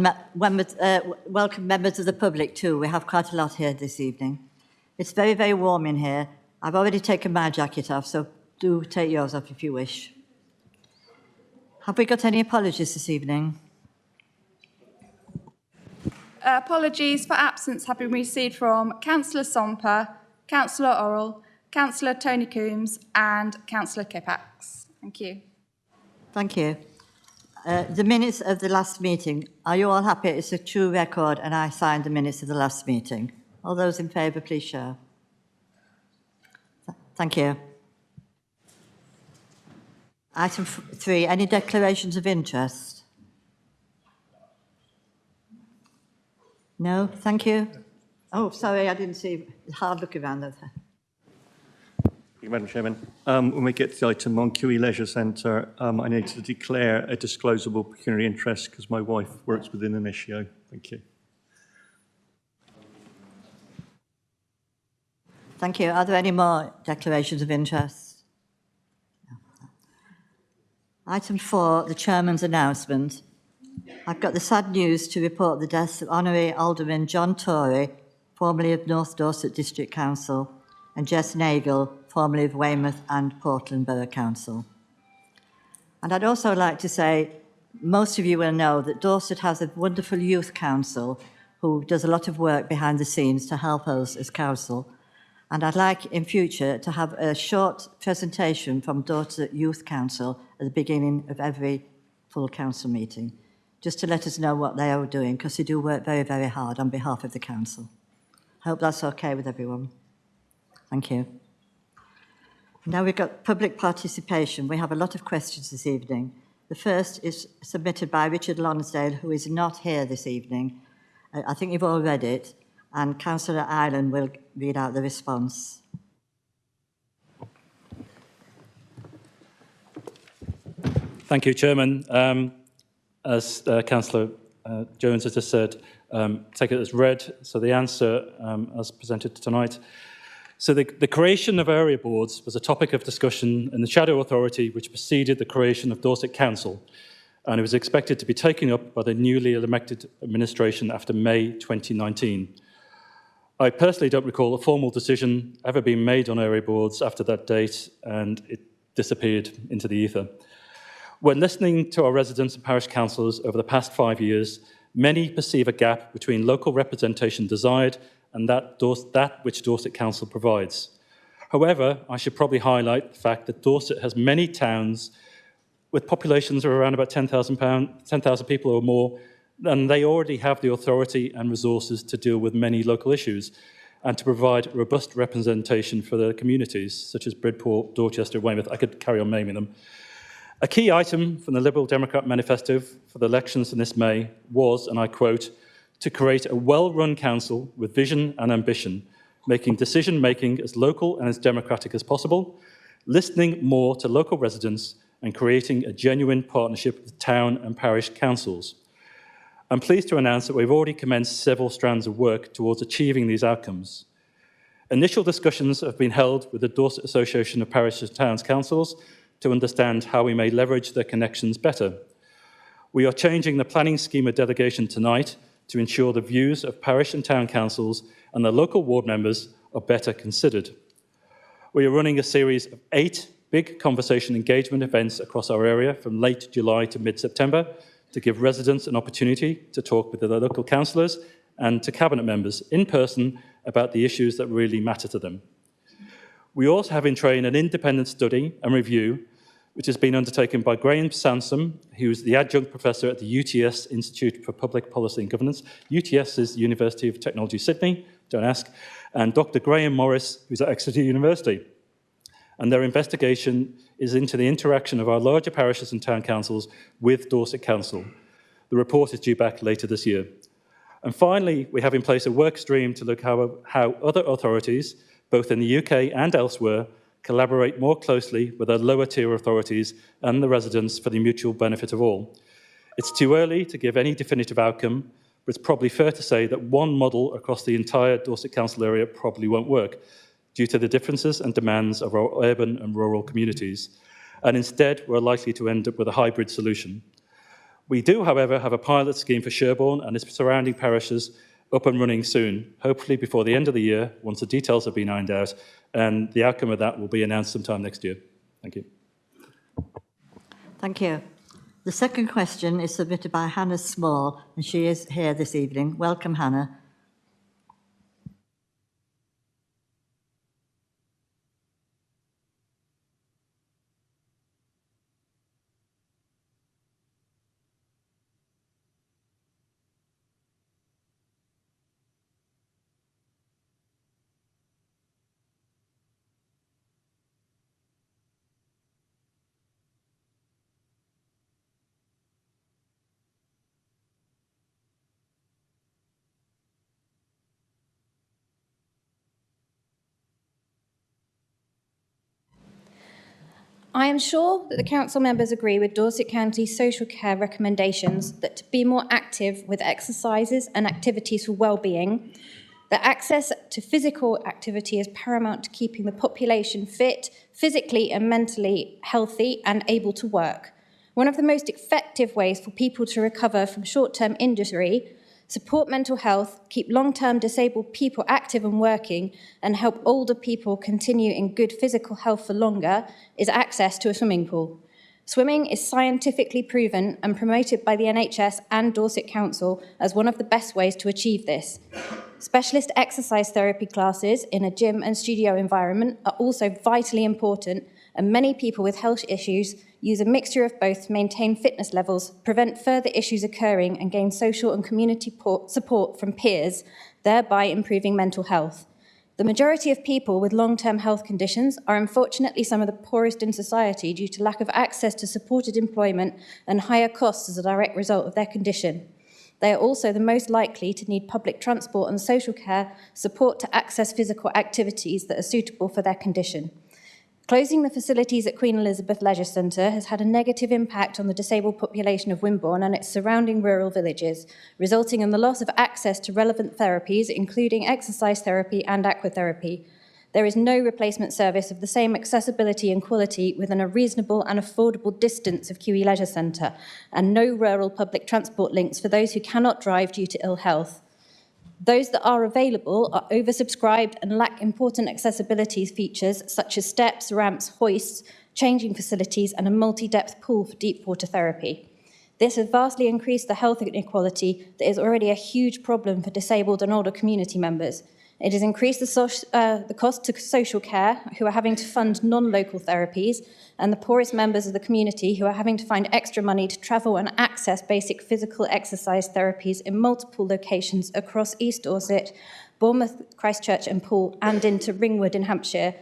and welcome members of the public too. We have quite a lot here this evening. It's very, very warm in here. I've already taken my jacket off, so do take yours off if you wish. Have we got any apologies this evening? Apologies for absence have been received from Councillor Somper, Councillor Orrell, Councillor Tony Coombs and Councillor Kippax. Thank you. Thank you. The minutes of the last meeting, are you all happy? It's a true record and I signed the minutes of the last meeting. All those in favour, please show. Thank you. Item 3, any declarations of interest? No, thank you. Oh, sorry, I didn't see. Hard look around there. Thank you, Madam Chairman. When we get to the item on QE Leisure Centre, I need to declare a disclosable pecuniary interest because my wife works within an issue. Thank you. Thank you. Are there any more declarations of interest? No. Item 4, the Chairman's announcement. I've got the sad news to report the deaths of Honorary Alderman John Torrey, formerly of North Dorset District Council, and Jess Nagle, formerly of Weymouth and Portland Borough Council. And I'd also like to say, most of you will know that Dorset has a wonderful youth council who does a lot of work behind the scenes to help us as council. And I'd like in future to have a short presentation from Dorset Youth Council at the beginning of every full council meeting, just to let us know what they are doing, because they do work very, very hard on behalf of the council. I hope that's okay with everyone. Thank you. Now we've got public participation. We have a lot of questions this evening. The first is submitted by Richard Lonsdale, who is not here this evening. I think you've all read it, and Councillor Ireland will read out the response. Thank you, Chairman. As Councillor Jones has just said, take it as read. So the answer, as presented tonight. So the creation of area boards was a topic of discussion in the Shadow Authority which preceded the creation of Dorset Council, and it was expected to be taken up by the newly elected administration after May 2019. I personally don't recall a formal decision ever being made on area boards after that date, and it disappeared into the ether. When listening to our residents and parish councillors over the past 5 years, many perceive a gap between local representation desired and that which Dorset Council provides. However, I should probably highlight the fact that Dorset has many towns with populations of around about 10,000 people or more, and they already have the authority and resources to deal with many local issues and to provide robust representation for their communities, such as Bridport, Dorchester, Weymouth. I could carry on naming them. A key item from the Liberal Democrat manifesto for the elections in this May was, and I quote, to create a well-run council with vision and ambition, making decision-making as local and as democratic as possible, listening more to local residents and creating a genuine partnership with town and parish councils. I'm pleased to announce that we've already commenced several strands of work towards achieving these outcomes. Initial discussions have been held with the Dorset Association of Parish and Towns Councils to understand how we may leverage their connections better. We are changing the planning schema delegation tonight to ensure the views of parish and town councils and the local ward members are better considered. We are running a series of 8 big conversation engagement events across our area from late July to mid-September to give residents an opportunity to talk with their local councillors and to cabinet members in person about the issues that really matter to them. We also have in train an independent study and review which has been undertaken by Graham Sansom, who is the adjunct professor at the UTS Institute for Public Policy and Governance. UTS is the University of Technology, Sydney, don't ask, and Dr. Graham Morris, who's at Exeter University. And their investigation is into the interaction of our larger parishes and town councils with Dorset Council. The report is due back later this year. And finally, we have in place a work stream to look how other authorities, both in the UK and elsewhere, collaborate more closely with our lower tier authorities and the residents for the mutual benefit of all. It's too early to give any definitive outcome, but it's probably fair to say that one model across the entire Dorset Council area probably won't work due to the differences and demands of our urban and rural communities. And instead, we're likely to end up with a hybrid solution. We do, however, have a pilot scheme for Sherborne and its surrounding parishes up and running soon, hopefully before the end of the year, once the details have been ironed out, and the outcome of that will be announced sometime next year. Thank you. Thank you. The second question is submitted by Hannah Small, and she is here this evening. Welcome, Hannah. I am sure that the council members agree with Dorset County social care recommendations that to be more active with exercises and activities for well-being, that access to physical activity is paramount to keeping the population fit, physically and mentally healthy and able to work. One of the most effective ways for people to recover from short-term injury, support mental health, keep long-term disabled people active and working, and help older people continue in good physical health for longer is access to a swimming pool. Swimming is scientifically proven and promoted by the NHS and Dorset Council as one of the best ways to achieve this. Specialist exercise therapy classes in a gym and studio environment are also vitally important, and many people with health issues use a mixture of both to maintain fitness levels, prevent further issues occurring, and gain social and community support from peers, thereby improving mental health. The majority of people with long-term health conditions are unfortunately some of the poorest in society due to lack of access to supported employment and higher costs as a direct result of their condition. They are also the most likely to need public transport and social care support to access physical activities that are suitable for their condition. Closing the facilities at Queen Elizabeth Leisure Centre has had a negative impact on the disabled population of Wimborne and its surrounding rural villages, resulting in the loss of access to relevant therapies, including exercise therapy and aquatherapy. There is no replacement service of the same accessibility and quality within a reasonable and affordable distance of QE Leisure Centre, and no rural public transport links for those who cannot drive due to ill health. Those that are available are oversubscribed and lack important accessibility features such as steps, ramps, hoists, changing facilities, and a multi-depth pool for deep water therapy. This has vastly increased the health inequality that is already a huge problem for disabled and older community members. It has increased the cost to social care, who are having to fund non-local therapies, and the poorest members of the community, who are having to find extra money to travel and access basic physical exercise therapies in multiple locations across East Dorset, Bournemouth, Christchurch and Poole, and into Ringwood in Hampshire.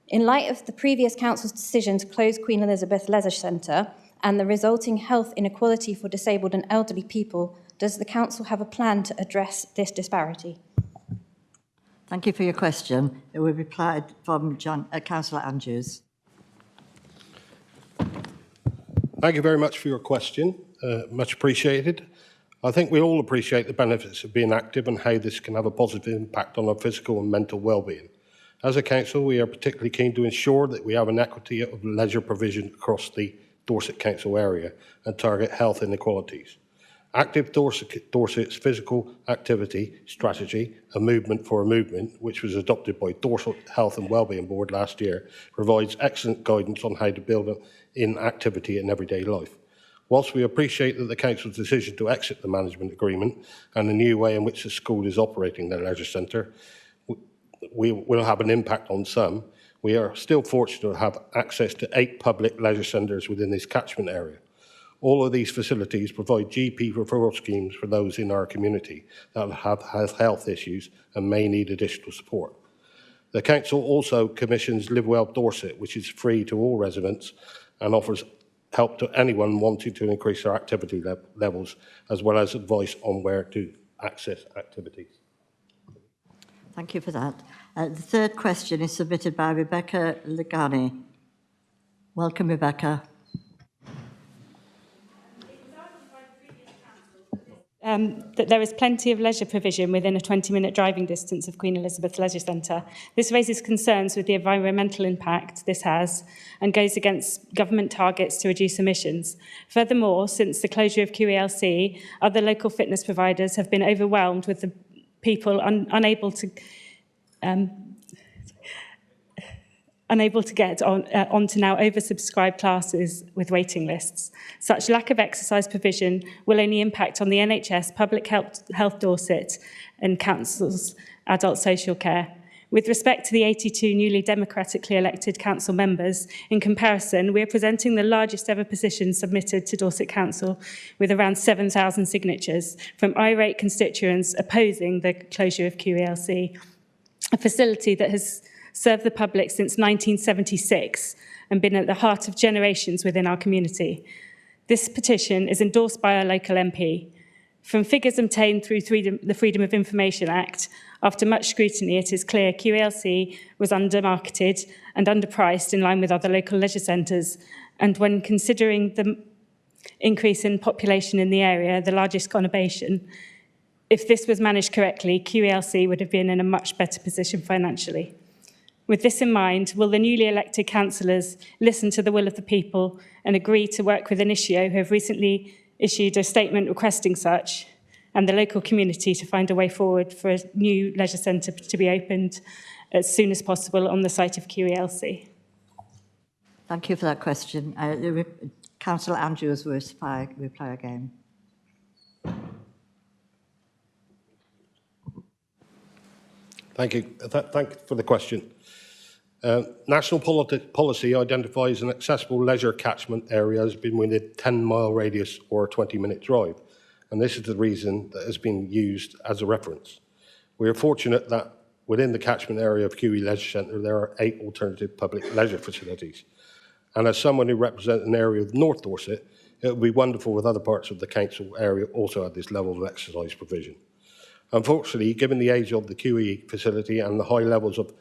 In light of the previous council's decision to close Queen Elizabeth Leisure Centre and the resulting health inequality for disabled and elderly people, does the council have a plan to address this disparity? Thank you for your question. It will be replied from Councillor Andrews. Thank you very much for your question. Much appreciated. I think we all appreciate the benefits of being active and how this can have a positive impact on our physical and mental well-being. As a council, we are particularly keen to ensure that we have an equity of leisure provision across the Dorset Council area and target health inequalities. Active Dorset's physical activity strategy, A Movement for a Movement, which was adopted by Dorset Health and Wellbeing Board last year, provides excellent guidance on how to build in activity in everyday life. Whilst we appreciate that the Council's decision to exit the management agreement and the new way in which the school is operating their leisure centre will have an impact on some, we are still fortunate to have access to 8 public leisure centres within this catchment area. All of these facilities provide GP referral schemes for those in our community that have health issues and may need additional support. The Council also commissions Live Well Dorset, which is free to all residents and offers help to anyone wanting to increase their activity levels, as well as advice on where to access activities. Thank you for that. The third question is submitted by Rebecca Legani. Welcome, Rebecca. that there is plenty of leisure provision within a 20-minute driving distance of Queen Elizabeth Leisure Centre. This raises concerns with the environmental impact this has and goes against government targets to reduce emissions. Furthermore, since the closure of QELC, other local fitness providers have been overwhelmed with the people unable to get onto now oversubscribed classes with waiting lists. Such lack of exercise provision will only impact on the NHS, Public Health Dorset and Council's adult social care. With respect to the 82 newly democratically elected council members, in comparison, we are presenting the largest ever petition submitted to Dorset Council with around 7,000 signatures from irate constituents opposing the closure of QELC, a facility that has served the public since 1976 and been at the heart of generations within our community. This petition is endorsed by our local MP. From figures obtained through the Freedom of Information Act, after much scrutiny, it is clear QELC was undermarketed and underpriced in line with other local leisure centres. And when considering the increase in population in the area, the largest conurbation, if this was managed correctly, QELC would have been in a much better position financially. With this in mind, will the newly elected councillors listen to the will of the people and agree to work with Initio, who have recently issued a statement requesting such, and the local community to find a way forward for a new leisure centre to be opened as soon as possible on the site of QELC? Thank you for that question. Councillor Andrews will reply again. Thank you. Thank you for the question. National policy identifies an accessible leisure catchment area as being within a 10-mile radius or a 20-minute drive, and this is the reason that has been used as a reference. We are fortunate that within the catchment area of QE Leisure Centre there are 8 alternative public leisure facilities, and as someone who represents an area of North Dorset, it would be wonderful if other parts of the council area also had this level of exercise provision. Unfortunately, given the age of the QE facility and the high levels of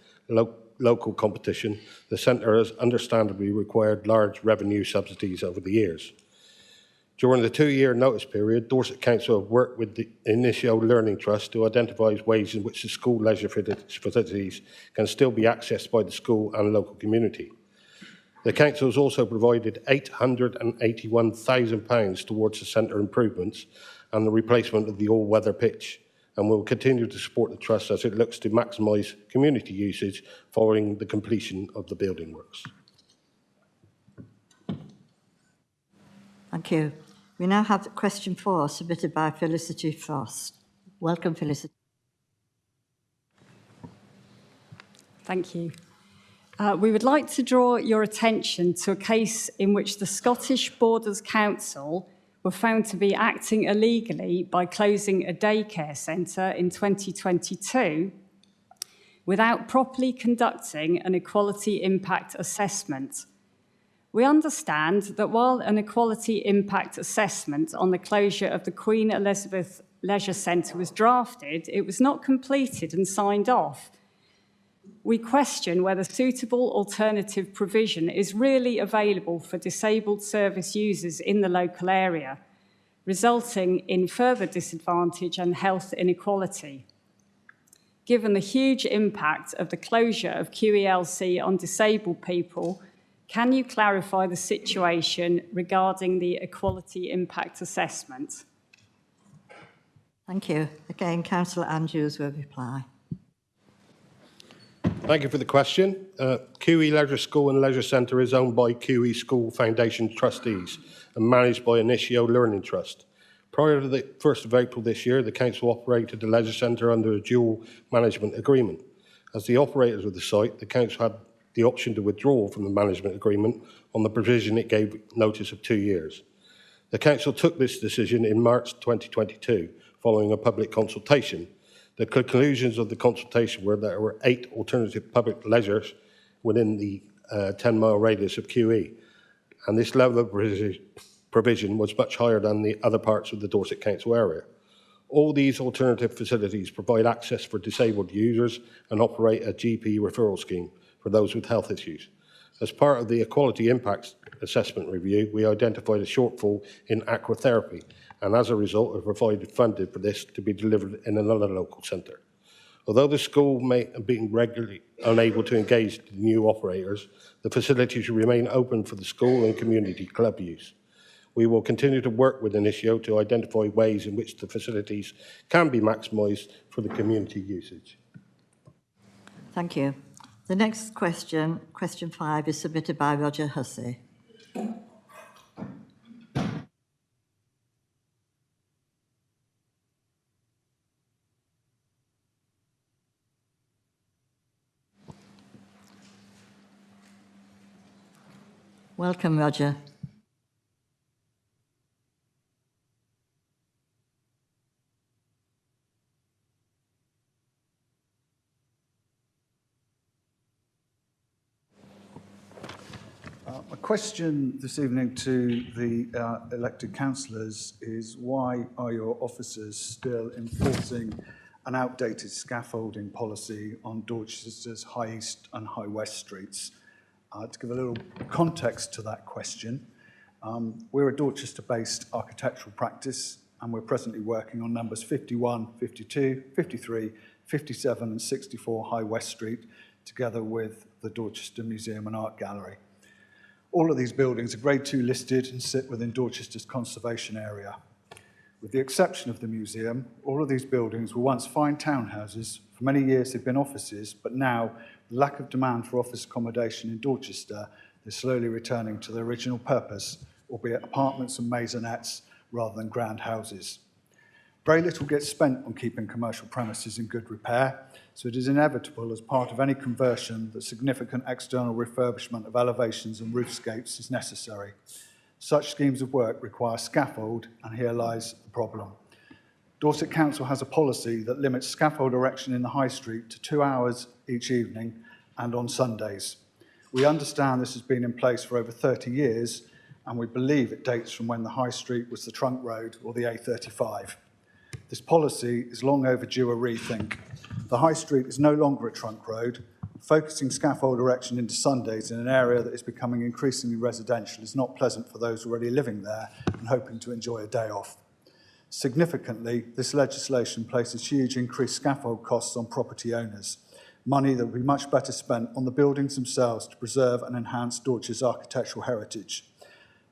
local competition, the centre has understandably required large revenue subsidies over the years. During the 2-year notice period, Dorset Council have worked with the Initio Learning Trust to identify ways in which the school leisure facilities can still be accessed by the school and local community. The council has also provided £881,000 towards the centre improvements and the replacement of the all-weather pitch, and will continue to support the Trust as it looks to maximise community usage following the completion of the building works. Thank you. We now have question 4 submitted by Felicity Frost. Welcome, Felicity. Thank you. We would like to draw your attention to a case in which the Scottish Borders Council were found to be acting illegally by closing a daycare centre in 2022 without properly conducting an equality impact assessment. We understand that while an equality impact assessment on the closure of the Queen Elizabeth Leisure Centre was drafted, it was not completed and signed off. We question whether suitable alternative provision is really available for disabled service users in the local area, resulting in further disadvantage and health inequality. Given the huge impact of the closure of QELC on disabled people, can you clarify the situation regarding the equality impact assessment? Thank you. Again, Councillor Andrews will reply. Thank you for the question. QE Leisure School and Leisure Centre is owned by QE School Foundation trustees and managed by Initio Learning Trust. Prior to the 1st of April this year, the council operated the Leisure Centre under a dual management agreement. As the operators of the site, the council had the option to withdraw from the management agreement on the provision it gave notice of 2 years. The council took this decision in March 2022 following a public consultation. The conclusions of the consultation were that there were 8 alternative public leisures within the 10-mile radius of QE, and this level of provision was much higher than the other parts of the Dorset Council area. All these alternative facilities provide access for disabled users and operate a GP referral scheme for those with health issues. As part of the Equality Impact Assessment Review, we identified a shortfall in aquatherapy and as a result have provided funding for this to be delivered in another local centre. Although the school may have been regularly unable to engage the new operators, the facilities remain open for the school and community club use. We will continue to work with Initio to identify ways in which the facilities can be maximised for the community usage. Thank you. The next question, question 5, is submitted by Roger Hussey. Welcome, Roger. My question this evening to the elected councillors is, why are your officers still enforcing an outdated scaffolding policy on Dorchester's High East and High West streets? To give a little context to that question, we're a Dorchester-based architectural practice, and we're presently working on numbers 51, 52, 53, 57 and 64 High West Street, together with the Dorchester Museum and Art Gallery. All of these buildings are Grade 2 listed and sit within Dorchester's conservation area. With the exception of the museum, all of these buildings were once fine townhouses. For many years they've been offices, but now, the lack of demand for office accommodation in Dorchester is slowly returning to their original purpose, albeit apartments and maisonettes rather than grand houses. Very little gets spent on keeping commercial premises in good repair, so it is inevitable as part of any conversion that significant external refurbishment of elevations and roofscapes is necessary. Such schemes of work require scaffold, and here lies the problem. Dorset Council has a policy that limits scaffold erection in the High Street to 2 hours each evening and on Sundays. We understand this has been in place for over 30 years, and we believe it dates from when the High Street was the trunk road or the A35. This policy is long overdue a rethink. The High Street is no longer a trunk road. Focusing scaffold erection into Sundays in an area that is becoming increasingly residential is not pleasant for those already living there and hoping to enjoy a day off. Significantly, this legislation places huge increased scaffold costs on property owners, money that would be much better spent on the buildings themselves to preserve and enhance Dorchester's architectural heritage.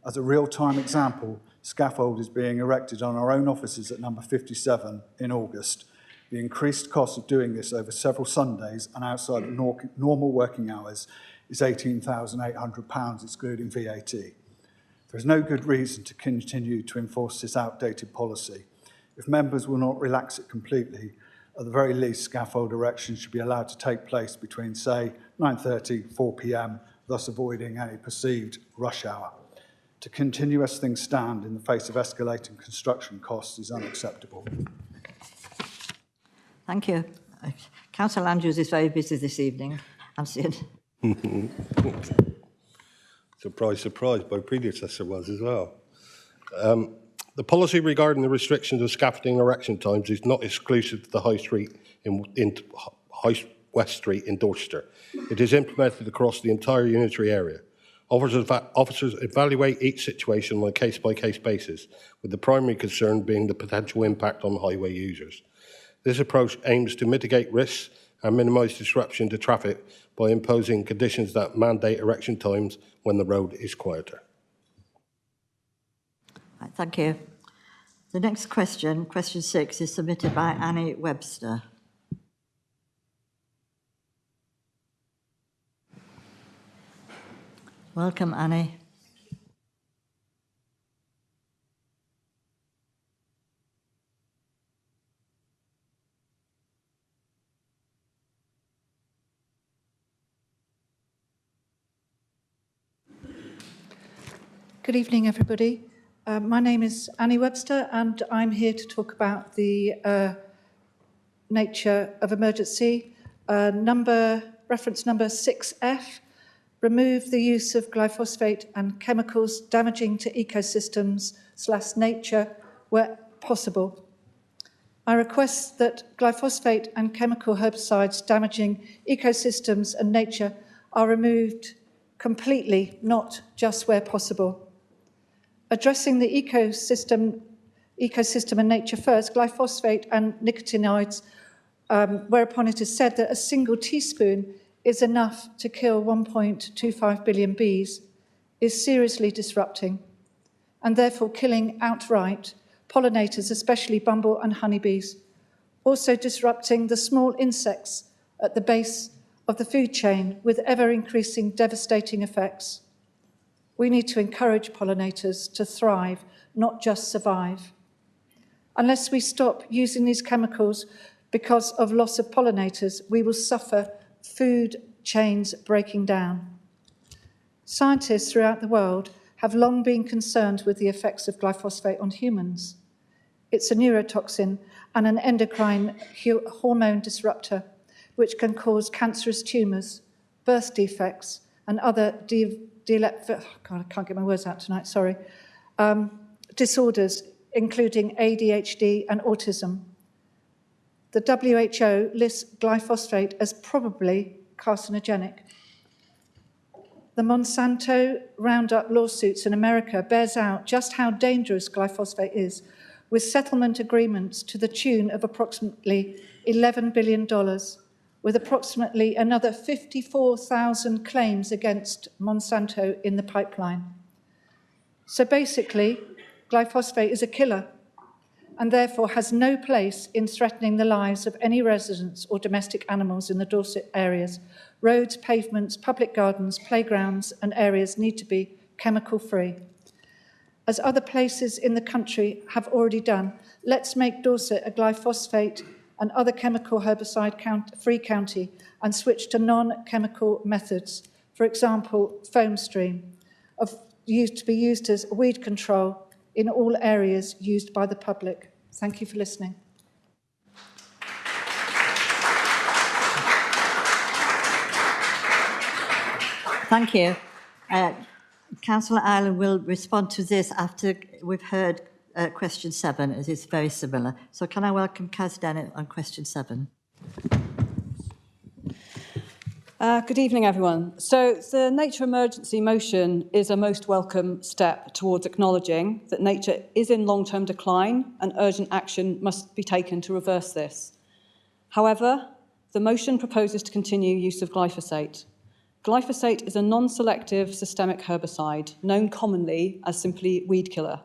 As a real-time example, scaffold is being erected on our own offices at number 57 in August. The increased cost of doing this over several Sundays and outside of normal working hours is £18,800, excluding VAT. There is no good reason to continue to enforce this outdated policy. If members will not relax it completely, at the very least, scaffold erection should be allowed to take place between, say, 9:30, 4 p.m, thus avoiding any perceived rush hour. To continue as things stand in the face of escalating construction costs is unacceptable. Thank you. Councillor Andrews is very busy this evening. I'm seeing. Surprise, surprise, my predecessor was as well. The policy regarding the restrictions of scaffolding erection times is not exclusive to the High Street in High West Street in Dorchester. It is implemented across the entire unitary area. Officers evaluate each situation on a case-by-case basis, with the primary concern being the potential impact on highway users. This approach aims to mitigate risks and minimise disruption to traffic by imposing conditions that mandate erection times when the road is quieter. Right, thank you. The next question, question 6, is submitted by Annie Webster. Welcome, Annie. Good evening, everybody. My name is Annie Webster, and I'm here to talk about the nature of emergency. Reference number 6F, remove the use of glyphosate and chemicals damaging to ecosystems/nature where possible. I request that glyphosate and chemical herbicides damaging ecosystems and nature are removed completely, not just where possible. Addressing the ecosystem ecosystem and nature first, glyphosate and nicotinoids, whereupon it is said that a single teaspoon is enough to kill 1.25 billion bees, is seriously disrupting and therefore killing outright pollinators, especially bumble and honeybees, also disrupting the small insects at the base of the food chain with ever-increasing devastating effects. We need to encourage pollinators to thrive, not just survive. Unless we stop using these chemicals because of loss of pollinators, we will suffer food chains breaking down. Scientists throughout the world have long been concerned with the effects of glyphosate on humans. It's a neurotoxin and an endocrine hormone disruptor, which can cause cancerous tumours, birth defects, and other disorders, including ADHD and autism. The WHO lists glyphosate as probably carcinogenic. The Monsanto Roundup lawsuits in America bears out just how dangerous glyphosate is, with settlement agreements to the tune of approximately $11 billion, with approximately another 54,000 claims against Monsanto in the pipeline. So basically, glyphosate is a killer and therefore has no place in threatening the lives of any residents or domestic animals in the Dorset areas. Roads, pavements, public gardens, playgrounds and areas need to be chemical-free. As other places in the country have already done, let's make Dorset a glyphosate and other chemical herbicide-free county and switch to non-chemical methods. For example, foam stream, to be used as weed control in all areas used by the public. Thank you for listening. Thank you. Councillor Ireland will respond to this after we've heard question 7, as it's very similar. So can I welcome Kaz Dennett on question 7? Good evening, everyone. So the nature emergency motion is a most welcome step towards acknowledging that nature is in long-term decline and urgent action must be taken to reverse this. However, the motion proposes to continue use of glyphosate. Glyphosate is a non-selective systemic herbicide, known commonly as simply weed killer.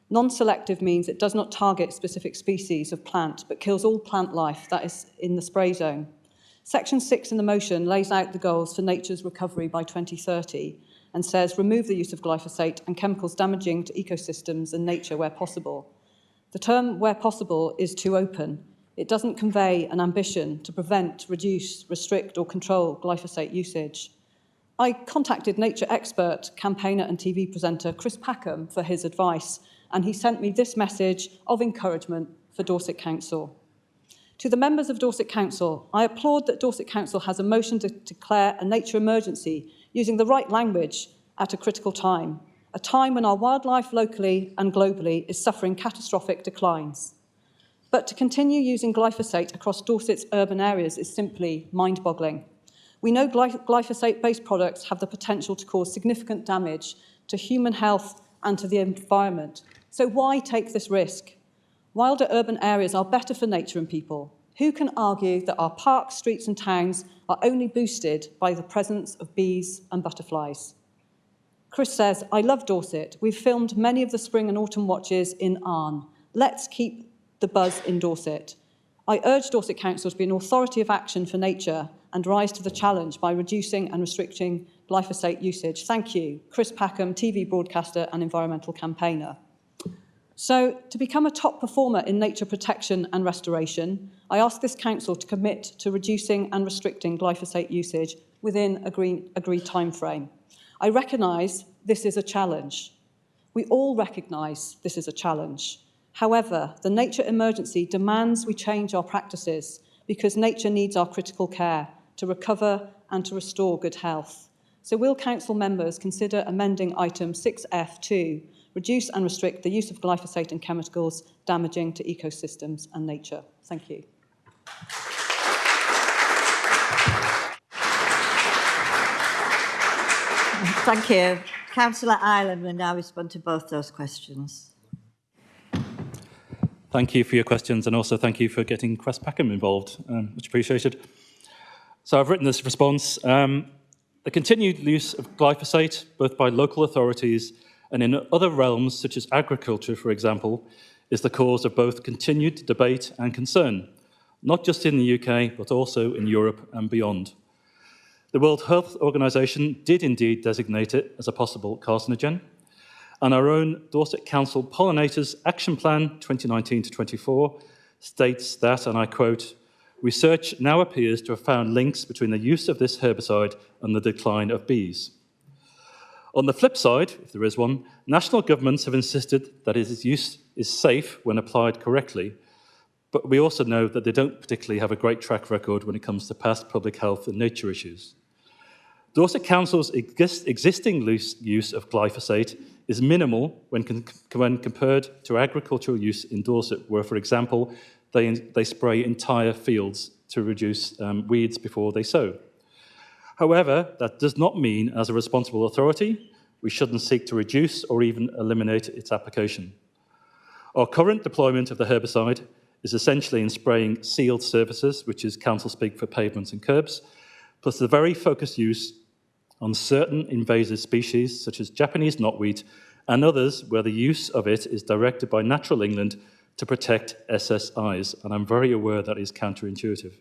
Non-selective means it does not target specific species of plant, but kills all plant life that is in the spray zone. Section 6 in the motion lays out the goals for nature's recovery by 2030 and says remove the use of glyphosate and chemicals damaging to ecosystems and nature where possible. The term where possible is too open. It doesn't convey an ambition to prevent, reduce, restrict or control glyphosate usage. I contacted nature expert, campaigner and TV presenter Chris Packham for his advice, and he sent me this message of encouragement for Dorset Council. To the members of Dorset Council, I applaud that Dorset Council has a motion to declare a nature emergency using the right language at a critical time, a time when our wildlife locally and globally is suffering catastrophic declines. But to continue using glyphosate across Dorset's urban areas is simply mind-boggling. We know glyphosate-based products have the potential to cause significant damage to human health and to the environment. So why take this risk? Wilder urban areas are better for nature and people. Who can argue that our parks, streets and towns are only boosted by the presence of bees and butterflies? Chris says, I love Dorset. We've filmed many of the spring and autumn watches in Arne. Let's keep the buzz in Dorset. I urge Dorset Council to be an authority of action for nature and rise to the challenge by reducing and restricting glyphosate usage. Thank you. Chris Packham, TV broadcaster and environmental campaigner. So, to become a top performer in nature protection and restoration, I ask this council to commit to reducing and restricting glyphosate usage within agreed timeframe. I recognise this is a challenge. We all recognise this is a challenge. However, the nature emergency demands we change our practices because nature needs our critical care to recover and to restore good health. So will council members consider amending item 6F to reduce and restrict the use of glyphosate and chemicals damaging to ecosystems and nature? Thank you. Thank you. Councillor Ireland will now respond to both those questions. Thank you for your questions, and also thank you for getting Crest Packham involved. Much appreciated. So I've written this response. The continued use of glyphosate, both by local authorities and in other realms, such as agriculture, for example, is the cause of both continued debate and concern, not just in the UK, but also in Europe and beyond. The World Health Organization did indeed designate it as a possible carcinogen, and our own Dorset Council Pollinators Action Plan 2019 to 24 states that, and I quote, "Research now appears to have found links between the use of this herbicide and the decline of bees." On the flip side, if there is one, national governments have insisted that its use is safe when applied correctly, but we also know that they don't particularly have a great track record when it comes to past public health and nature issues. Dorset Council's existing use of glyphosate is minimal when compared to agricultural use in Dorset, where, for example, they spray entire fields to reduce weeds before they sow. However, that does not mean, as a responsible authority, we shouldn't seek to reduce or even eliminate its application. Our current deployment of the herbicide is essentially in spraying sealed surfaces, which is council speak for pavements and curbs, plus the very focused use on certain invasive species, such as Japanese knotweed, and others where the use of it is directed by Natural England to protect SSIs, and I'm very aware that is counterintuitive.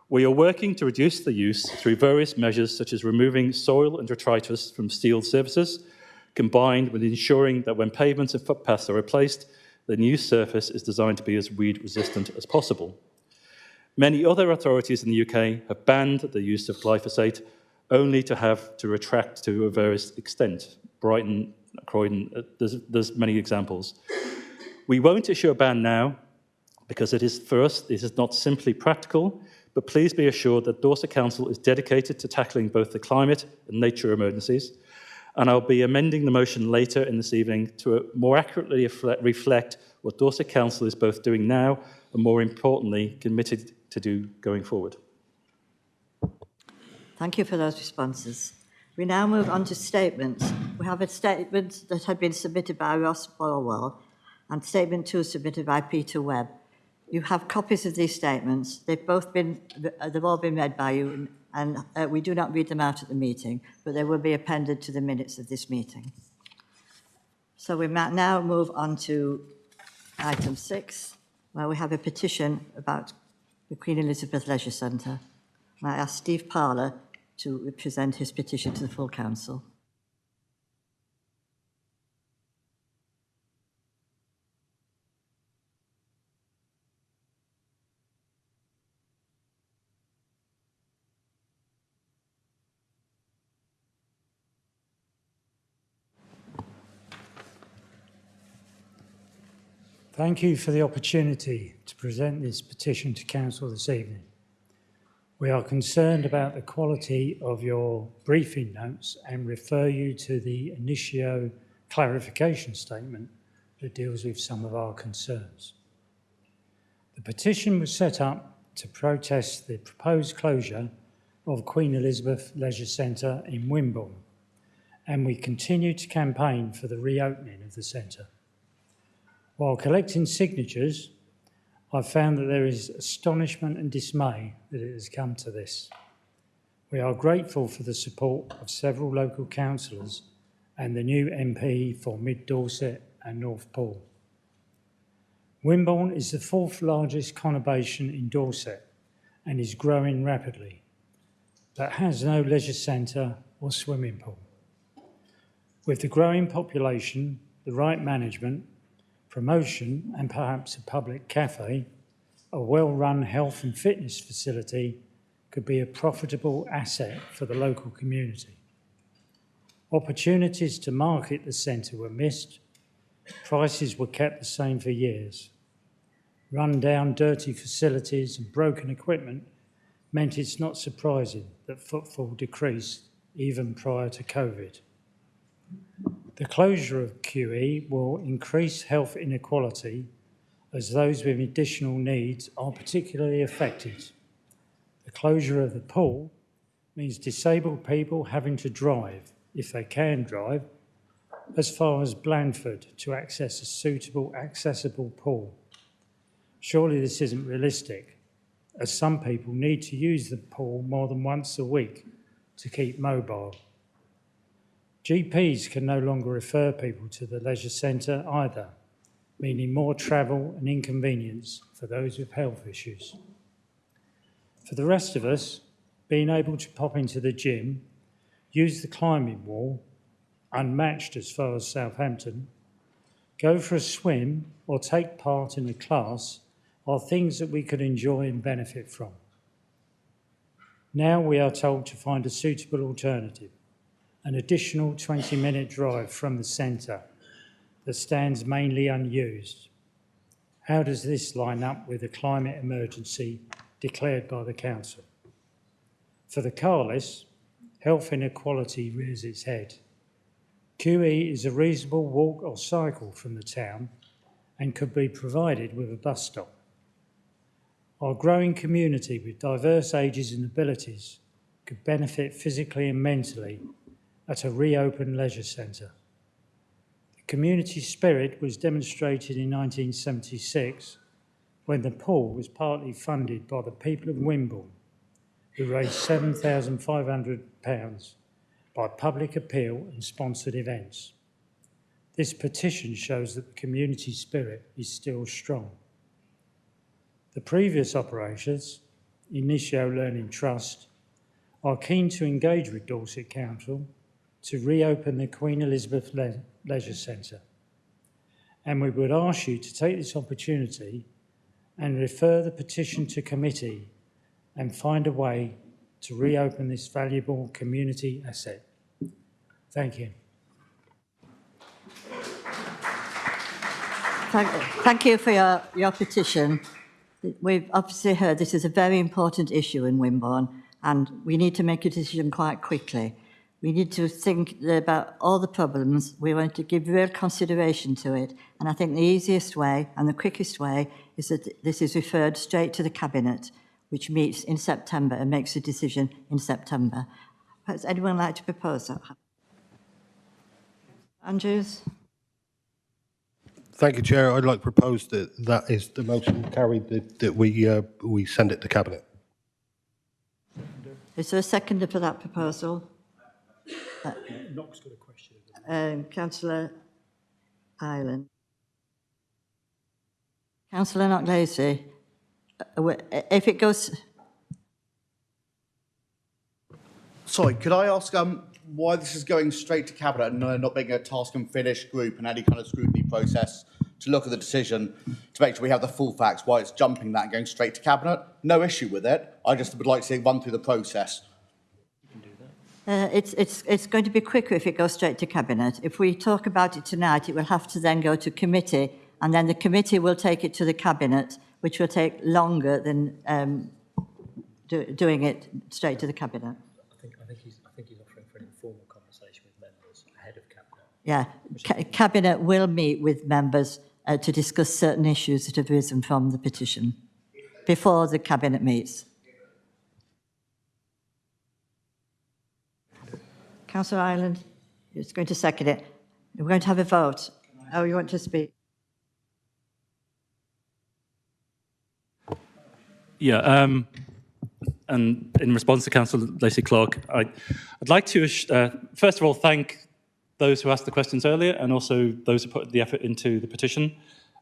We are working to reduce the use through various measures such as removing soil and detritus from sealed surfaces, combined with ensuring that when pavements and footpaths are replaced, the new surface is designed to be as weed resistant as possible. Many other authorities in the UK have banned the use of glyphosate, only to have to retract to a various extent. Brighton, Croydon, there's many examples. We won't issue a ban now because it is, for us, this is not simply practical, but please be assured that Dorset Council is dedicated to tackling both the climate and nature emergencies, and I'll be amending the motion later in this evening to more accurately reflect what Dorset Council is both doing now and, more importantly, committed to do going forward. Thank you for those responses. We now move on to statements. We have a statement that had been submitted by Ross Borwell and statement 2 submitted by Peter Webb. You have copies of these statements. They've all been read by you, and we do not read them out at the meeting, but they will be appended to the minutes of this meeting. So we might now move on to item 6, where we have a petition about the Queen Elizabeth Leisure Centre. I ask Steve Parler to present his petition to the full council. Thank you for the opportunity to present this petition to Council this evening. We are concerned about the quality of your briefing notes and refer you to the initio clarification statement that deals with some of our concerns. The petition was set up to protest the proposed closure of Queen Elizabeth Leisure Centre in Wimborne, and we continue to campaign for the reopening of the centre. While collecting signatures, I've found that there is astonishment and dismay that it has come to this. We are grateful for the support of several local councillors and the new MP for Mid Dorset and North Poole. Wimborne is the 4th largest conurbation in Dorset and is growing rapidly, but has no leisure centre or swimming pool. With the growing population, the right management, promotion and perhaps a public cafe, a well-run health and fitness facility could be a profitable asset for the local community. Opportunities to market the centre were missed. Prices were kept the same for years. Run-down, dirty facilities and broken equipment meant it's not surprising that footfall decreased even prior to COVID. The closure of QE will increase health inequality as those with additional needs are particularly affected. The closure of the pool means disabled people having to drive, if they can drive, as far as Blandford to access a suitable, accessible pool. Surely this isn't realistic, as some people need to use the pool more than once a week to keep mobile. GPs can no longer refer people to the leisure centre either, meaning more travel and inconvenience for those with health issues. For the rest of us, being able to pop into the gym, use the climbing wall, unmatched as far as Southampton, go for a swim or take part in a class are things that we could enjoy and benefit from. Now we are told to find a suitable alternative, an additional 20-minute drive from the centre that stands mainly unused. How does this line up with the climate emergency declared by the Council? For the carless, health inequality rears its head. QE is a reasonable walk or cycle from the town and could be provided with a bus stop. Our growing community with diverse ages and abilities could benefit physically and mentally at a reopened leisure centre. The community spirit was demonstrated in 1976 when the pool was partly funded by the people of Wimborne, who raised £7,500 by public appeal and sponsored events. This petition shows that the community spirit is still strong. The previous operators, Initio Learning Trust, are keen to engage with Dorset Council to reopen the Queen Elizabeth Leisure Centre. And we would ask you to take this opportunity and refer the petition to committee and find a way to reopen this valuable community asset. Thank you. Thank you for your petition. We've obviously heard this is a very important issue in Wimborne, and we need to make a decision quite quickly. We need to think about all the problems. We want to give real consideration to it, and I think the easiest way and the quickest way is that this is referred straight to the Cabinet, which meets in September and makes a decision in September. Does anyone like to propose that? Andrews? Thank you, Chair. I'd like to propose that that is the motion carried, that we send it to Cabinet. Is there a seconder for that proposal? Knox got a question. Councillor Ireland. Councillor Knox-Lacey, if it goes... Sorry, could I ask why this is going straight to Cabinet and not being a task and finish group and any kind of scrutiny process to look at the decision to make sure we have the full facts, why it's jumping that and going straight to Cabinet? No issue with it. I just would like to see it run through the process. It's going to be quicker if it goes straight to Cabinet. If we talk about it tonight, it will have to then go to committee, and then the committee will take it to the Cabinet, which will take longer than doing it straight to the Cabinet. I think he's offering for an informal conversation with members ahead of Cabinet. Yeah, Cabinet will meet with members to discuss certain issues that have arisen from the petition before the Cabinet meets. Councillor Ireland is going to second it. We're going to have a vote. Oh, you want to speak? Yeah, and in response to Councillor Lacey-Clark, I'd like to, first of all, thank those who asked the questions earlier and also those who put the effort into the petition.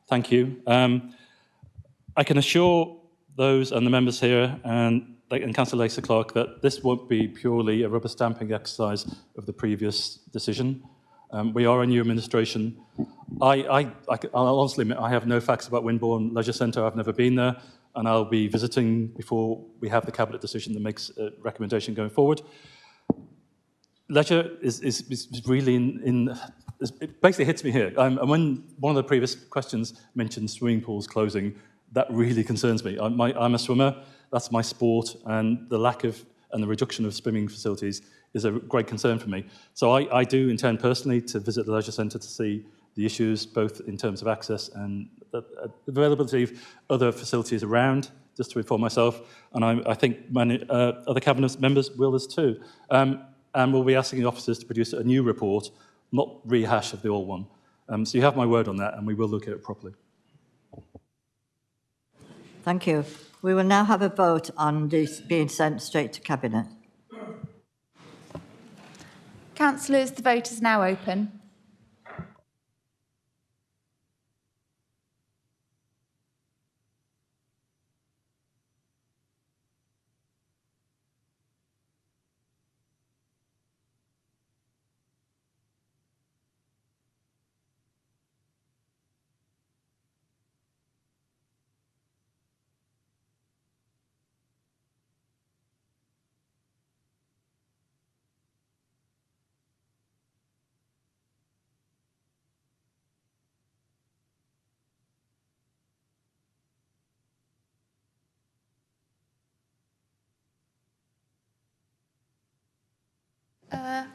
Thank you. I can assure those and the members here and Councillor Lacey-Clark that this won't be purely a rubber stamping exercise of the previous decision. We are a new administration. I'll honestly admit I have no facts about Wimborne Leisure Centre. I've never been there, and I'll be visiting before we have the Cabinet decision that makes a recommendation going forward. Leisure is really it basically hits me here. And when one of the previous questions mentioned swimming pools closing, that really concerns me. I'm a swimmer. That's my sport, and the lack of and the reduction of swimming facilities is a great concern for me. So I do intend personally to visit the leisure centre to see the issues, both in terms of access and the availability of other facilities around, just to inform myself. And I think many other Cabinet members will as too. And we'll be asking the officers to produce a new report, not rehash of the old one. So you have my word on that, and we will look at it properly. Thank you. We will now have a vote on this being sent straight to Cabinet. Councillors, the vote is now open.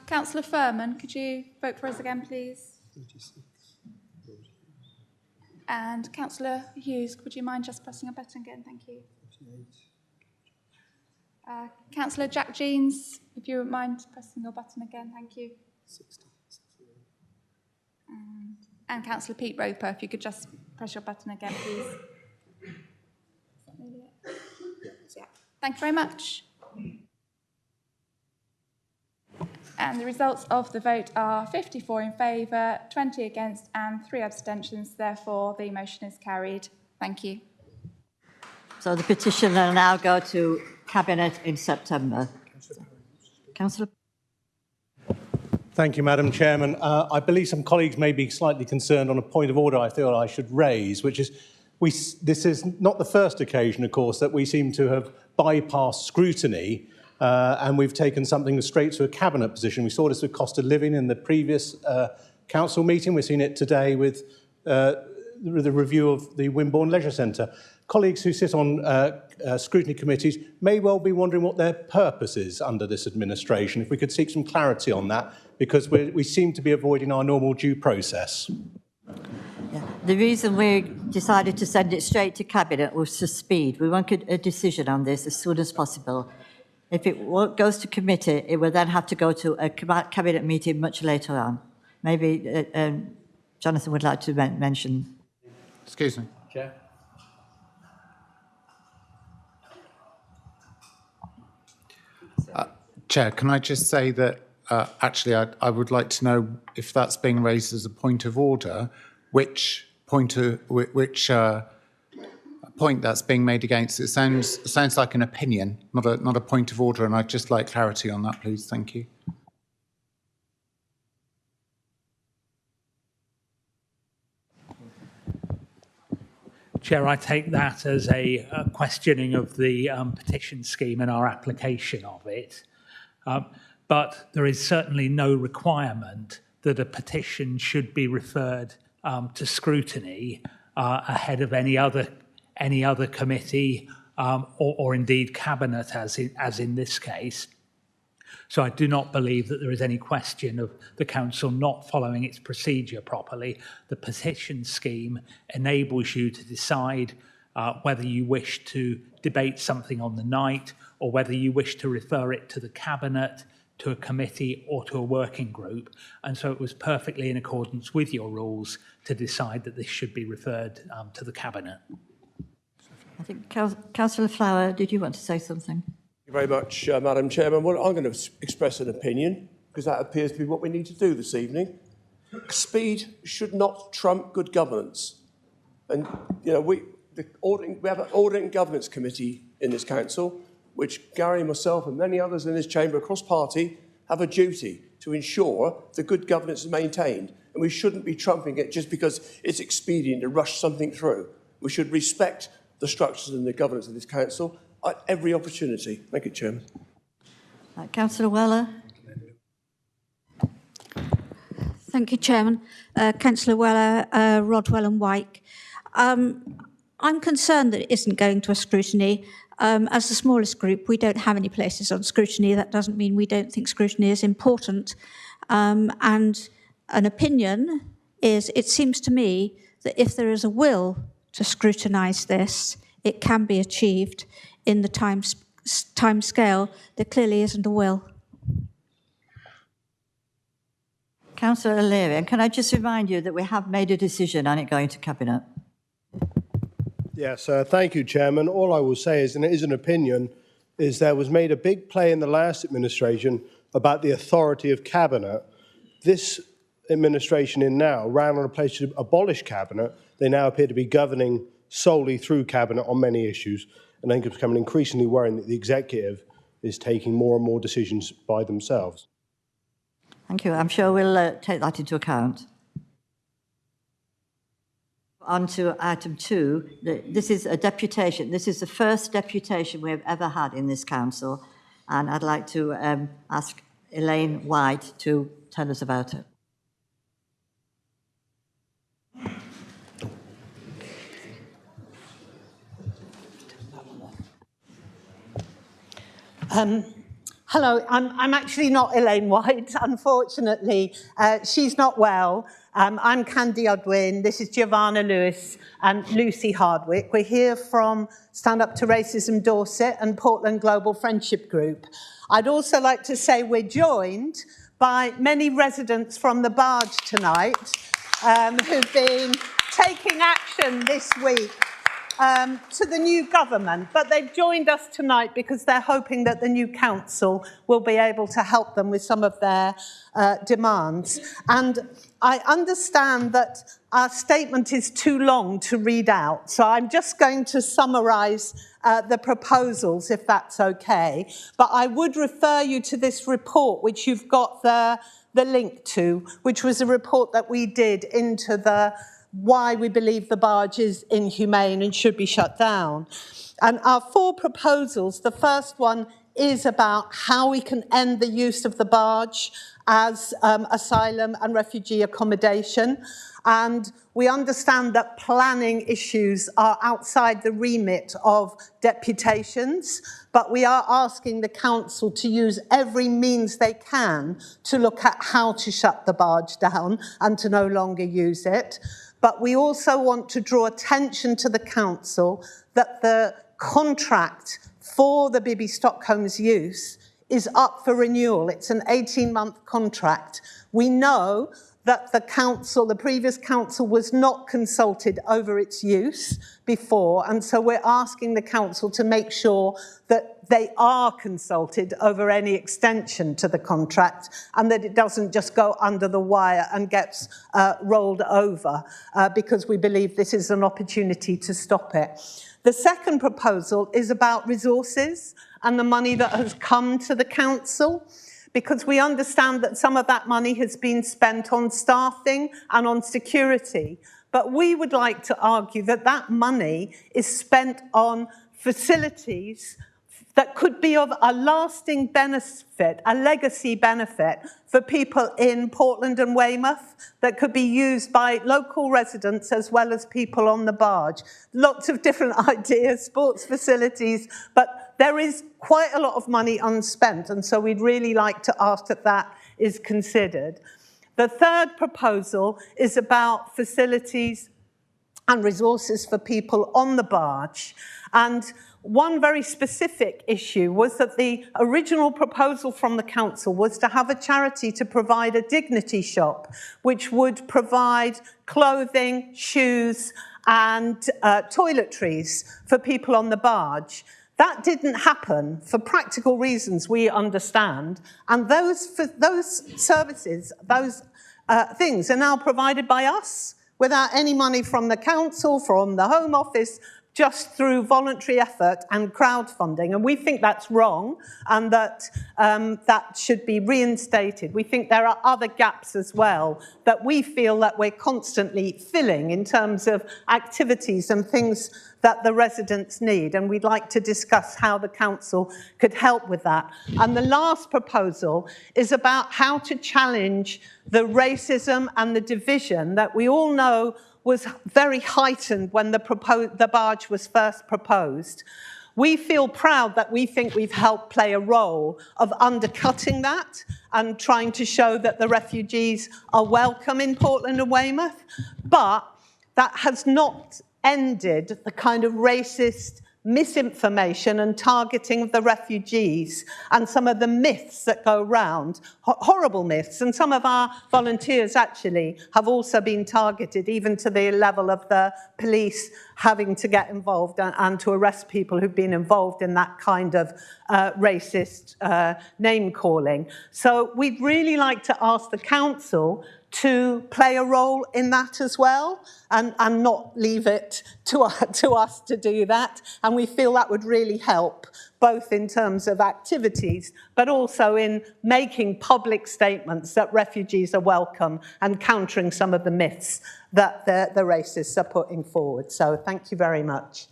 Councillor Furman, could you vote for us again, please? 36. And Councillor Hughes, would you mind just pressing a button again? Thank you. 48. Councillor Jack Jeans, if you wouldn't mind pressing your button again, thank you. 60. And Councillor Pete Roper, if you could just press your button again, please. Yeah. Thank you very much. And the results of the vote are 54 in favour, 20 against and 3 abstentions. Therefore, the motion is carried. Thank you. So the petition will now go to Cabinet in September. Councillor. Thank you, Madam Chairman. I believe some colleagues may be slightly concerned on a point of order I feel I should raise, which is this is not the first occasion, of course, that we seem to have bypassed scrutiny and we've taken something straight to a cabinet position. We saw this with cost of living in the previous council meeting. We've seen it today with the review of the Wimborne Leisure Centre. Colleagues who sit on scrutiny committees may well be wondering what their purpose is under this administration. If we could seek some clarity on that, because we seem to be avoiding our normal due process. Yeah. The reason we decided to send it straight to Cabinet was for speed. We wanted a decision on this as soon as possible. If it goes to committee, it will then have to go to a Cabinet meeting much later on. Maybe Jonathan would like to mention. Excuse me. Chair. Chair, can I just say that actually I would like to know if that's being raised as a point of order, which point that's being made against. It sounds like an opinion, not a point of order, and I'd just like clarity on that, please. Thank you. Chair, I take that as a questioning of the petition scheme and our application of it. But there is certainly no requirement that a petition should be referred to scrutiny ahead of any other committee or indeed cabinet, as in this case. So I do not believe that there is any question of the council not following its procedure properly. The petition scheme enables you to decide whether you wish to debate something on the night or whether you wish to refer it to the cabinet, to a committee or to a working group. And so it was perfectly in accordance with your rules to decide that this should be referred to the cabinet. I think Councillor Flower, did you want to say something? Thank you very much, Madam Chairman. Well, I'm going to express an opinion because that appears to be what we need to do this evening. Speed should not trump good governance. And, you know, we have an Audit and Governance Committee in this council, which Gary, myself and many others in this chamber across party have a duty to ensure the good governance is maintained. And we shouldn't be trumping it just because it's expedient to rush something through. We should respect the structures and the governance of this council at every opportunity. Thank you, Chairman. Councillor Weller. Thank you, Chairman. Councillor Weller, Rodwell and Wyke. I'm concerned that it isn't going to a scrutiny. As the smallest group, we don't have any places on scrutiny. That doesn't mean we don't think scrutiny is important. And an opinion is, it seems to me that if there is a will to scrutinise this, it can be achieved in the time scale. There clearly isn't a will. Councillor O'Leary, and can I just remind you that we have made a decision on it going to Cabinet? Yes, thank you, Chairman. All I will say is, and it is an opinion, is there was made a big play in the last administration about the authority of Cabinet. This administration in now ran on a place to abolish Cabinet. They now appear to be governing solely through Cabinet on many issues, and I think it's becoming increasingly worrying that the Executive is taking more and more decisions by themselves. Thank you. I'm sure we'll take that into account. On to item 2. This is a deputation. This is the first deputation we have ever had in this council, and I'd like to ask Elaine White to tell us about it. Hello, I'm actually not Elaine White, unfortunately. She's not well. I'm Candy Odwin. This is Giovanna Lewis and Lucy Hardwick. We're here from Stand Up to Racism Dorset and Portland Global Friendship Group. I'd also like to say we're joined by many residents from the Barge tonight who've been taking action this week to the new government, but they've joined us tonight because they're hoping that the new council will be able to help them with some of their demands. And I understand that our statement is too long to read out, so I'm just going to summarise the proposals, if that's okay. But I would refer you to this report, which you've got the link to, which was a report that we did into the why we believe the barge is inhumane and should be shut down. And our 4 proposals, the first one is about how we can end the use of the barge as asylum and refugee accommodation. And we understand that planning issues are outside the remit of deputations, but we are asking the council to use every means they can to look at how to shut the barge down and to no longer use it. But we also want to draw attention to the council that the contract for the Bibby Stockholm's use is up for renewal. It's an 18-month contract. We know that the council, the previous council, was not consulted over its use before, and so we're asking the council to make sure that they are consulted over any extension to the contract and that it doesn't just go under the wire and gets rolled over, because we believe this is an opportunity to stop it. The second proposal is about resources and the money that has come to the council, because we understand that some of that money has been spent on staffing and on security. But we would like to argue that that money is spent on facilities that could be of a lasting benefit, a legacy benefit for people in Portland and Weymouth, that could be used by local residents as well as people on the barge. Lots of different ideas, sports facilities, but there is quite a lot of money unspent, and so we'd really like to ask that that is considered. The third proposal is about facilities and resources for people on the barge. And one very specific issue was that the original proposal from the council was to have a charity to provide a dignity shop, which would provide clothing, shoes, and toiletries for people on the barge. That didn't happen for practical reasons, we understand, and those services, those things are now provided by us without any money from the council, from the Home Office, just through voluntary effort and crowdfunding. And we think that's wrong and that that should be reinstated. We think there are other gaps as well that we feel that we're constantly filling in terms of activities and things that the residents need. And we'd like to discuss how the council could help with that. And the last proposal is about how to challenge the racism and the division that we all know was very heightened when the barge was first proposed. We feel proud that we think we've helped play a role of undercutting that and trying to show that the refugees are welcome in Portland and Weymouth, but that has not ended the kind of racist misinformation and targeting of the refugees and some of the myths that go around, horrible myths. And some of our volunteers actually have also been targeted, even to the level of the police having to get involved and to arrest people who've been involved in that kind of racist name-calling. So we'd really like to ask the council to play a role in that as well, and not leave it to us to do that. And we feel that would really help, both in terms of activities, but also in making public statements that refugees are welcome and countering some of the myths that the racists are putting forward. So thank you very much.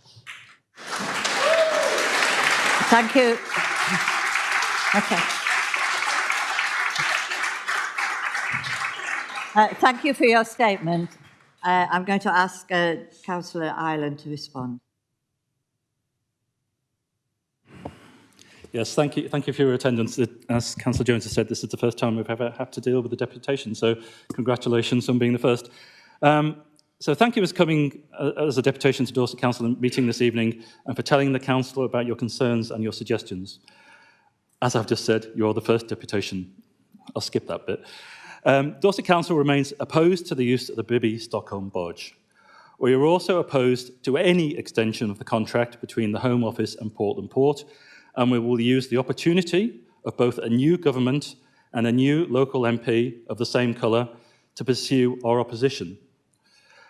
Thank you. Okay. Thank you for your statement. I'm going to ask Councillor Ireland to respond. Yes, thank you for your attendance. As Councillor Jones has said, this is the first time we've ever had to deal with a deputation, so congratulations on being the first. So thank you for coming as a deputation to Dorset Council meeting this evening and for telling the Council about your concerns and your suggestions. As I've just said, you're the first deputation. I'll skip that bit. Dorset Council remains opposed to the use of the Bibby Stockholm Barge. We are also opposed to any extension of the contract between the Home Office and Portland Port, and we will use the opportunity of both a new government and a new local MP of the same colour to pursue our opposition.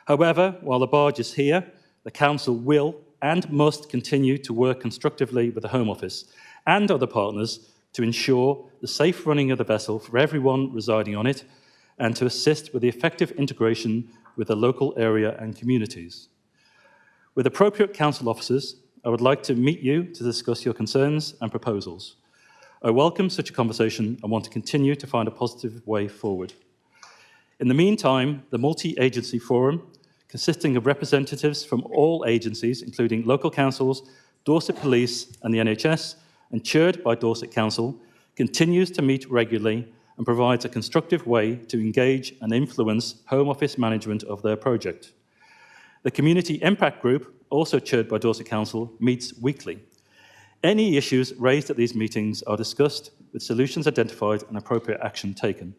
However, while the barge is here, the Council will and must continue to work constructively with the Home Office and other partners to ensure the safe running of the vessel for everyone residing on it and to assist with the effective integration with the local area and communities. With appropriate council officers, I would like to meet you to discuss your concerns and proposals. I welcome such a conversation and want to continue to find a positive way forward. In the meantime, the multi-agency forum, consisting of representatives from all agencies, including local councils, Dorset Police and the NHS, and chaired by Dorset Council, continues to meet regularly and provides a constructive way to engage and influence Home Office management of their project. The Community Impact Group, also chaired by Dorset Council, meets weekly. Any issues raised at these meetings are discussed with solutions identified and appropriate action taken.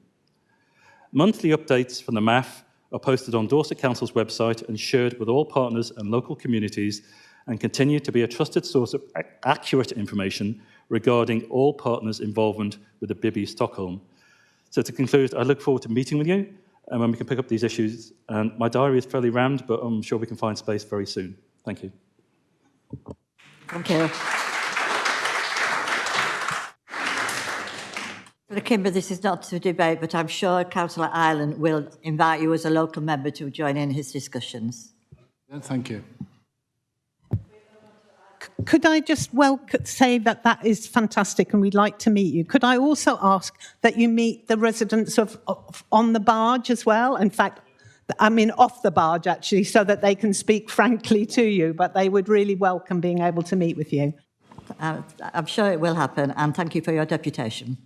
Monthly updates from the MAF are posted on Dorset Council's website and shared with all partners and local communities and continue to be a trusted source of accurate information regarding all partners' involvement with the Bibby Stockholm. So to conclude, I look forward to meeting with you and when we can pick up these issues. And my diary is fairly rammed, but I'm sure we can find space very soon. Thank you. Thank you. Kimber, this is not to debate, but I'm sure Councillor Ireland will invite you as a local member to join in his discussions. Thank you. Could I just say that that is fantastic and we'd like to meet you. Could I also ask that you meet the residents of on the barge as well? In fact, I mean off the barge actually, so that they can speak frankly to you, but they would really welcome being able to meet with you. I'm sure it will happen, and thank you for your deputation.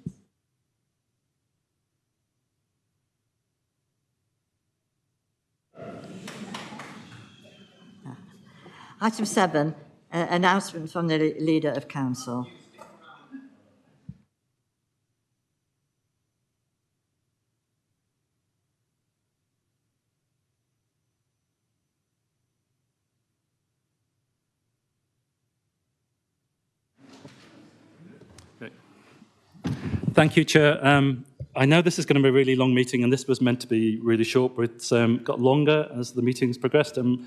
Item 7, announcement from the Leader of Council. Thank you, Chair. I know this is going to be a really long meeting, and this was meant to be really short, but it's got longer as the meeting's progressed, and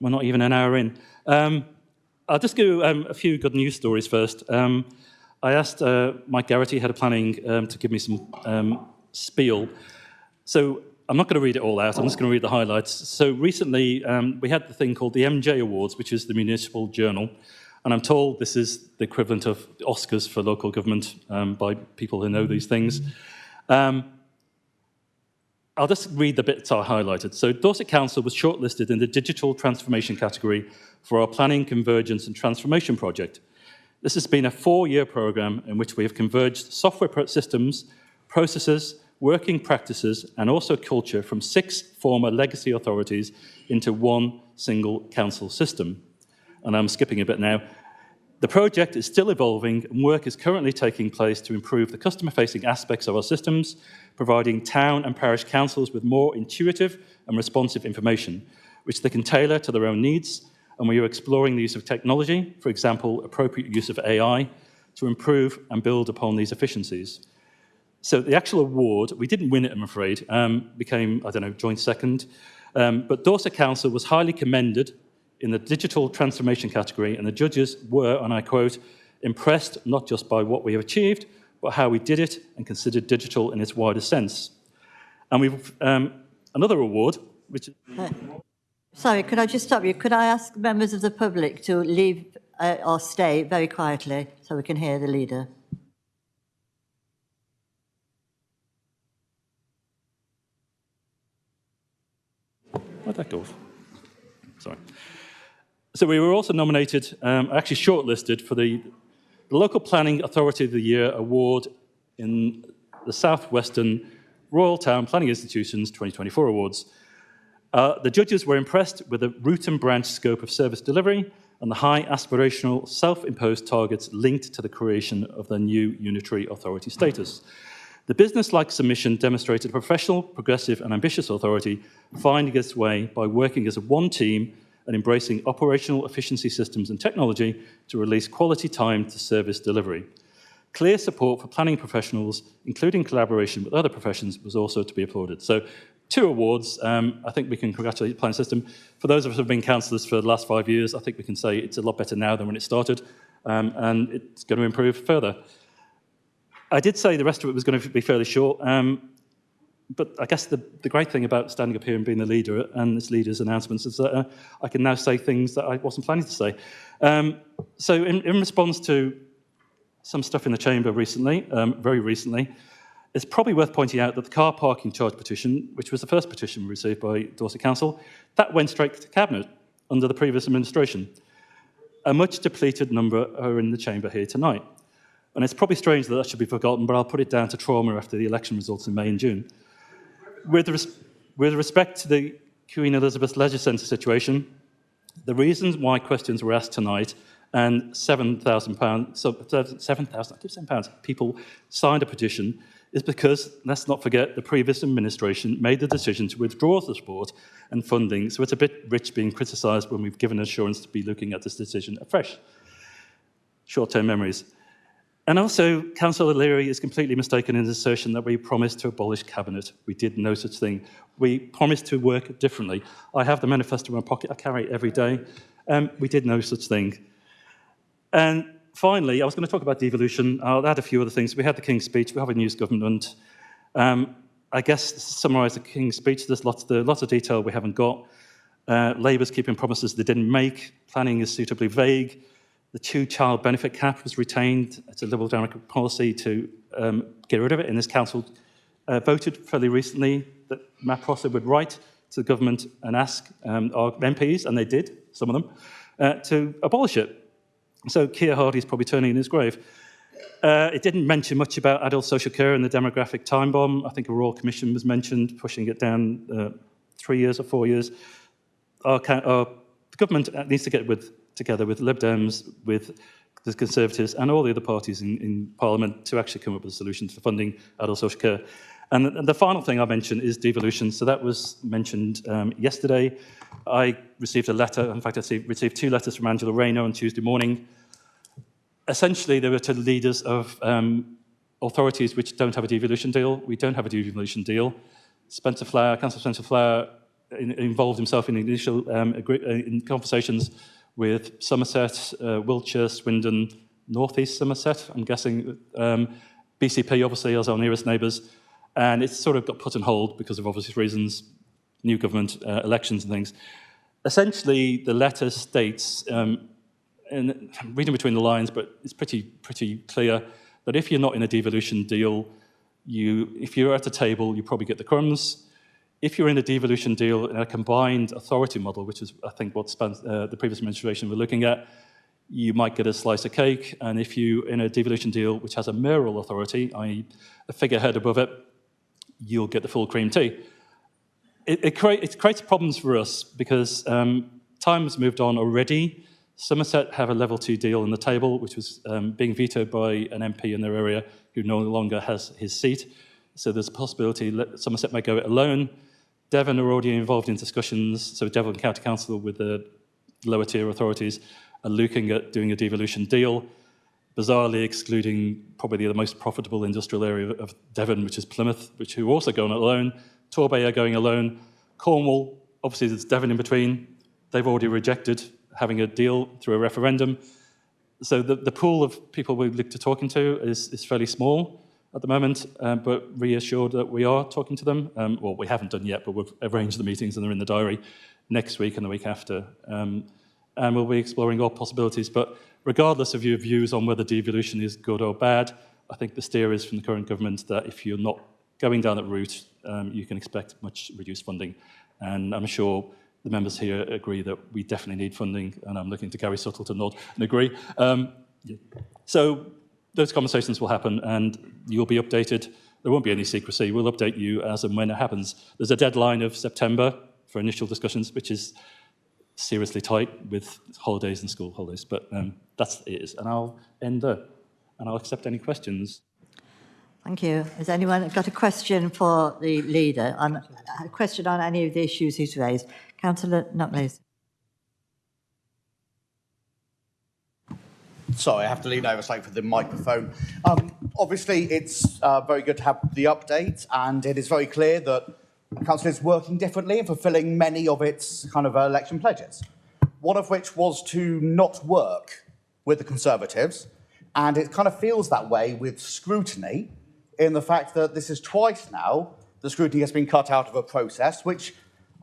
we're not even an hour in. I'll just go a few good news stories first. I asked Mike Garrity, Head of Planning, to give me some spiel. So I'm not going to read it all out, I'm just going to read the highlights. So recently, we had the thing called the MJ Awards, which is the Municipal Journal, and I'm told this is the equivalent of Oscars for local government by people who know these things. I'll just read the bits I highlighted. So Dorset Council was shortlisted in the digital transformation category for our planning, convergence and transformation project. This has been a 4-year programme in which we have converged software systems, processes, working practices and also culture from 6 former legacy authorities into one single council system. and I'm skipping a bit now. The project is still evolving, and work is currently taking place to improve the customer-facing aspects of our systems, providing town and parish councils with more intuitive and responsive information, which they can tailor to their own needs, and we are exploring the use of technology, for example, appropriate use of AI, to improve and build upon these efficiencies. So the actual award, we didn't win it, I'm afraid, became, I don't know, joint second, but Dorset Council was highly commended in the digital transformation category, and the judges were, and I quote, impressed not just by what we have achieved, but how we did it and considered digital in its wider sense. And we've another award, which is... Sorry, could I just stop you? Could I ask members of the public to leave or stay very quietly so we can hear the leader? Where'd that go? Sorry. So we were also nominated, actually shortlisted for the Local Planning Authority of the Year Award in the Southwestern Royal Town Planning Institution's 2024 awards. The judges were impressed with the root and branch scope of service delivery and the high aspirational self-imposed targets linked to the creation of the new unitary authority status. The business-like submission demonstrated a professional, progressive and ambitious authority finding its way by working as one team and embracing operational efficiency systems and technology to release quality time to service delivery. Clear support for planning professionals, including collaboration with other professions, was also to be applauded. So 2 awards. I think we can congratulate the planning system. For those of us who have been councillors for the last 5 years, I think we can say it's a lot better now than when it started, and it's going to improve further. I did say the rest of it was going to be fairly short, but I guess the great thing about standing up here and being the leader and this leader's announcements is that I can now say things that I wasn't planning to say. So in response to some stuff in the chamber recently, very recently, it's probably worth pointing out that the car parking charge petition, which was the first petition received by Dorset Council, that went straight to Cabinet under the previous administration. A much depleted number are in the chamber here tonight. And it's probably strange that should be forgotten, but I'll put it down to trauma after the election results in May and June. With respect to the Queen Elizabeth Leisure Centre situation, the reasons why questions were asked tonight and £7,000 people signed a petition is because, let's not forget, the previous administration made the decision to withdraw the support and funding, so it's a bit rich being criticised when we've given assurance to be looking at this decision afresh. Short-term memories. And also, Councillor Leary is completely mistaken in his assertion that we promised to abolish Cabinet. We did no such thing. We promised to work differently. I have the manifesto in my pocket. I carry it every day. We did no such thing. And finally, I was going to talk about devolution. I'll add a few other things. We had the King's Speech. We have a news government. I guess to summarise the King's Speech, there's lots of detail we haven't got. Labour's keeping promises they didn't make. Planning is suitably vague. The 2-child benefit cap was retained. It's a Liberal Democratic policy to get rid of it. And this council voted fairly recently that Matt Prosser would write to the government and ask our MPs, and they did, some of them, to abolish it. So Keir Hardie's probably turning in his grave. It didn't mention much about adult social care and the demographic time bomb. I think a Royal Commission was mentioned, pushing it down 3 years or 4 years. The government needs to get together with Lib Dems, with the Conservatives and all the other parties in Parliament to actually come up with a solution to funding adult social care. And the final thing I mentioned is devolution. So that was mentioned yesterday. I received a letter. In fact, I received 2 letters from Angela Rayner on Tuesday morning. Essentially, they were to leaders of authorities which don't have a devolution deal. We don't have a devolution deal. Councillor Spencer Flower involved himself in initial in conversations with Somerset, Wiltshire, Swindon, North East Somerset, I'm guessing, BCP obviously as our nearest neighbours, and it's sort of got put on hold because of obvious reasons, new government, elections and things. Essentially, the letter states, and I'm reading between the lines, but it's pretty clear that if you're not in a devolution deal, if you're at a table, you probably get the crumbs. If you're in a devolution deal in a combined authority model, which is, I think, what the previous administration were looking at, you might get a slice of cake. And if you're in a devolution deal which has a mayoral authority, i.e. a figurehead above it, you'll get the full cream tea. It creates problems for us because time has moved on already Somerset have a level 2 deal on the table, which was being vetoed by an MP in their area who no longer has his seat. So there's a possibility that Somerset may go it alone. Devon are already involved in discussions, so Devon County Council with the lower tier authorities are looking at doing a devolution deal, bizarrely excluding probably the most profitable industrial area of Devon, which is Plymouth, who are also going alone. Torbay are going alone. Cornwall, obviously there's Devon in between. They've already rejected having a deal through a referendum. So the pool of people we look to talking to is fairly small at the moment, but reassured that we are talking to them. Well, we haven't done yet, but we've arranged the meetings and they're in the diary next week and the week after. And we'll be exploring all possibilities. But regardless of your views on whether devolution is good or bad, I think the steer is from the current government that if you're not going down that route, you can expect much reduced funding. And I'm sure the members here agree that we definitely need funding, and I'm looking to Gary Suttle to nod and agree. So those conversations will happen, and you'll be updated. There won't be any secrecy. We'll update you as and when it happens. There's a deadline of September for initial discussions, which is seriously tight with holidays and school holidays, but that's it. And I'll end there, and I'll accept any questions. Thank you. Has anyone got a question for the leader? A question on any of the issues he's raised? Councillor Nutley. Sorry, I have to lean over slightly for the microphone. Obviously, it's very good to have the update, and it is very clear that the council is working differently and fulfilling many of its kind of election pledges, one of which was to not work with the Conservatives, and it kind of feels that way with scrutiny, in the fact that this is twice now the scrutiny has been cut out of a process, which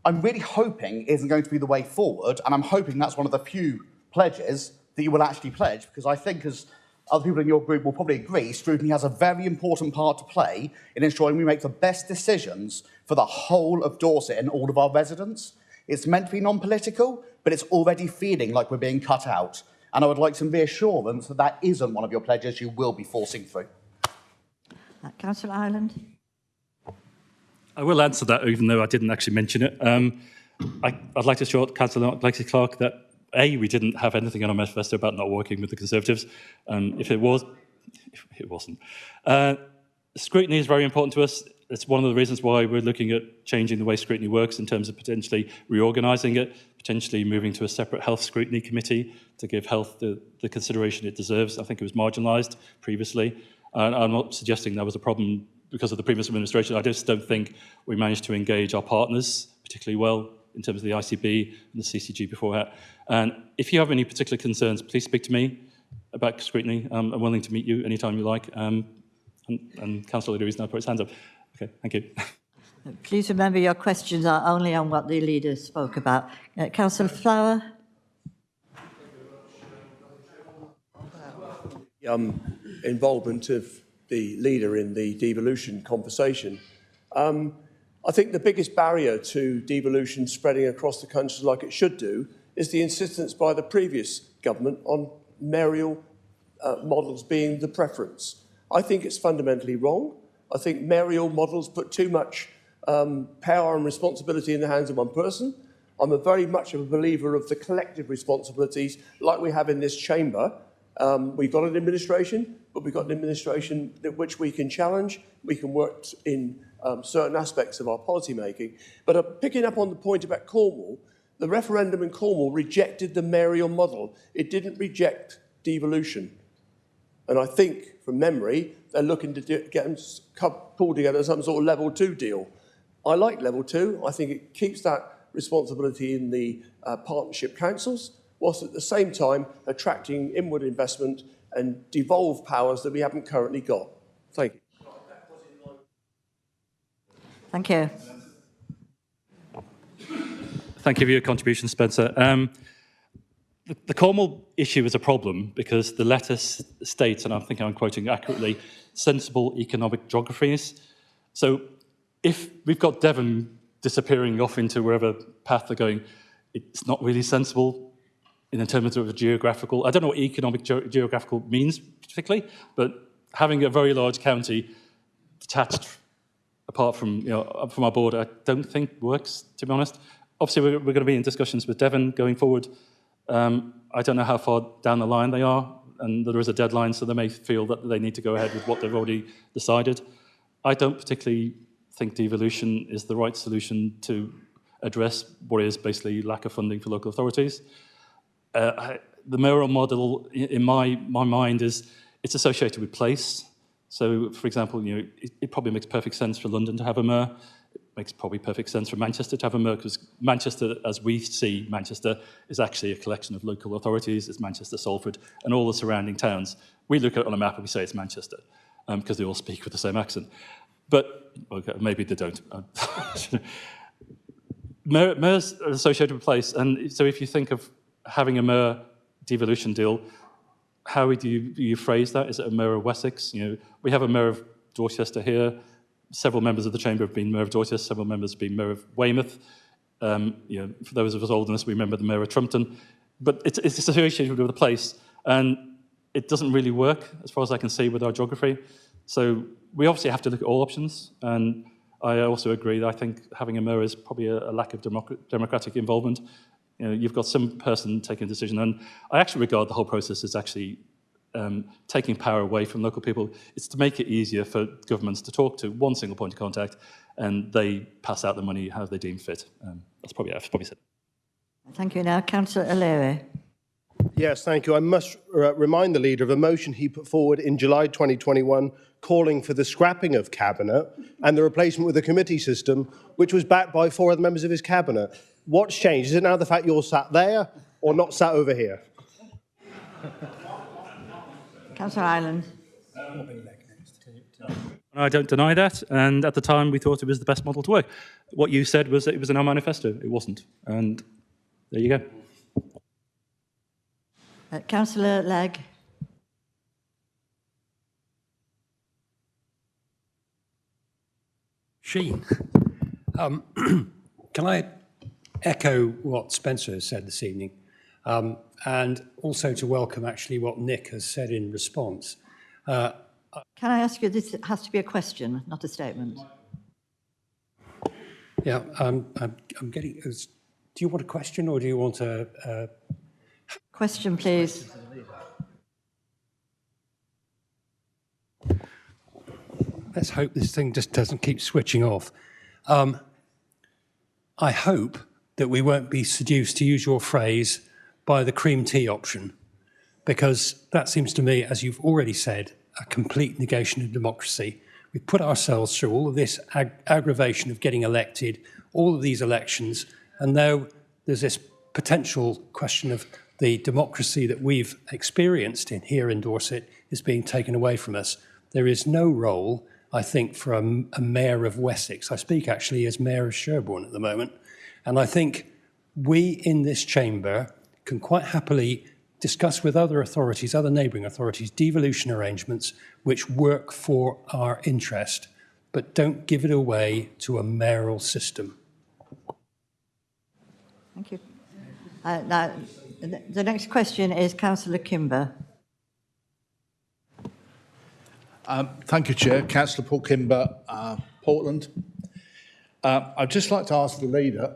I'm really hoping isn't going to be the way forward, and I'm hoping that's one of the few pledges that you will actually pledge, because I think, as other people in your group will probably agree, scrutiny has a very important part to play in ensuring we make the best decisions for the whole of Dorset and all of our residents. It's meant to be non-political, but it's already feeling like we're being cut out, and I would like some reassurance that that isn't one of your pledges you will be forcing through. Councillor Ireland. I will answer that, even though I didn't actually mention it. I'd like to assure Councillor Clark that A, we didn't have anything in our manifesto about not working with the Conservatives. If it wasn't. Scrutiny is very important to us. It's one of the reasons why we're looking at changing the way scrutiny works in terms of potentially reorganising it, potentially moving to a separate health scrutiny committee to give health the consideration it deserves. I think it was marginalised previously. I'm not suggesting that was a problem because of the previous administration. I just don't think we managed to engage our partners particularly well in terms of the ICB and the CCG before that. And if you have any particular concerns, please speak to me about scrutiny. I'm willing to meet you anytime you like. And Councillor Leary's now put his hands up. Okay, thank you. Please remember your questions are only on what the leader spoke about. Councillor Flower. Involvement of the leader in the devolution conversation. I think the biggest barrier to devolution spreading across the country like it should do is the insistence by the previous government on mayoral models being the preference. I think it's fundamentally wrong. I think mayoral models put too much power and responsibility in the hands of one person. I'm very much of a believer of the collective responsibilities like we have in this chamber. We've got an administration, but we've got an administration which we can challenge. We can work in certain aspects of our policy making. But picking up on the point about Cornwall, the referendum in Cornwall rejected the mayoral model. It didn't reject devolution. And I think, from memory, they're looking to get them pulled together some sort of level 2 deal. I like level 2. I think it keeps that responsibility in the partnership councils, whilst at the same time attracting inward investment and devolve powers that we haven't currently got. Thank you. Thank you. Thank you for your contribution, Spencer. The Cornwall issue is a problem because the letter states, and I think I'm quoting accurately, sensible economic geographies. So if we've got Devon disappearing off into wherever path they're going, it's not really sensible in terms of a geographical. I don't know what economic geographical means particularly, but having a very large county detached apart from, from our border, I don't think works, to be honest. Obviously, we're going to be in discussions with Devon going forward I don't know how far down the line they are, and there is a deadline, so they may feel that they need to go ahead with what they've already decided. I don't particularly think devolution is the right solution to address what is basically lack of funding for local authorities. The mayoral model, in my mind, is it's associated with place. So, for example, it probably makes perfect sense for London to have a mayor. It makes probably perfect sense for Manchester to have a mayor, because Manchester, as we see Manchester, is actually a collection of local authorities. It's Manchester, Salford, and all the surrounding towns. We look at it on a map and we say it's Manchester, because they all speak with the same accent. But okay, maybe they don't. Mayors are associated with place, and so if you think of having a mayor devolution deal, how do you phrase that? Is it a mayor of Wessex? We have a mayor of Dorchester here. Several members of the chamber have been mayor of Dorchester. Several members have been mayor of Weymouth. For those of us older than us, we remember the mayor of Trumpton. But it's associated with a place, and it doesn't really work, as far as I can see, with our geography. So we obviously have to look at all options, and I also agree that I think having a mayor is probably a lack of democratic involvement. You've got some person taking a decision, and I actually regard the whole process as actually taking power away from local people. It's to make it easier for governments to talk to one single point of contact, and they pass out the money how they deem fit. That's probably said. Thank you. Now, Councillor O'Leary. Yes, thank you. I must remind the Leader of a motion he put forward in July 2021 calling for the scrapping of Cabinet and the replacement with a committee system, which was backed by 4 other members of his Cabinet. What's changed? Is it now the fact you're sat there or not sat over here? Councillor Ireland. I don't deny that, and at the time we thought it was the best model to work. What you said was that it was in our manifesto. It wasn't, and there you go. Councillor Legg. Sheen. Can I echo what Spencer has said this evening, and also to welcome actually what Nick has said in response. Can I ask you, this has to be a question, not a statement. Yeah, I'm getting, do you want a question or do you want a question, please? Let's hope this thing just doesn't keep switching off. I hope that we won't be seduced, to use your phrase, by the cream tea option, because that seems to me, as you've already said, a complete negation of democracy. We've put ourselves through all of this aggravation of getting elected, all of these elections, and now there's this potential question of the democracy that we've experienced here in Dorset is being taken away from us. There is no role, I think, for a mayor of Wessex. I speak actually as mayor of Sherborne at the moment. And I think we in this chamber can quite happily discuss with other authorities, other neighbouring authorities, devolution arrangements which work for our interest, but don't give it away to a mayoral system. Thank you. Now, the next question is Councillor Kimber. Thank you, Chair. Councillor Paul Kimber, Portland. I'd just like to ask the Leader,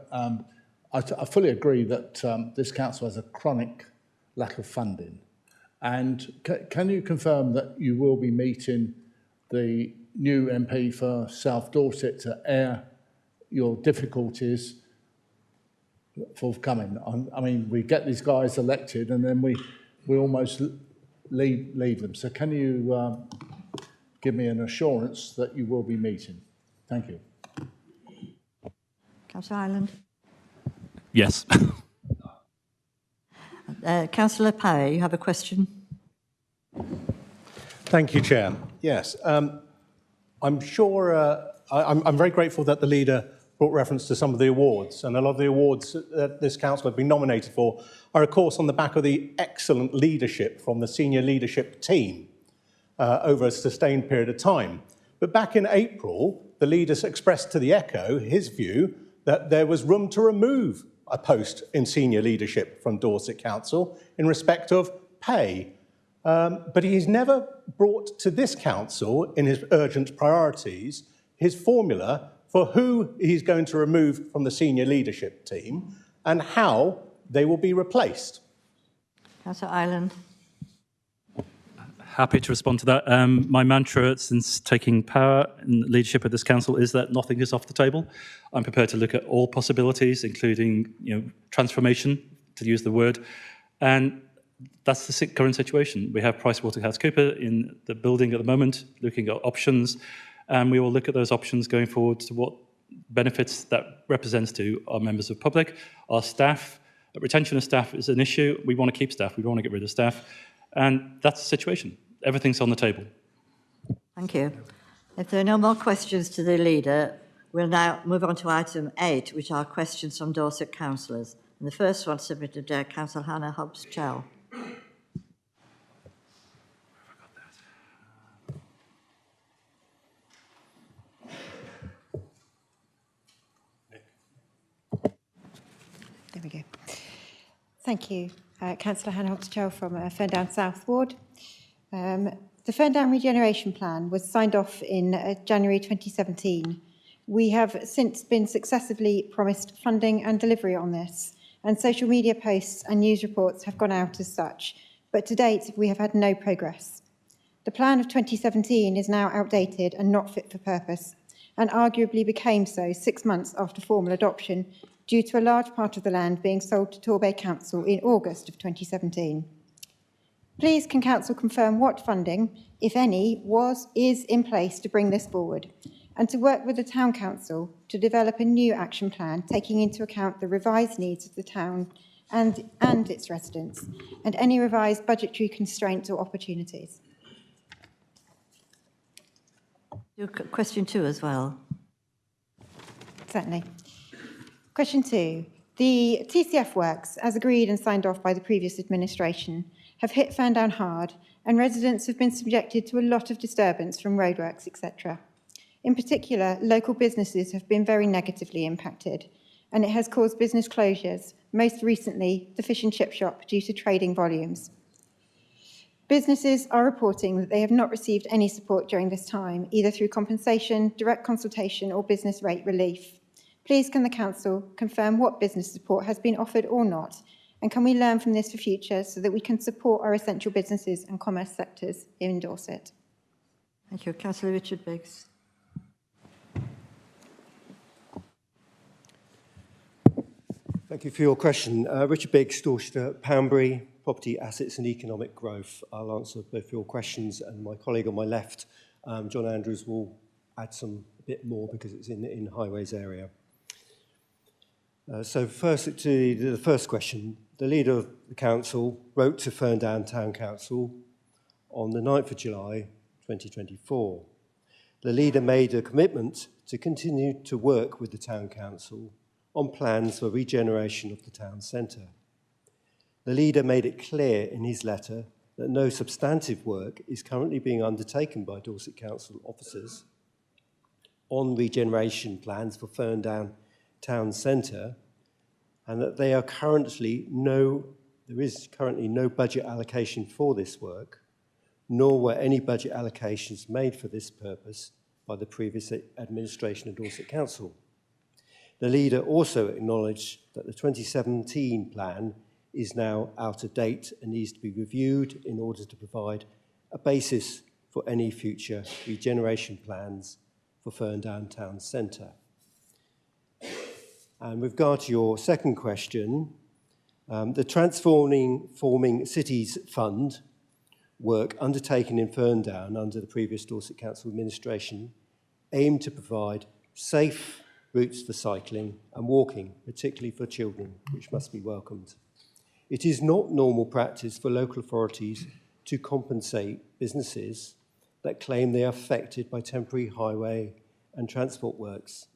I fully agree that this council has a chronic lack of funding. And can you confirm that you will be meeting the new MP for South Dorset to air your difficulties forthcoming? I mean, we get these guys elected and then we almost leave them. So can you give me an assurance that you will be meeting? Thank you. Councillor Ireland. Yes. Councillor Parry, you have a question? Thank you, Chair. Yes, I'm sure, I'm very grateful that the Leader brought reference to some of the awards, and a lot of the awards that this council have been nominated for are, of course, on the back of the excellent leadership from the senior leadership team over a sustained period of time. But back in April, the Leader expressed to the Echo his view that there was room to remove a post in senior leadership from Dorset Council in respect of pay. But he's never brought to this council, in his urgent priorities, his formula for who he's going to remove from the senior leadership team and how they will be replaced. Councillor Ireland. Happy to respond to that. My mantra since taking power in leadership of this council is that nothing is off the table. I'm prepared to look at all possibilities, including transformation, to use the word, and that's the current situation. We have PricewaterhouseCoopers in the building at the moment, looking at options, and we will look at those options going forward to what benefits that represents to our members of the public, our staff. Retention of staff is an issue. We want to keep staff. We don't want to get rid of staff. And that's the situation. Everything's on the table. Thank you. If there are no more questions to the leader, we'll now move on to item 8, which are questions from Dorset councillors. And the first one submitted by Councillor Hannah Hobbs-Chell. There we go. Thank you. Councillor Hannah Hobbs-Chell from Ferndown South Ward. The Ferndown Regeneration Plan was signed off in January 2017. We have since been successively promised funding and delivery on this, and social media posts and news reports have gone out as such, but to date we have had no progress. The plan of 2017 is now outdated and not fit for purpose, and arguably became so 6 months after formal adoption, due to a large part of the land being sold to Torbay Council in August of 2017. Please can Council confirm what funding, if any, is in place to bring this forward, and to work with the Town Council to develop a new action plan taking into account the revised needs of the town and its residents, and any revised budgetary constraints or opportunities. Question 2 as well. Certainly. Question 2. The TCF works, as agreed and signed off by the previous administration, have hit Ferndown hard, and residents have been subjected to a lot of disturbance from roadworks, etc. In particular, local businesses have been very negatively impacted, and it has caused business closures, most recently the fish and chip shop due to trading volumes. Businesses are reporting that they have not received any support during this time, either through compensation, direct consultation or business rate relief. Please can the Council confirm what business support has been offered or not, and can we learn from this for future so that we can support our essential businesses and commerce sectors in Dorset? Thank you. Councillor Richard Biggs. Thank you for your question. Richard Biggs, Dorset, Poundbury, Property, Assets and Economic Growth. I'll answer both your questions, and my colleague on my left, John Andrews, will add a bit more because it's in highways area. So first to the first question, the leader of the council wrote to Ferndown Town Council on the 9th of July 2024. The leader made a commitment to continue to work with the town council on plans for regeneration of the town centre. The leader made it clear in his letter that no substantive work is currently being undertaken by Dorset Council officers on regeneration plans for Ferndown Town Centre, and that there is currently no budget allocation for this work, nor were any budget allocations made for this purpose by the previous administration of Dorset Council. The leader also acknowledged that the 2017 plan is now out of date and needs to be reviewed in order to provide a basis for any future regeneration plans for Ferndown Town Centre. And with regard to your second question, the Transforming Cities Fund work undertaken in Ferndown under the previous Dorset Council administration aimed to provide safe routes for cycling and walking, particularly for children, which must be welcomed. It is not normal practice for local authorities to compensate businesses that claim they are affected by temporary highway and transport works.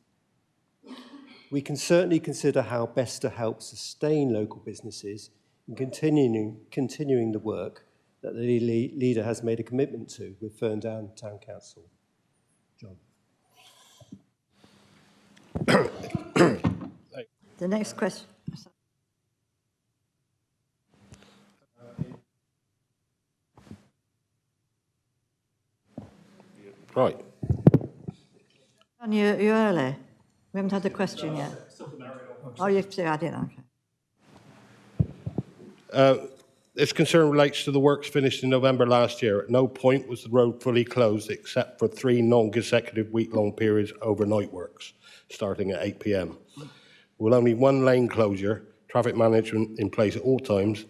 We can certainly consider how best to help sustain local businesses in continuing the work that the leader has made a commitment to with Ferndown Town Council. John. The next question. Right. John, you're early. We haven't had the question yet. Oh, you have to add it, okay. This concern relates to the works finished in November last year. At no point was the road fully closed except for 3 non-consecutive week-long periods overnight works, starting at 8 p.m. With only 1 lane closure, traffic management in place at all times,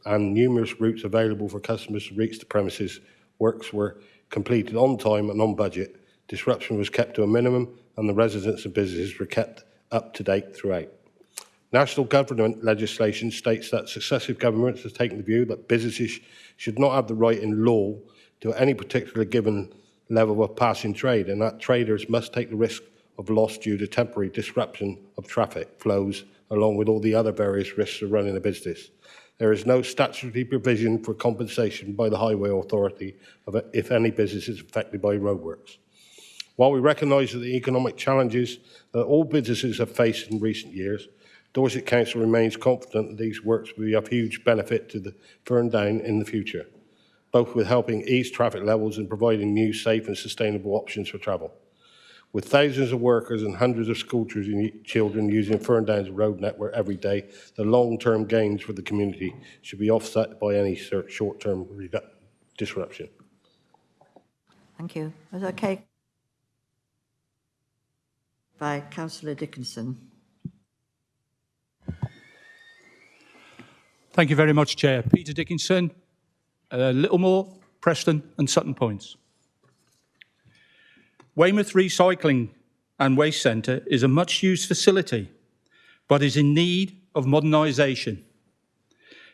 and numerous routes available for customers to reach the premises, works were completed on time and on budget. Disruption was kept to a minimum, and the residents and businesses were kept up to date throughout. National government legislation states that successive governments have taken the view that businesses should not have the right in law to any particular given level of passing trade, and that traders must take the risk of loss due to temporary disruption of traffic flows, along with all the other various risks of running a business. There is no statutory provision for compensation by the Highway Authority if any business is affected by roadworks. While we recognise that the economic challenges that all businesses have faced in recent years, Dorset Council remains confident that these works will be of huge benefit to the Ferndown in the future, both with helping ease traffic levels and providing new, safe and sustainable options for travel. With thousands of workers and hundreds of school children using Ferndown's road network every day, the long-term gains for the community should be offset by any short-term disruption. Thank you. Is that okay? By Councillor Dickinson. Thank you very much, Chair. Peter Dickinson, Littlemore, Preston and Sutton Points. Weymouth Recycling and Waste Centre is a much-used facility, but is in need of modernisation.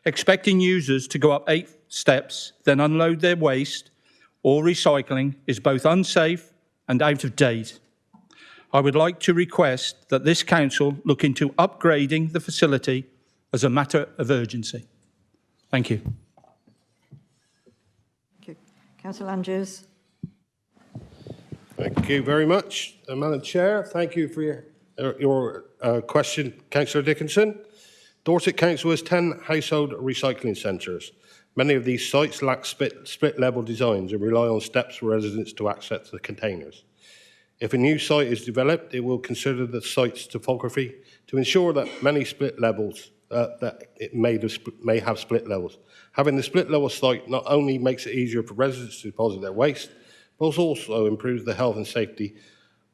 Expecting users to go up 8 steps, then unload their waste or recycling is both unsafe and out of date. I would like to request that this council look into upgrading the facility as a matter of urgency. Thank you. Thank you. Councillor Andrews. Thank you very much, Madam Chair. Thank you for your question, Councillor Dickinson. Dorset Council has 10 household recycling centres. Many of these sites lack split-level designs and rely on steps for residents to access the containers. If a new site is developed, it will consider the site's topography to ensure that many split levels that it may have split levels. Having the split level site not only makes it easier for residents to deposit their waste, but also improves the health and safety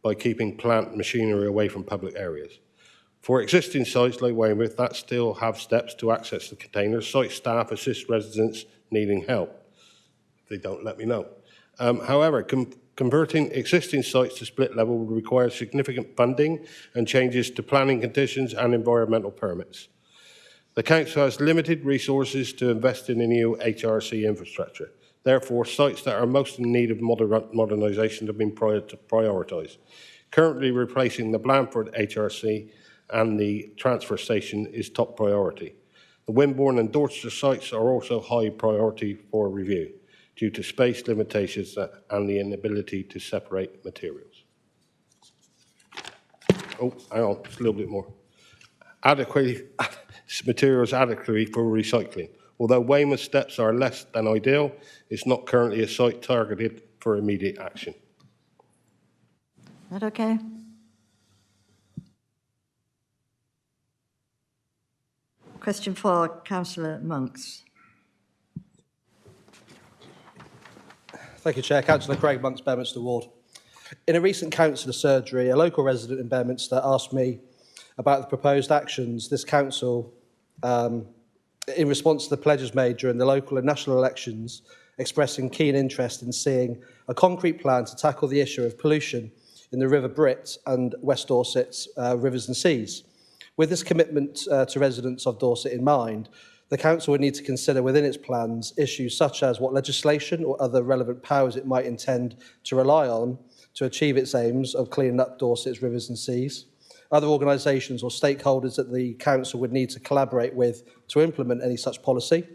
by keeping plant and machinery away from public areas. For existing sites like Weymouth that still have steps to access the containers, site staff assist residents needing help. If they don't, let me know. However, converting existing sites to split level would require significant funding and changes to planning conditions and environmental permits. The Council has limited resources to invest in a new HRC infrastructure. Therefore, sites that are most in need of modernisation have been prioritised. Currently, replacing the Blandford HRC and the transfer station is top priority. The Wimborne and Dorchester sites are also high priority for review due to space limitations and the inability to separate materials. Oh, hang on, just a little bit more. Materials adequately for recycling. Although Weymouth steps are less than ideal, it's not currently a site targeted for immediate action. Is that okay? Question 4, Councillor Monks. Thank you, Chair. Councillor Craig Monks, Bedminster Ward. In a recent councillor surgery, a local resident in Bedminster asked me about the proposed actions this council, in response to the pledges made during the local and national elections, expressing keen interest in seeing a concrete plan to tackle the issue of pollution in the River Brit and West Dorset's rivers and seas. With this commitment to residents of Dorset in mind, the council would need to consider within its plans issues such as what legislation or other relevant powers it might intend to rely on to achieve its aims of cleaning up Dorset's rivers and seas, other organisations or stakeholders that the council would need to collaborate with to implement any such policy,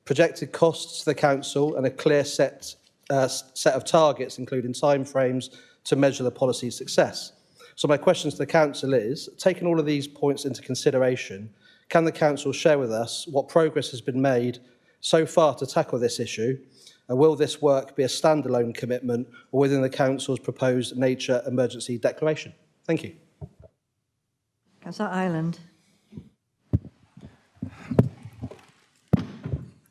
projected costs to the council and a clear set of targets, including timeframes, to measure the policy's success. So my question to the council is, taking all of these points into consideration, can the council share with us what progress has been made so far to tackle this issue? And will this work be a standalone commitment or within the council's proposed nature emergency declaration? Thank you. Councillor Ireland.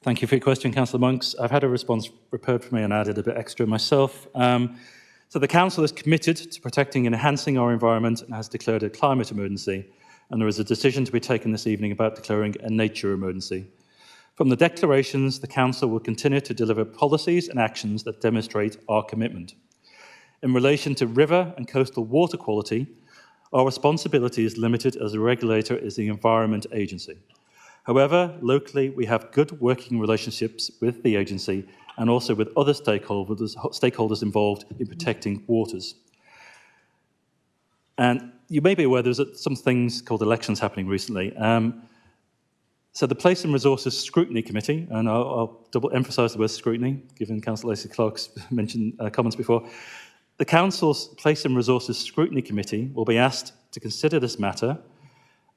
Thank you for your question, Councillor Monks. I've had a response prepared for me and added a bit extra myself. So the Council is committed to protecting and enhancing our environment and has declared a climate emergency. And there is a decision to be taken this evening about declaring a nature emergency. From the declarations, the Council will continue to deliver policies and actions that demonstrate our commitment. In relation to river and coastal water quality, our responsibility is limited as the regulator is the Environment Agency. However, locally, we have good working relationships with the agency and also with other stakeholders involved in protecting waters. And you may be aware there's some things called elections happening recently. So the Place and Resources Scrutiny Committee, and I'll double emphasise the word scrutiny, given Councillor Lacey Clark's mentioned comments before. The Council's Place and Resources Scrutiny Committee will be asked to consider this matter.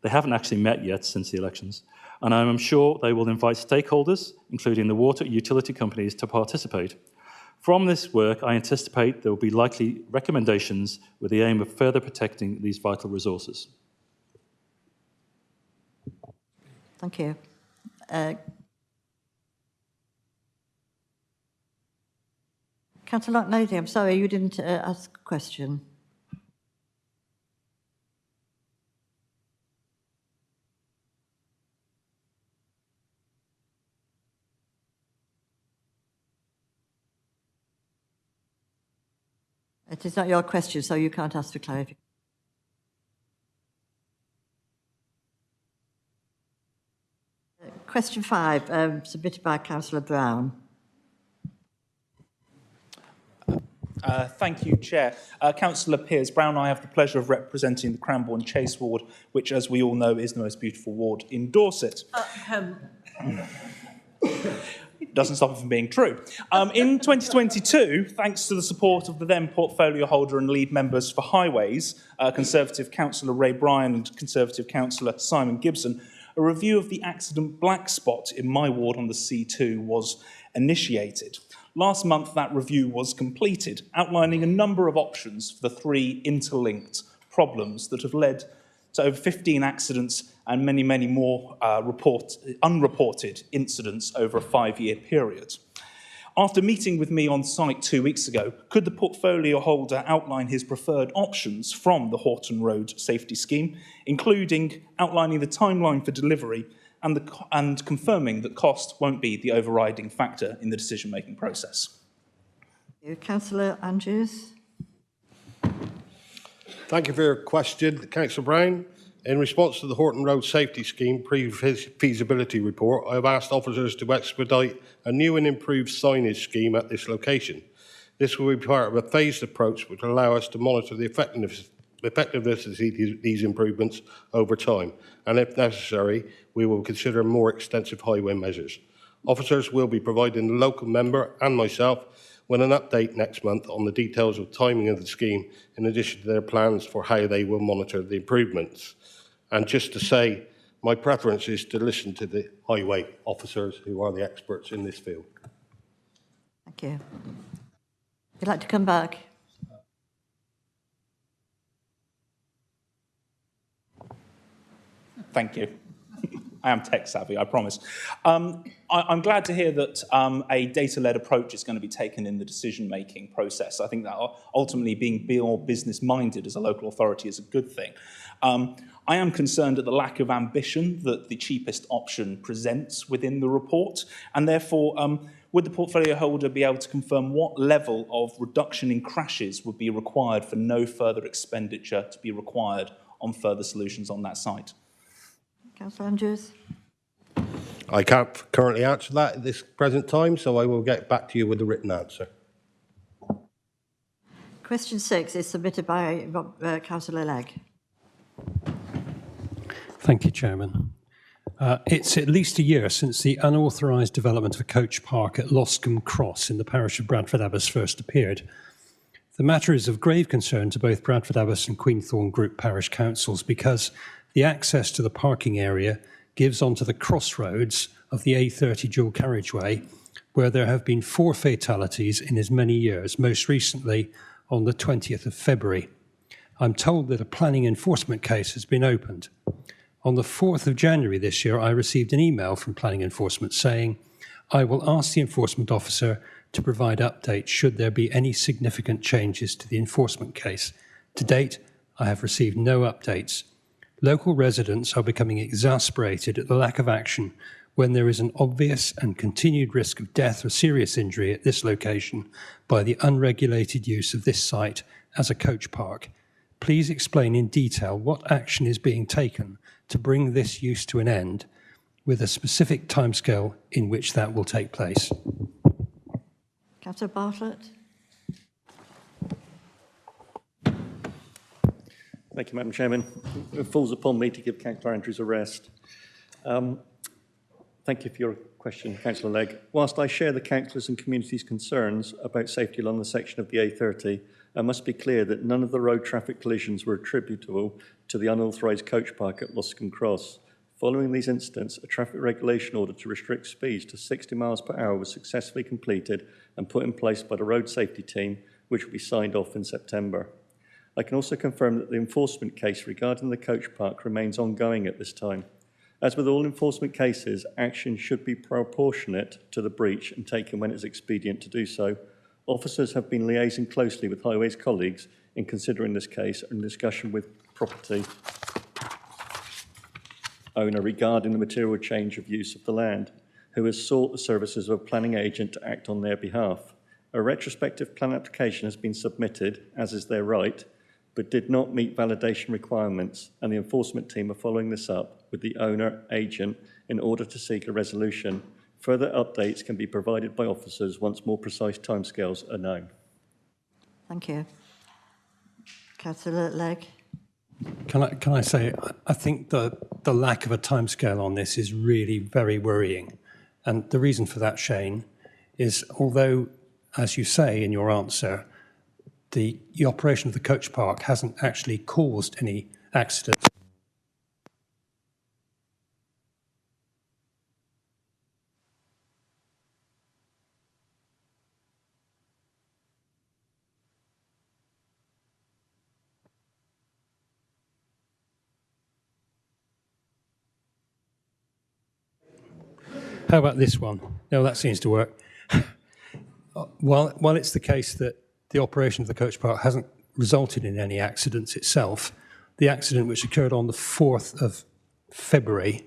They haven't actually met yet since the elections, and I'm sure they will invite stakeholders, including the water utility companies, to participate. From this work, I anticipate there will be likely recommendations with the aim of further protecting these vital resources. Thank you. Councillor Locknady, I'm sorry, you didn't ask a question. It is not your question, so you can't ask for clarification. Question 5, submitted by Councillor Brown. Thank you, Chair. Councillor Piers-Brown, I have the pleasure of representing the Cranbourne Chase ward, which, as we all know, is the most beautiful ward in Dorset. It doesn't stop it from being true. In 2022, thanks to the support of the then portfolio holder and lead members for Highways, Conservative Councillor Ray Bryan and Conservative Councillor Simon Gibson, a review of the accident black spot in my ward on the C2 was initiated. Last month, that review was completed, outlining a number of options for the 3 interlinked problems that have led to over 15 accidents and many, many more unreported incidents over a 5-year period. After meeting with me on site 2 weeks ago, could the portfolio holder outline his preferred options from the Horton Road Safety Scheme, including outlining the timeline for delivery and confirming that cost won't be the overriding factor in the decision-making process? Councillor Andrews. Thank you for your question, Councillor Brown. In response to the Horton Road Safety Scheme pre-feasibility report, I have asked officers to expedite a new and improved signage scheme at this location. This will be part of a phased approach which will allow us to monitor the effectiveness of these improvements over time, and if necessary, we will consider more extensive highway measures. Officers will be providing the local member and myself with an update next month on the details of timing of the scheme, in addition to their plans for how they will monitor the improvements. And just to say, my preference is to listen to the highway officers who are the experts in this field. Thank you. Would you like to come back? Thank you. I am tech savvy, I promise. I'm glad to hear that a data-led approach is going to be taken in the decision-making process. I think that ultimately being more business-minded as a local authority is a good thing. I am concerned at the lack of ambition that the cheapest option presents within the report, and therefore would the portfolio holder be able to confirm what level of reduction in crashes would be required for no further expenditure to be required on further solutions on that site? Councillor Andrews. I can't currently answer that at this present time, so I will get back to you with a written answer. Question 6 is submitted by Councillor Legg. Thank you, Chairman. It's at least a year since the unauthorised development of a coach park at Loscombe Cross in the parish of Bradford Abbas first appeared. The matter is of grave concern to both Bradford Abbas and Queenthorne Group parish councils because the access to the parking area gives onto the crossroads of the A30 dual carriageway, where there have been 4 fatalities in as many years, most recently on the 20th of February. I'm told that a planning enforcement case has been opened. On the 4th of January this year, I received an email from planning enforcement saying, I will ask the enforcement officer to provide updates should there be any significant changes to the enforcement case. To date, I have received no updates. Local residents are becoming exasperated at the lack of action when there is an obvious and continued risk of death or serious injury at this location by the unregulated use of this site as a coach park. Please explain in detail what action is being taken to bring this use to an end, with a specific timescale in which that will take place. Councillor Bartlett. Thank you, Madam Chairman. It falls upon me to give Councillor Andrews a rest. Thank you for your question, Councillor Legg. Whilst I share the councillors' and community's concerns about safety along the section of the A30, it must be clear that none of the road traffic collisions were attributable to the unauthorised coach park at Loscombe Cross. Following these incidents, a traffic regulation order to restrict speeds to 60 miles per hour was successfully completed and put in place by the road safety team, which will be signed off in September. I can also confirm that the enforcement case regarding the coach park remains ongoing at this time. As with all enforcement cases, action should be proportionate to the breach and taken when it is expedient to do so. Officers have been liaising closely with Highways colleagues in considering this case and discussion with property owner regarding the material change of use of the land, who has sought the services of a planning agent to act on their behalf. A retrospective plan application has been submitted, as is their right, but did not meet validation requirements, and the enforcement team are following this up with the owner agent in order to seek a resolution. Further updates can be provided by officers once more precise timescales are known. Thank you. Councillor Legg. Can I say, I think the lack of a timescale on this is really very worrying. And the reason for that, Shane, is although, as you say in your answer, the operation of the coach park hasn't actually caused any accidents. How about this one? No, that seems to work. While it's the case that the operation of the coach park hasn't resulted in any accidents itself, the accident which occurred on the 4th of February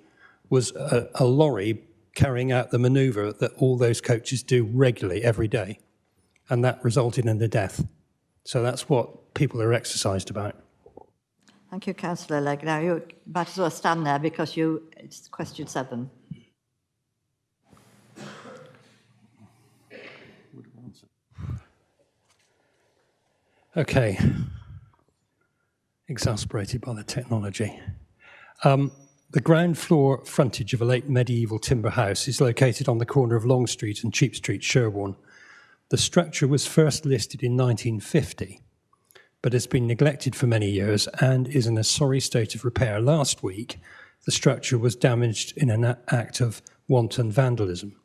was a lorry carrying out the manoeuvre that all those coaches do regularly every day, and that resulted in a death. So that's what people are exercised about. Thank you, Councillor Legg. Now, you might as well stand there because it's question 7. Okay. Exasperated by the technology. The ground floor frontage of a late medieval timber house is located on the corner of Long Street and Cheap Street, Sherborne. The structure was first listed in 1950, but has been neglected for many years and is in a sorry state of repair. Last week, the structure was damaged in an act of wanton vandalism.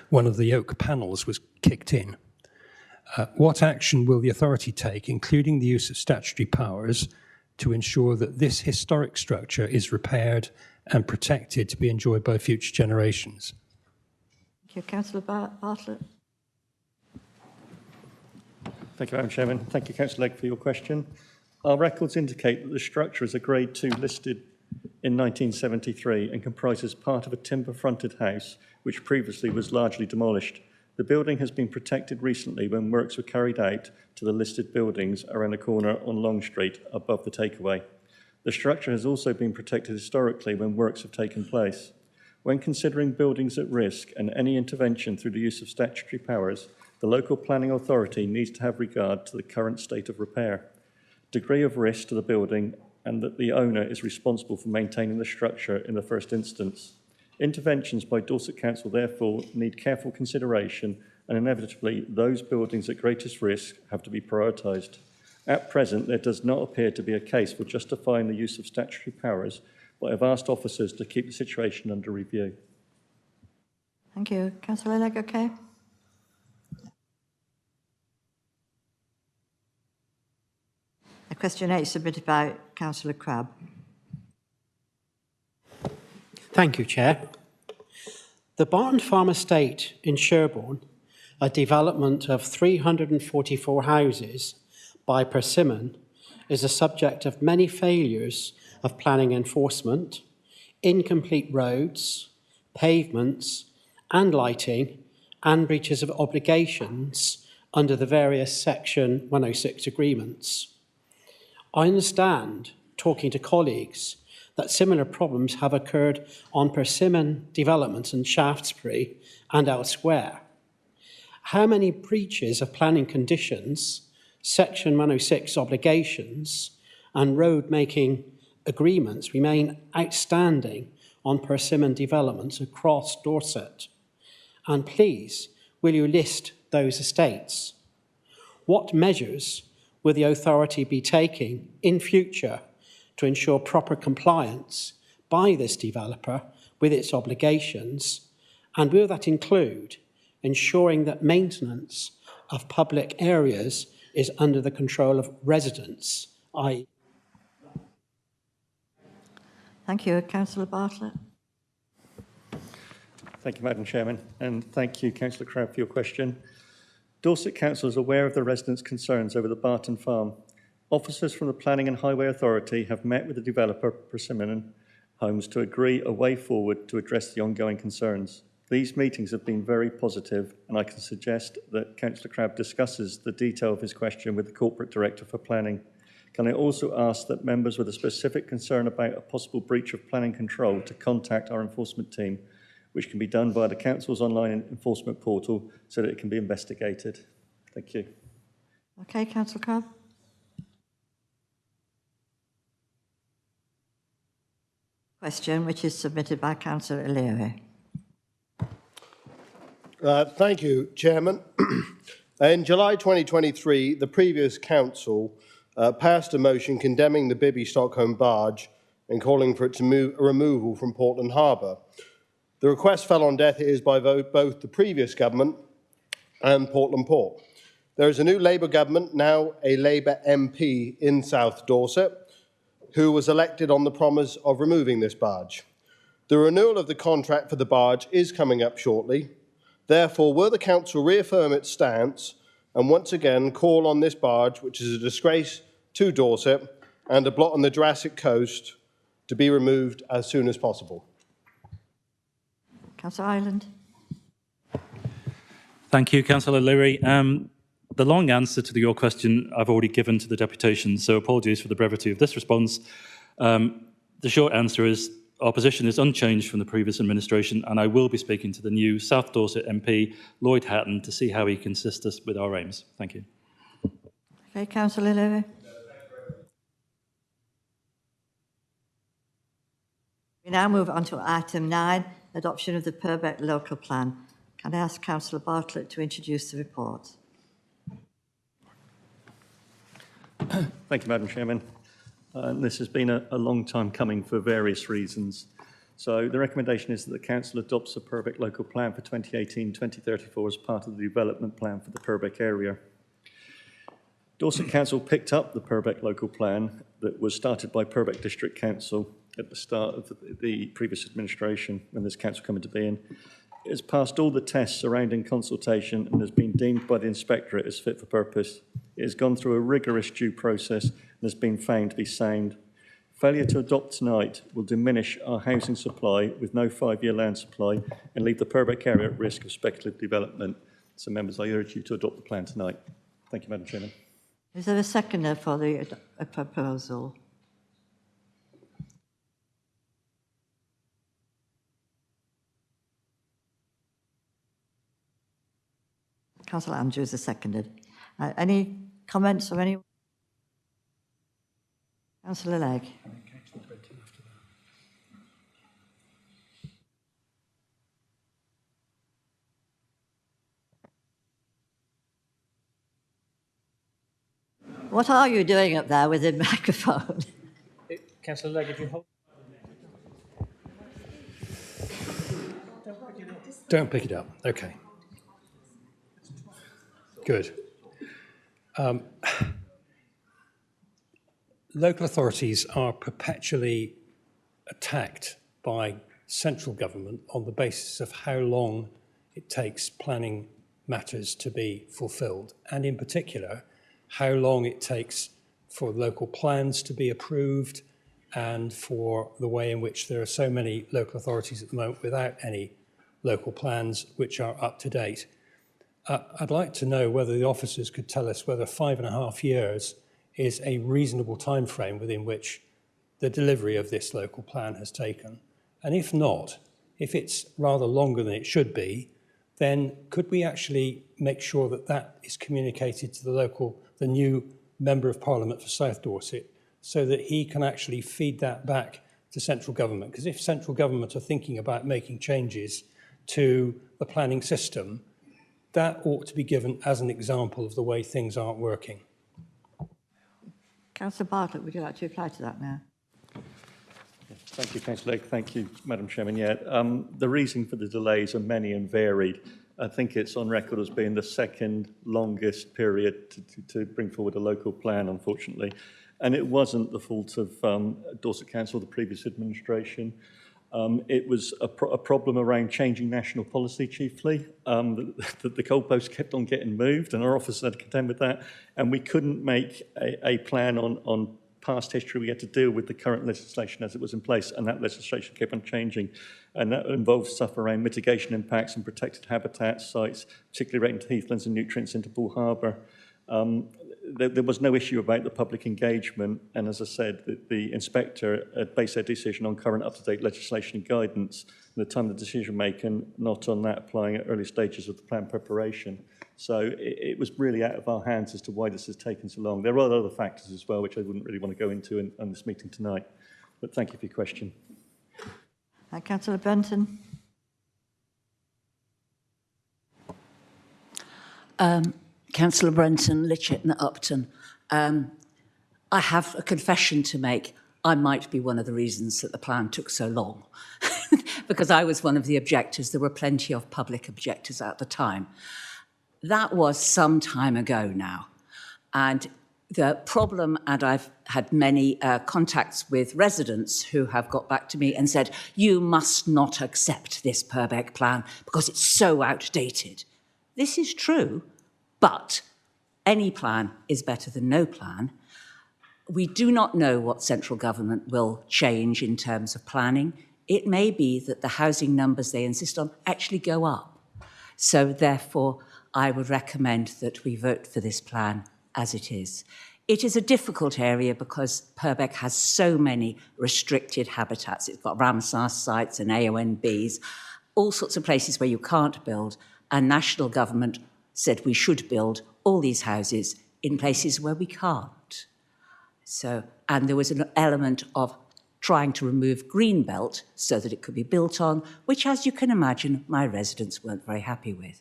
One of the oak panels was kicked in. What action will the authority take, including the use of statutory powers, to ensure that this historic structure is repaired and protected to be enjoyed by future generations? Thank you, Councillor Bartlett. Thank you, Madam Chairman. Thank you, Councillor Legg, for your question. Our records indicate that the structure is a Grade 2 listed in 1973 and comprises part of a timber-fronted house which previously was largely demolished. The building has been protected recently when works were carried out to the listed buildings around the corner on Long Street above the takeaway. The structure has also been protected historically when works have taken place. When considering buildings at risk and any intervention through the use of statutory powers, the local planning authority needs to have regard to the current state of repair, degree of risk to the building, and that the owner is responsible for maintaining the structure in the first instance. Interventions by Dorset Council therefore need careful consideration, and inevitably those buildings at greatest risk have to be prioritised. At present, there does not appear to be a case for justifying the use of statutory powers, but I have asked officers to keep the situation under review. Thank you. Councillor Legg, okay? Question 8 submitted by Councillor Crabb. Thank you, Chair. The Barton Farm Estate in Sherborne, a development of 344 houses by Persimmon, is the subject of many failures of planning enforcement, incomplete roads, pavements and lighting, and breaches of obligations under the various Section 106 agreements. I understand, talking to colleagues, that similar problems have occurred on Persimmon developments in Shaftesbury and elsewhere. How many breaches of planning conditions, Section 106 obligations, and road-making agreements remain outstanding on Persimmon developments across Dorset? And please, will you list those estates? What measures will the authority be taking in future to ensure proper compliance by this developer with its obligations? And will that include ensuring that maintenance of public areas is under the control of residents, i.e. Thank you. Councillor Bartlett. Thank you, Madam Chairman, and thank you, Councillor Crabb, for your question. Dorset Council is aware of the residents' concerns over the Barton Farm. Officers from the Planning and Highway Authority have met with the developer, Persimmon Homes, to agree a way forward to address the ongoing concerns. These meetings have been very positive, and I can suggest that Councillor Crabb discusses the detail of his question with the Corporate Director for Planning. Can I also ask that members with a specific concern about a possible breach of planning control to contact our enforcement team, which can be done via the Council's online enforcement portal so that it can be investigated. Thank you. Okay, Councillor Crabb. Question, which is submitted by Councillor O'Leary. Thank you, Chairman. In July 2023, the previous council passed a motion condemning the Bibby Stockholm barge and calling for its removal from Portland Harbour. The request fell on deaf ears by both the previous government and Portland Port. There is a new Labour government, now a Labour MP in South Dorset, who was elected on the promise of removing this barge. The renewal of the contract for the barge is coming up shortly. Therefore, will the council reaffirm its stance and once again call on this barge, which is a disgrace to Dorset and a blot on the Jurassic Coast, to be removed as soon as possible? Councillor Ireland. Thank you, Councillor O'Leary. The long answer to your question I've already given to the deputation, so apologies for the brevity of this response. The short answer is our position is unchanged from the previous administration, and I will be speaking to the new South Dorset MP, Lloyd Hatton, to see how he can assist us with our aims. Thank you. Okay, Councillor O'Leary. We now move on to item 9, adoption of the Perbeck local plan. Can I ask Councillor Bartlett to introduce the report? Thank you, Madam Chairman. This has been a long time coming for various reasons. So the recommendation is that the Council adopts a Perbeck local plan for 2018-2034 as part of the development plan for the Perbeck area. Dorset Council picked up the Perbeck local plan that was started by Perbeck District Council at the start of the previous administration when this council came into being. It has passed all the tests surrounding consultation and has been deemed by the Inspectorate as fit for purpose. It has gone through a rigorous due process and has been found to be sound. Failure to adopt tonight will diminish our housing supply with no 5-year land supply and leave the Perbeck area at risk of speculative development. So members, I urge you to adopt the plan tonight. Thank you, Madam Chairman. Is there a seconder for the proposal? Councillor Andrews has seconded. Any comments from anyone? Councillor Legg. What are you doing up there with the microphone? Councillor Legg, if you hold. Don't pick it up. Okay. Good. Local authorities are perpetually attacked by central government on the basis of how long it takes planning matters to be fulfilled, and in particular, how long it takes for local plans to be approved and for the way in which there are so many local authorities at the moment without any local plans which are up to date. I'd like to know whether the officers could tell us whether 5.5 years is a reasonable time frame within which the delivery of this local plan has taken. And if not, if it's rather longer than it should be, then could we actually make sure that that is communicated to the new Member of Parliament for South Dorset, so that he can actually feed that back to central government? Because if central government are thinking about making changes to the planning system, that ought to be given as an example of the way things aren't working. Councillor Bartlett, would you like to reply to that now? Thank you, Councillor Legg. Thank you, Madam Chairman. Yeah, the reason for the delays are many and varied. I think it's on record as being the second longest period to bring forward a local plan, unfortunately. And it wasn't the fault of Dorset Council, the previous administration. It was a problem around changing national policy, chiefly. The goalposts kept on getting moved, and our officers had to contend with that. And we couldn't make a plan on past history. We had to deal with the current legislation as it was in place, and that legislation kept on changing. And that involved stuff around mitigation impacts and protected habitat sites, particularly relating to heathlands and nutrients into Bull Harbour. There was no issue about the public engagement, and as I said, the inspector had based their decision on current up-to-date legislation and guidance at the time of the decision making, not on that applying at early stages of the plan preparation. So it was really out of our hands as to why this has taken so long. There are other factors as well, which I wouldn't really want to go into in this meeting tonight. But thank you for your question. Councillor Benton. Councillor Brenton, Litchett and Upton. I have a confession to make. I might be one of the reasons that the plan took so long, because I was one of the objectors. There were plenty of public objectors at the time. That was some time ago now. And the problem, and I've had many contacts with residents who have got back to me and said, you must not accept this Perbeck plan because it's so outdated. This is true, but any plan is better than no plan. We do not know what central government will change in terms of planning. It may be that the housing numbers they insist on actually go up. So therefore, I would recommend that we vote for this plan as it is. It is a difficult area because Perbeck has so many restricted habitats. It's got Ramsar sites and AONBs, all sorts of places where you can't build, and national government said we should build all these houses in places where we can't. So, and there was an element of trying to remove Greenbelt so that it could be built on, which, as you can imagine, my residents weren't very happy with.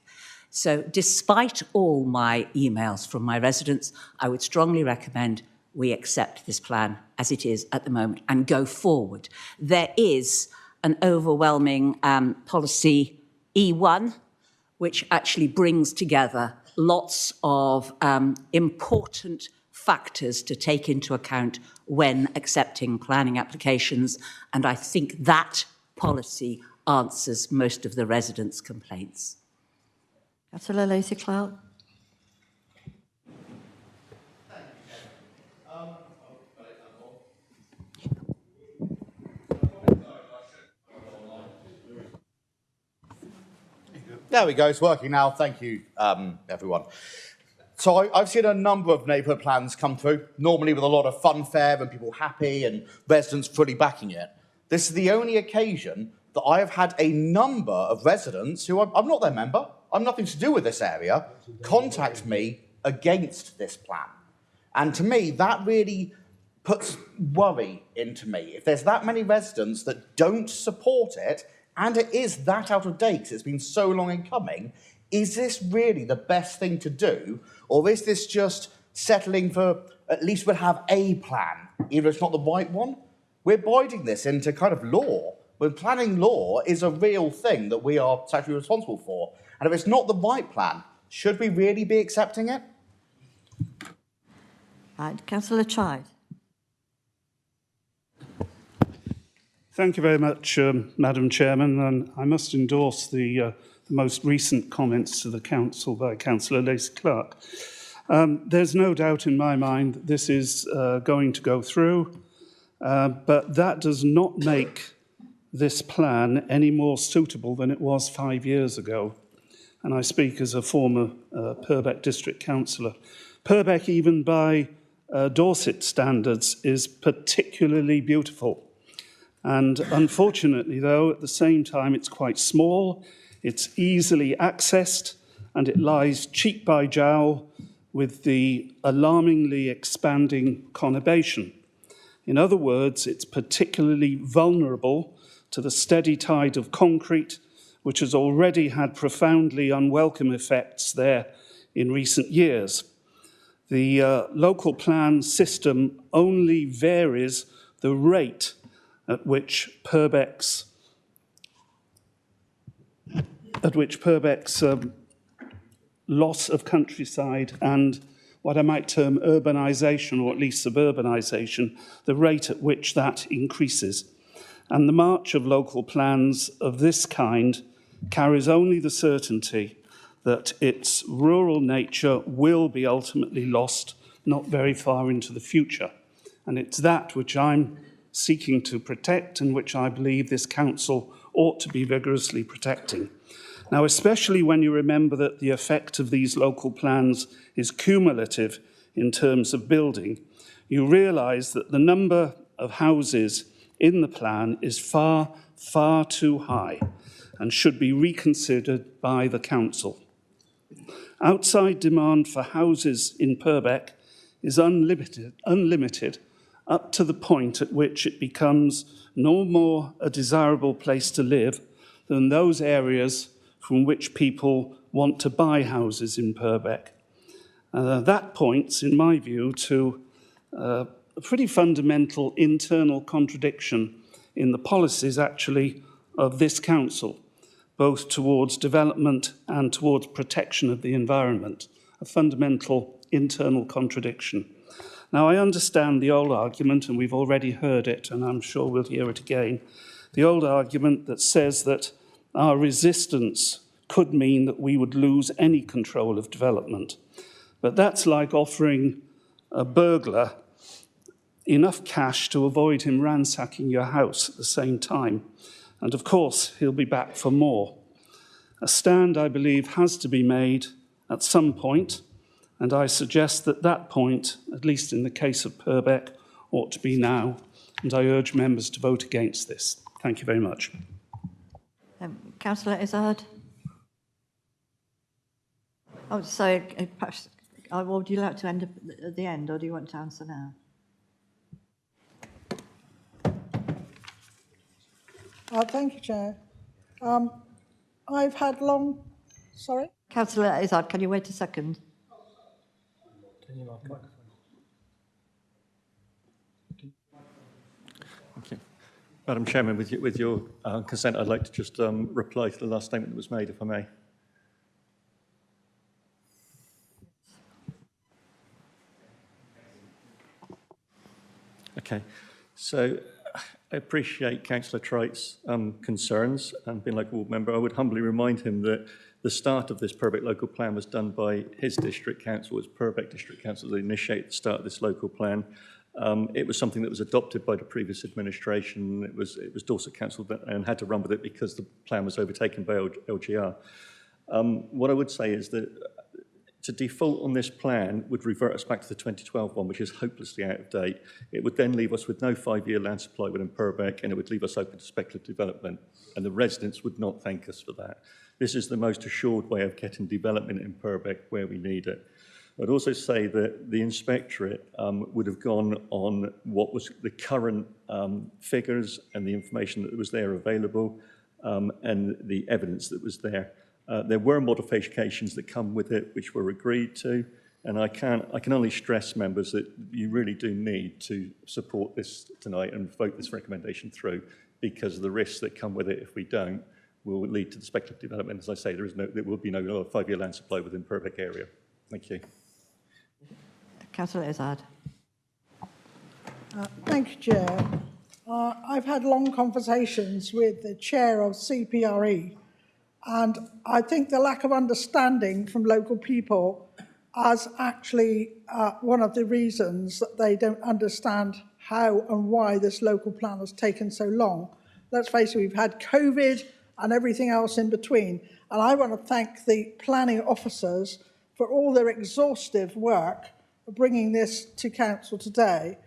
So despite all my emails from my residents, I would strongly recommend we accept this plan as it is at the moment and go forward. There is an overwhelming policy E1, which actually brings together lots of important factors to take into account when accepting planning applications. And I think that policy answers most of the residents' complaints. Councillor Lacey-Clark. There we go, it's working now. Thank you, everyone. So I've seen a number of neighbourhood plans come through, normally with a lot of funfair and people happy and residents fully backing it. This is the only occasion that I have had a number of residents who I'm not their member, I'm nothing to do with this area, contact me against this plan. And to me, that really puts worry into me. If there's that many residents that don't support it, and it is that out of date because it's been so long in coming, is this really the best thing to do? Or is this just settling for, at least we'll have a plan, even if it's not the right one? We're binding this into kind of law, when planning law is a real thing that we are statutorily responsible for. And if it's not the right plan, should we really be accepting it? Right, Councillor Chide. Thank you very much, Madam Chairman, and I must endorse the most recent comments to the Council by Councillor Lacey-Clark. There's no doubt in my mind that this is going to go through, but that does not make this plan any more suitable than it was 5 years ago. And I speak as a former Perbeck District Councillor. Perbeck, even by Dorset standards, is particularly beautiful. And unfortunately, though, at the same time, it's quite small, it's easily accessed, and it lies cheek by jowl with the alarmingly expanding conurbation. In other words, it's particularly vulnerable to the steady tide of concrete, which has already had profoundly unwelcome effects there in recent years. The local plan system only varies the rate at which Perbeck's loss of countryside and what I might term urbanisation, or at least suburbanisation, the rate at which that increases. And the march of local plans of this kind carries only the certainty that its rural nature will be ultimately lost not very far into the future. And it's that which I'm seeking to protect and which I believe this council ought to be vigorously protecting. Now, especially when you remember that the effect of these local plans is cumulative in terms of building, you realise that the number of houses in the plan is far, far too high and should be reconsidered by the council. Outside demand for houses in Perbeck is unlimited up to the point at which it becomes no more a desirable place to live than those areas from which people want to buy houses in Perbeck. That points, in my view, to a pretty fundamental internal contradiction in the policies, actually, of this council, both towards development and towards protection of the environment, a fundamental internal contradiction. Now, I understand the old argument, and we've already heard it, and I'm sure we'll hear it again, the old argument that says that our resistance could mean that we would lose any control of development. But that's like offering a burglar enough cash to avoid him ransacking your house at the same time. And of course, he'll be back for more. A stand, I believe, has to be made at some point, and I suggest that that point, at least in the case of Perbeck, ought to be now, and I urge members to vote against this. Thank you very much. Councillor Izzard. Oh, sorry, perhaps, would you like to end at the end, or do you want to answer now? Thank you, Chair. I've had long... Sorry? Councillor Izzard, can you wait a second? Thank you. Madam Chairman, with your consent, I'd like to just reply to the last statement that was made, if I may. Okay, so I appreciate Councillor Tright's concerns, and being a local ward member, I would humbly remind him that the start of this Perbeck local plan was done by his district council. It was Perbeck District Council that initiated the start of this local plan. It was something that was adopted by the previous administration. It was Dorset Council and had to run with it because the plan was overtaken by LGR. What I would say is that to default on this plan would revert us back to the 2012 one, which is hopelessly out of date. It would then leave us with no 5-year land supply within Perbeck, and it would leave us open to speculative development, and the residents would not thank us for that. This is the most assured way of getting development in Perbeck where we need it. I'd also say that the inspectorate would have gone on what was the current figures and the information that was there available and the evidence that was there. There were modifications that come with it which were agreed to, and I can only stress, members, that you really do need to support this tonight and vote this recommendation through, because of the risks that come with it if we don't will lead to the speculative development. As I say, there will be no 5-year land supply within Perbeck area. Thank you. Councillor Izzard. Thank you, Chair. I've had long conversations with the chair of CPRE, and I think the lack of understanding from local people is actually one of the reasons that they don't understand how and why this local plan has taken so long. Let's face it, we've had COVID and everything else in between. And I want to thank the planning officers for all their exhaustive work of bringing this to council today.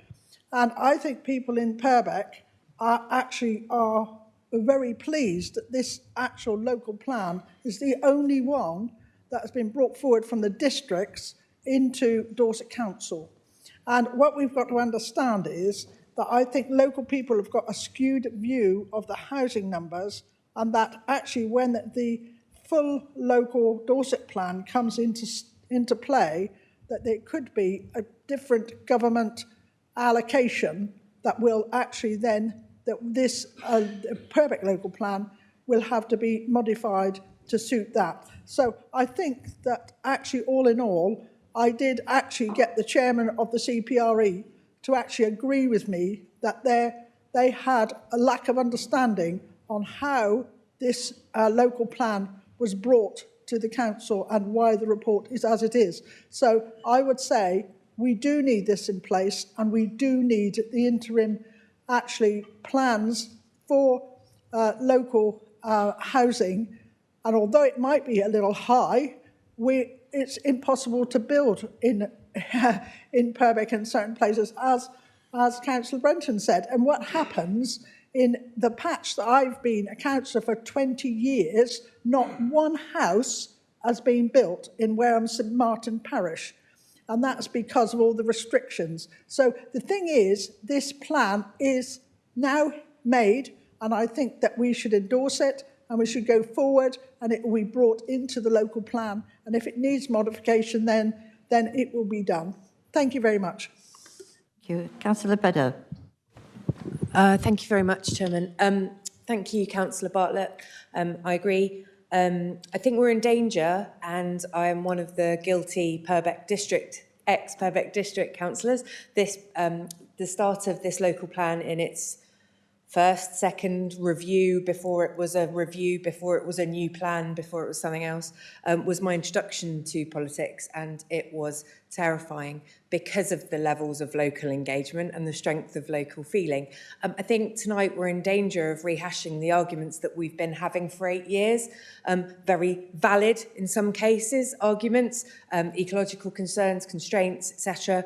And I think people in Perbeck are very pleased that this actual local plan is the only one that has been brought forward from the districts into Dorset Council. And what we've got to understand is that I think local people have got a skewed view of the housing numbers, and that actually when the full local Dorset plan comes into play, that there could be a different government allocation that will actually then, that this Perbeck local plan will have to be modified to suit that. So I think that actually all in all, I did actually get the chairman of the CPRE to actually agree with me that they had a lack of understanding on how this local plan was brought to the council and why the report is as it is. So I would say we do need this in place, and we do need the interim actually plans for local housing. And although it might be a little high, it's impossible to build in Perbeck in certain places, as Councillor Brenton said. And what happens in the patch that I've been a councillor for 20 years, not one house has been built in Wareham St Martin parish. And that's because of all the restrictions. So the thing is, this plan is now made, and I think that we should endorse it, and we should go forward, and it will be brought into the local plan. And if it needs modification, then it will be done. Thank you very much. Thank you. Councillor Beddoe. Thank you very much, Chairman. Thank you, Councillor Bartlett. I agree. I think we're in danger, and I am one of the guilty Perbeck district, ex-Perbeck district councillors. The start of this local plan in its first, second review, before it was a review, before it was a new plan, before it was something else, was my introduction to politics, and it was terrifying because of the levels of local engagement and the strength of local feeling. I think tonight we're in danger of rehashing the arguments that we've been having for 8 years, very valid in some cases arguments, ecological concerns, constraints, etc.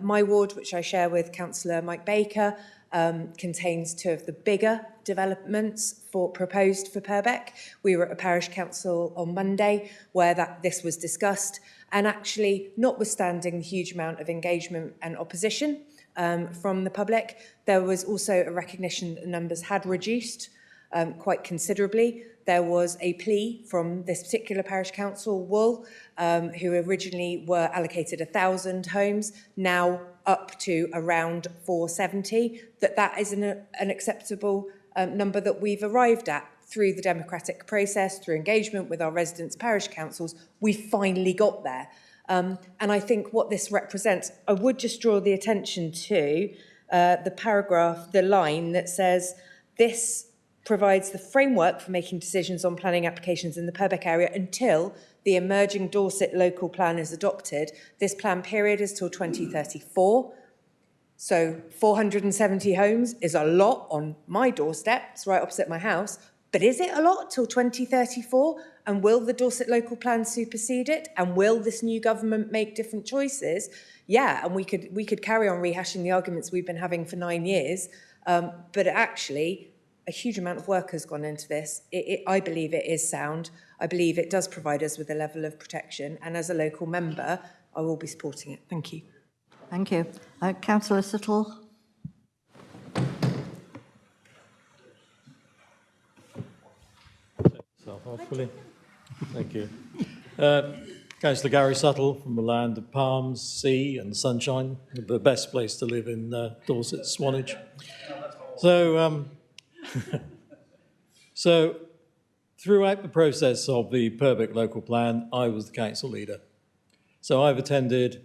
My ward, which I share with Councillor Mike Baker, contains 2 of the bigger developments proposed for Perbeck. We were at a parish council on Monday where this was discussed, and actually, notwithstanding the huge amount of engagement and opposition from the public, there was also a recognition that the numbers had reduced quite considerably. There was a plea from this particular parish council, Wool, who originally were allocated 1,000 homes, now up to around 470, that is an acceptable number that we've arrived at through the democratic process, through engagement with our residents' parish councils. We finally got there. And I think what this represents, I would just draw the attention to the paragraph, the line that says, this provides the framework for making decisions on planning applications in the Perbeck area until the emerging Dorset local plan is adopted. This plan period is till 2034. So 470 homes is a lot on my doorstep. It's right opposite my house. But is it a lot till 2034? And will the Dorset local plan supersede it? And will this new government make different choices? Yeah, and we could carry on rehashing the arguments we've been having for 9 years. But actually, a huge amount of work has gone into this. I believe it is sound. I believe it does provide us with a level of protection. And as a local member, I will be supporting it. Thank you. Thank you. Councillor Suttle. Hopefully. Thank you. Councillor Gary Suttle from the land of palms, sea and sunshine, the best place to live in Dorset, Swanage. So, so throughout the process of the Perbeck local plan, I was the council leader. So I've attended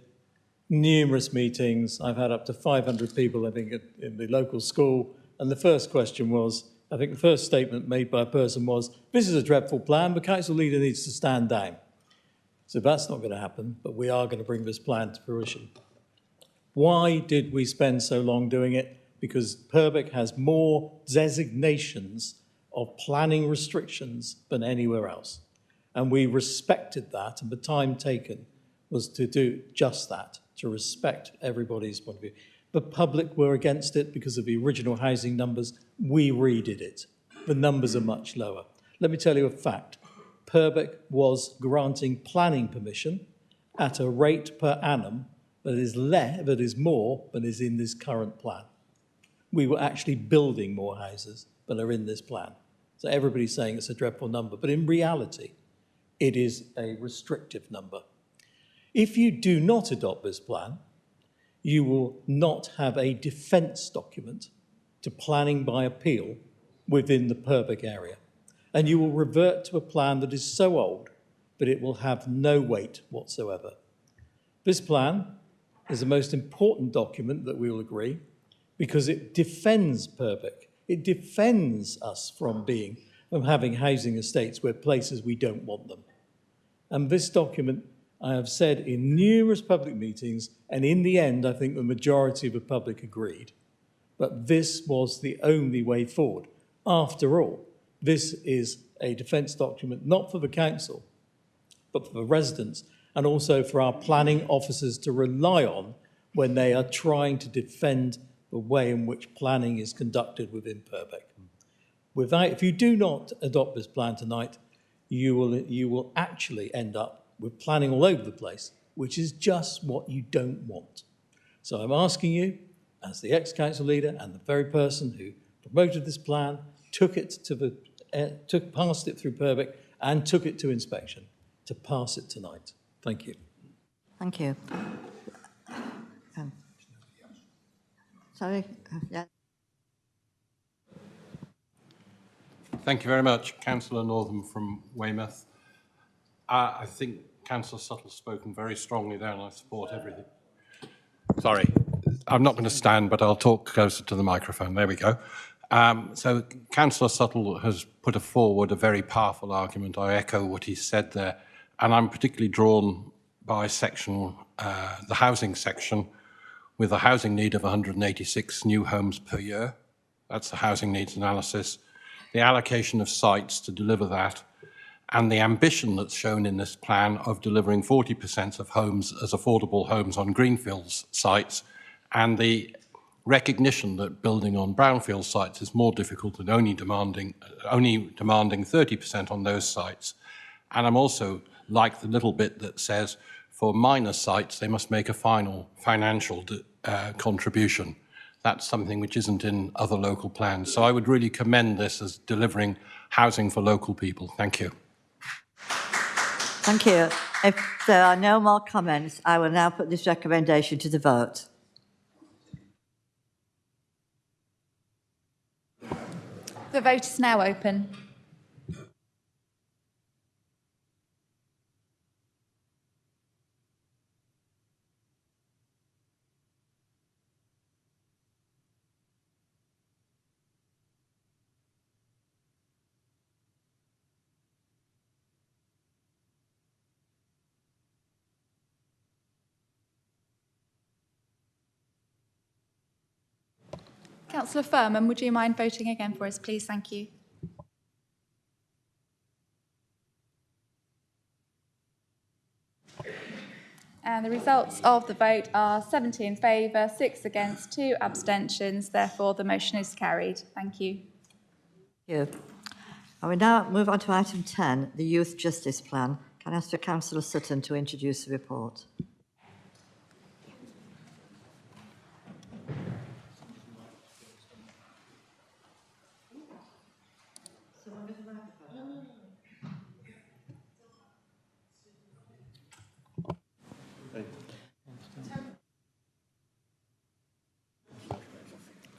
numerous meetings. I've had up to 500 people, I think, in the local school And the first question was, I think the first statement made by a person was, this is a dreadful plan, the council leader needs to stand down. So that's not going to happen, but we are going to bring this plan to fruition. Why did we spend so long doing it? Because Perbeck has more designations of planning restrictions than anywhere else. And we respected that, and the time taken was to do just that, to respect everybody's point of view. The public were against it because of the original housing numbers. We redid it. The numbers are much lower. Let me tell you a fact. Perbeck was granting planning permission at a rate per annum that is more than is in this current plan. We were actually building more houses than are in this plan. So everybody's saying it's a dreadful number, but in reality, it is a restrictive number. If you do not adopt this plan, you will not have a defence document to planning by appeal within the Perbeck area. And you will revert to a plan that is so old that it will have no weight whatsoever. This plan is the most important document that we will agree because it defends Perbeck. It defends us from having housing estates where places we don't want them. And this document, I have said in numerous public meetings, and in the end, I think the majority of the public agreed, but this was the only way forward. After all, this is a defence document, not for the council, but for the residents, and also for our planning officers to rely on when they are trying to defend the way in which planning is conducted within Perbeck. If you do not adopt this plan tonight, you will actually end up with planning all over the place, which is just what you don't want. So I'm asking you, as the ex-council leader and the very person who promoted this plan, passed it through Perbeck and took it to inspection, to pass it tonight. Thank you. Thank you. Sorry. Yeah. Thank you very much. Councillor Northam from Weymouth. I think Councillor Suttle's spoken very strongly there and I support everything. Sorry, I'm not going to stand, but I'll talk closer to the microphone. There we go. So Councillor Suttle has put forward a very powerful argument. I echo what he said there. And I'm particularly drawn by the housing section, with a housing need of 186 new homes per year. That's the housing needs analysis. The allocation of sites to deliver that, and the ambition that's shown in this plan of delivering 40% of homes as affordable homes on greenfields sites, and the recognition that building on brownfield sites is more difficult and only demanding 30% on those sites. And I'm also like the little bit that says for minor sites, they must make a final financial contribution. That's something which isn't in other local plans. So I would really commend this as delivering housing for local people. Thank you. Thank you. If there are no more comments, I will now put this recommendation to the vote. The vote is now open. Councillor Furman, would you mind voting again for us, please? Thank you. And the results of the vote are 70 in favour, 6 against, 2 abstentions. Therefore, the motion is carried. Thank you. Thank you. I will now move on to item 10, the Youth Justice Plan. Can I ask for Councillor Sutton to introduce the report?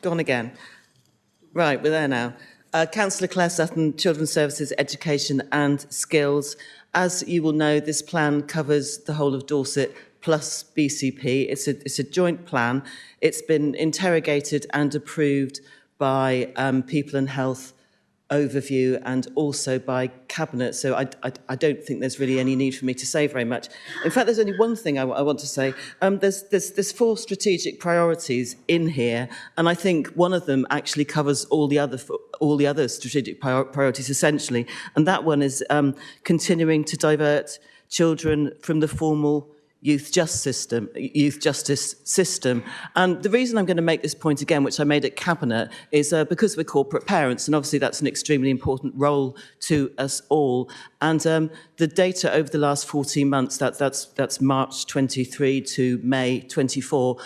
Gone again. Right, we're there now. Councillor Claire Sutton, Children's Services, Education and Skills. As you will know, this plan covers the whole of Dorset plus BCP. It's a joint plan. It's been interrogated and approved by People and Health overview and also by Cabinet, so I don't think there's really any need for me to say very much. In fact, there's only one thing I want to say. There's 4 strategic priorities in here, and I think one of them actually covers all the other strategic priorities essentially, and that one is continuing to divert children from the formal youth justice system. And the reason I'm going to make this point again, which I made at Cabinet, is because we're corporate parents, and obviously that's an extremely important role to us all. And the data over the last 14 months, that's March 23 to May 24,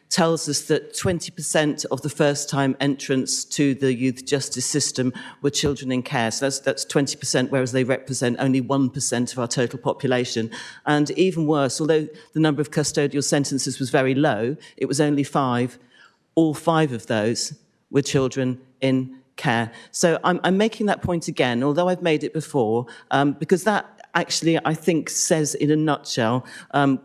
tells us that 20% of the first-time entrants to the youth justice system were children in care. So that's 20%, whereas they represent only 1% of our total population. And even worse, although the number of custodial sentences was very low, it was only 5. All 5 of those were children in care. So I'm making that point again, although I've made it before, because that actually, I think, says in a nutshell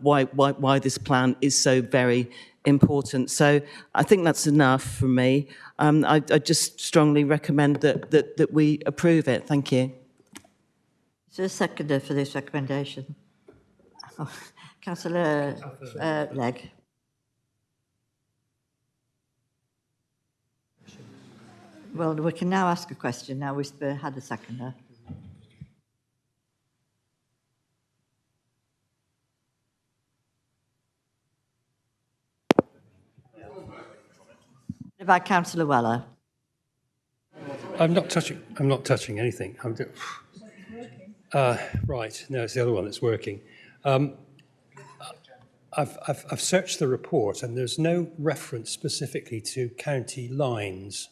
why this plan is so very important. So I think that's enough for me. I just strongly recommend that we approve it. Thank you. Is there a seconder for this recommendation? Oh, Councillor Legg. Well, we can now ask a question. Now we've had a seconder. What about Councillor Weller? I'm not touching anything. Right. No, it's the other one that's working. I've searched the report, and there's no reference specifically to county lines.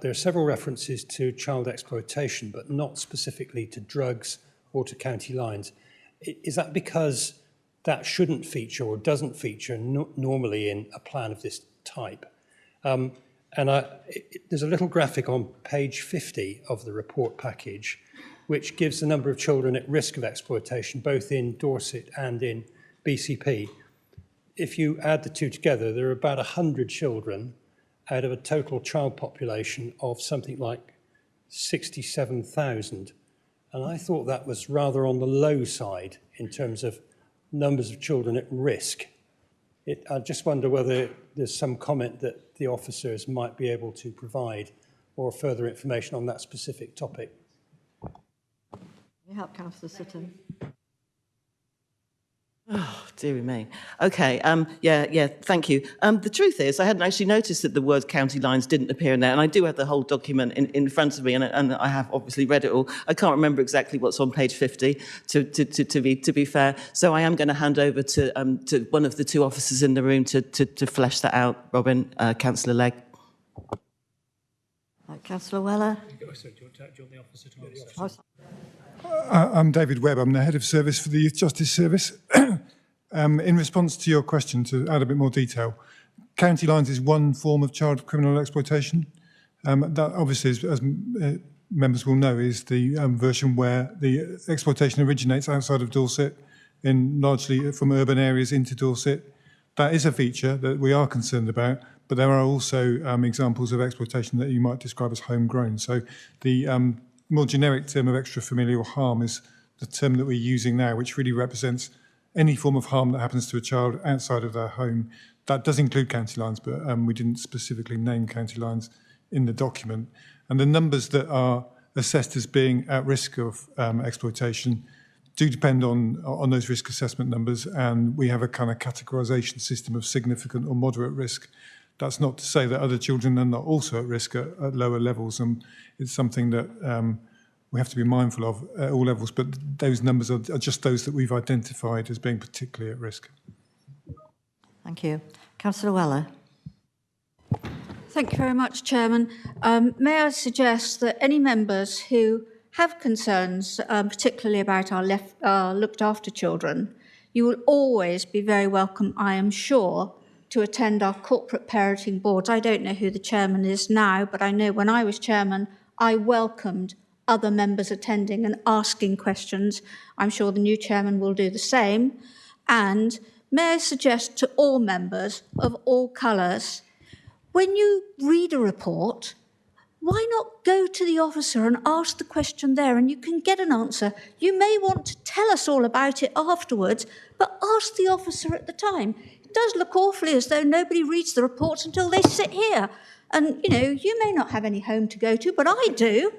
There are several references to child exploitation, but not specifically to drugs or to county lines. Is that because that shouldn't feature or doesn't feature normally in a plan of this type? There's a little graphic on page 50 of the report package, which gives the number of children at risk of exploitation, both in Dorset and in BCP. If you add the two together, there are about 100 children out of a total child population of something like 67,000. And I thought that was rather on the low side in terms of numbers of children at risk. I just wonder whether there's some comment that the officers might be able to provide or further information on that specific topic. Can you help Councillor Sutton? Oh, dearie me. Okay, yeah, thank you. The truth is, I hadn't actually noticed that the word county lines didn't appear in there, and I do have the whole document in front of me, and I have obviously read it all. I can't remember exactly what's on page 50, to be fair, so I am going to hand over to one of the 2 officers in the room to flesh that out. Robin, Councillor Legg. Councillor Weller? Do you want the officer to answer? I'm David Webb. I'm the Head of Service for the Youth Justice Service. In response to your question, to add a bit more detail, county lines is one form of child criminal exploitation. That obviously, as members will know, is the version where the exploitation originates outside of Dorset, largely from urban areas into Dorset. That is a feature that we are concerned about, but there are also examples of exploitation that you might describe as homegrown. So the more generic term of extrafamilial harm is the term that we're using now, which really represents any form of harm that happens to a child outside of their home. That does include county lines, but we didn't specifically name county lines in the document. And the numbers that are assessed as being at risk of exploitation do depend on those risk assessment numbers, and we have a kind of categorisation system of significant or moderate risk. That's not to say that other children are not also at risk at lower levels, and it's something that we have to be mindful of at all levels, but those numbers are just those that we've identified as being particularly at risk. Thank you. Councillor Weller. Thank you very much, Chairman. May I suggest that any members who have concerns, particularly about our looked after children, you will always be very welcome, I am sure, to attend our corporate parenting boards. I don't know who the chairman is now, but I know when I was chairman, I welcomed other members attending and asking questions. I'm sure the new chairman will do the same. And may I suggest to all members of all colours, when you read a report, why not go to the officer and ask the question there, and you can get an answer. You may want to tell us all about it afterwards, but ask the officer at the time. It does look awfully as though nobody reads the reports until they sit here. And, you know, you may not have any home to go to, but I do.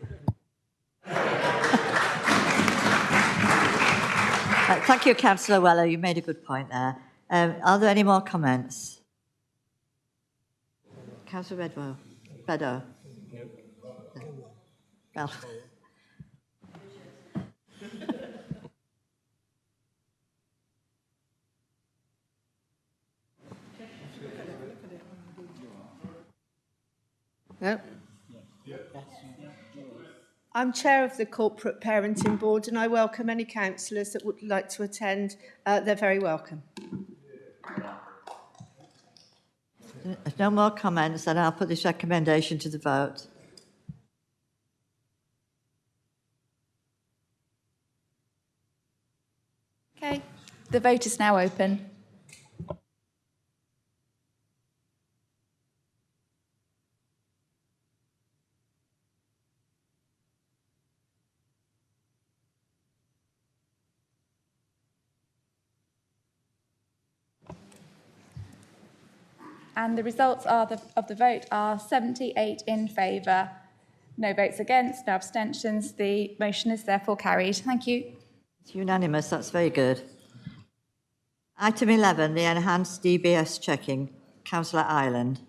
Thank you, Councillor Weller. You made a good point there. Are there any more comments? Councillor Beddoe. Well. No? I'm chair of the Corporate Parenting Board, and I welcome any councillors that would like to attend. They're very welcome. If no more comments, then I'll put this recommendation to the vote. Okay, the vote is now open. And the results of the vote are 78 in favour, no votes against, no abstentions. The motion is therefore carried. Thank you. It's unanimous. That's very good. Item 11, the enhanced DBS checking. Councillor Ireland.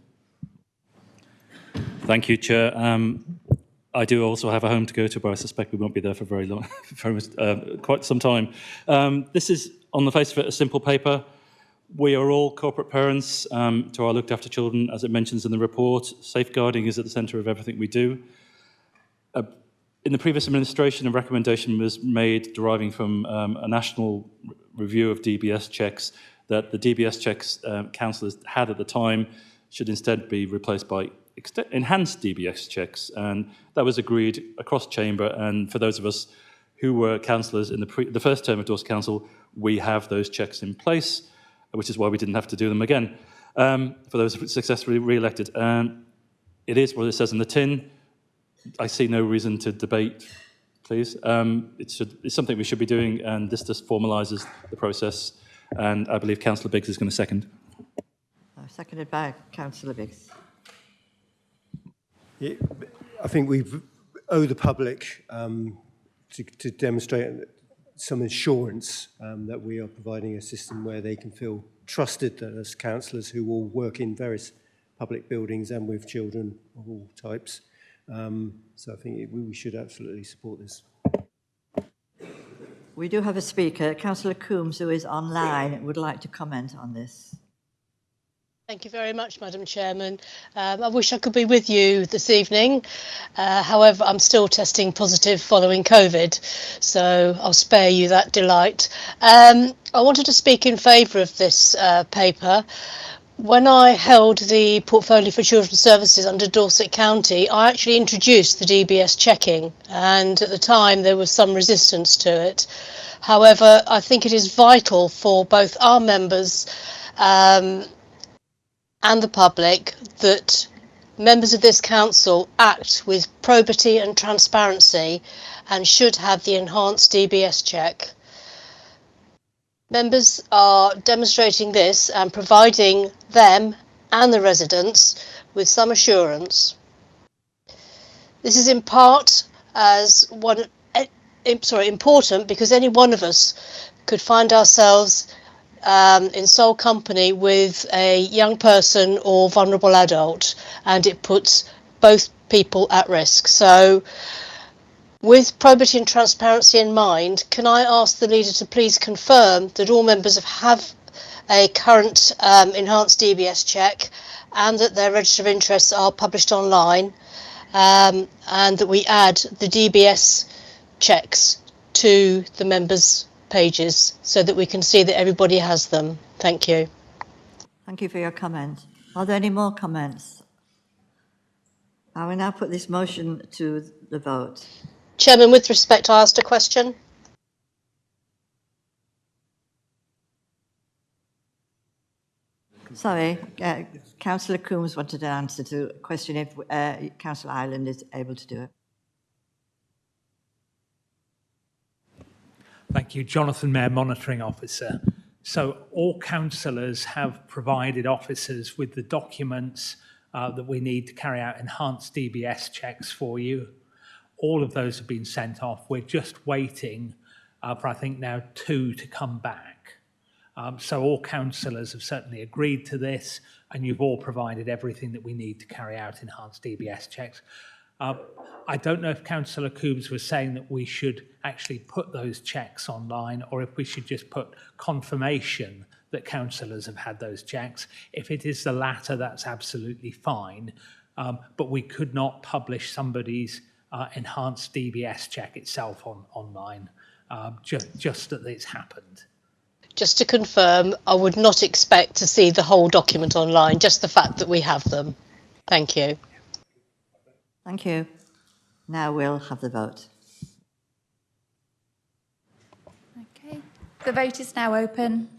Thank you, Chair. I do also have a home to go to, but I suspect we won't be there for very long, quite some time. This is, on the face of it, a simple paper. We are all corporate parents to our looked after children, as it mentions in the report. Safeguarding is at the centre of everything we do. In the previous administration, a recommendation was made deriving from a national review of DBS checks that the DBS checks councillors had at the time should instead be replaced by enhanced DBS checks. And that was agreed across chamber. And for those of us who were councillors in the first term of Dorset Council, we have those checks in place, which is why we didn't have to do them again for those successfully re-elected. It is what it says in the tin. I see no reason to debate, please. It's something we should be doing, and this just formalises the process. And I believe Councillor Biggs is going to second. Seconded by Councillor Biggs. I think we owe the public to demonstrate some assurance that we are providing a system where they can feel trusted that as councillors who will work in various public buildings and with children of all types. So I think we should absolutely support this. We do have a speaker, Councillor Coombs, who is online, would like to comment on this. Thank you very much, Madam Chairman. I wish I could be with you this evening. However, I'm still testing positive following COVID, so I'll spare you that delight. I wanted to speak in favour of this paper. When I held the Portfolio for Children's Services under Dorset County, I actually introduced the DBS checking, and at the time there was some resistance to it. However, I think it is vital for both our members and the public that members of this council act with probity and transparency and should have the enhanced DBS check. Members are demonstrating this and providing them and the residents with some assurance. This is in part important because any one of us could find ourselves in sole company with a young person or vulnerable adult, and it puts both people at risk. So with probity and transparency in mind, can I ask the leader to please confirm that all members have a current enhanced DBS check and that their register of interests are published online, and that we add the DBS checks to the members' pages so that we can see that everybody has them. Thank you. Thank you for your comment. Are there any more comments? I will now put this motion to the vote. Chairman, with respect, I asked a question. Sorry, Councillor Coombs wanted an answer to a question if Councillor Ireland is able to do it. Thank you. Jonathan Mayer, Monitoring Officer. So all councillors have provided officers with the documents that we need to carry out enhanced DBS checks for you. All of those have been sent off. We're just waiting for, I think now, 2 to come back. So all councillors have certainly agreed to this, and you've all provided everything that we need to carry out enhanced DBS checks. I don't know if Councillor Coombs was saying that we should actually put those checks online, or if we should just put confirmation that councillors have had those checks. If it is the latter, that's absolutely fine. But we could not publish somebody's enhanced DBS check itself online, just that it's happened. Just to confirm, I would not expect to see the whole document online, just the fact that we have them. Thank you. Thank you. Now we'll have the vote. Okay, the vote is now open.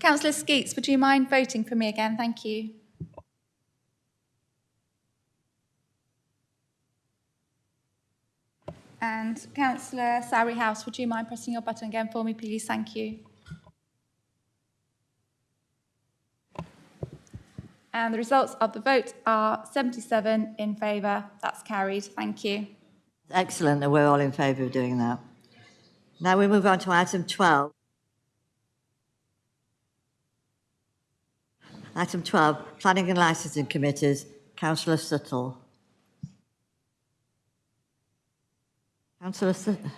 Councillor Skeets, would you mind voting for me again? Thank you. And Councillor Sowery-House, would you mind pressing your button again for me, please? Thank you. And the results of the vote are 77 in favour. That's carried. Thank you. Excellent, and we're all in favour of doing that. Now we move on to item 12. Item 12, Planning and Licensing Committees, Councillor Suttle. Councillor Suttle.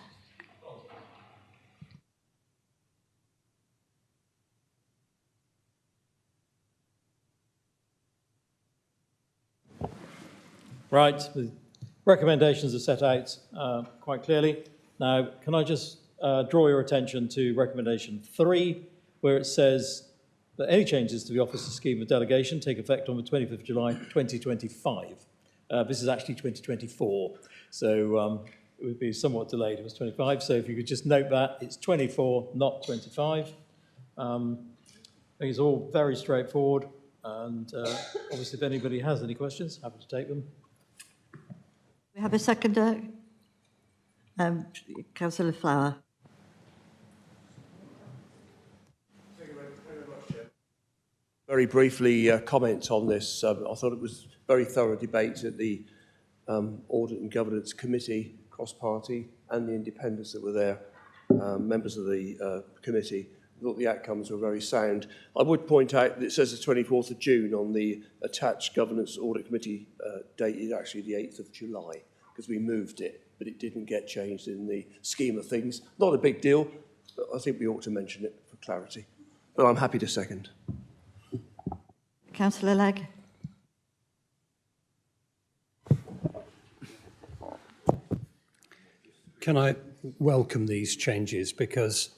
Right, the recommendations are set out quite clearly. Now, can I just draw your attention to recommendation 3, where it says that any changes to the Officer Scheme of Delegation take effect on the 25th of July 2025. This is actually 2024, so it would be somewhat delayed. It was 25, so if you could just note that, it's 24, not 25. I think it's all very straightforward, and obviously if anybody has any questions, happy to take them. We have a seconder, Councillor Flower. Very briefly comment on this. I thought it was very thorough debate at the Audit and Governance Committee, cross-party, and the independents that were there, members of the committee. I thought the outcomes were very sound. I would point out that it says the 24th of June on the attached Governance Audit Committee date is actually the 8th of July, because we moved it, but it didn't get changed in the scheme of things. Not a big deal, but I think we ought to mention it for clarity. But I'm happy to second. Councillor Legg. Can I welcome these changes, because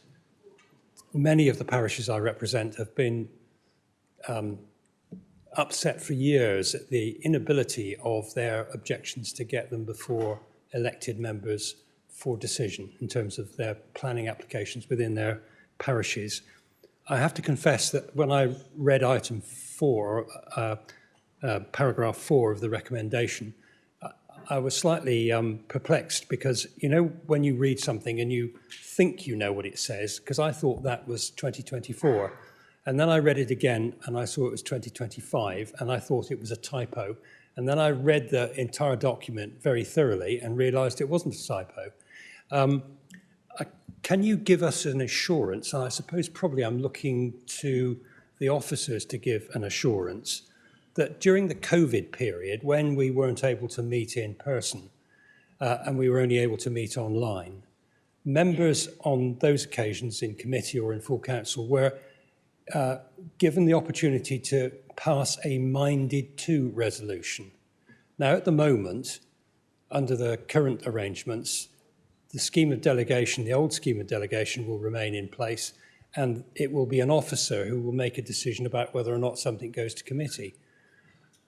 many of the parishes I represent have been upset for years at the inability of their objections to get them before elected members for decision in terms of their planning applications within their parishes. I have to confess that when I read item 4, paragraph 4 of the recommendation, I was slightly perplexed, because, you know, when you read something and you think you know what it says, because I thought that was 2024, and then I read it again and I saw it was 2025, and I thought it was a typo. And then I read the entire document very thoroughly and realised it wasn't a typo. Can you give us an assurance, and I suppose probably I'm looking to the officers to give an assurance, that during the COVID period, when we weren't able to meet in person and we were only able to meet online, members on those occasions in committee or in full council were given the opportunity to pass a minded to resolution. Now, at the moment, under the current arrangements, the scheme of delegation, the old scheme of delegation, will remain in place, and it will be an officer who will make a decision about whether or not something goes to committee.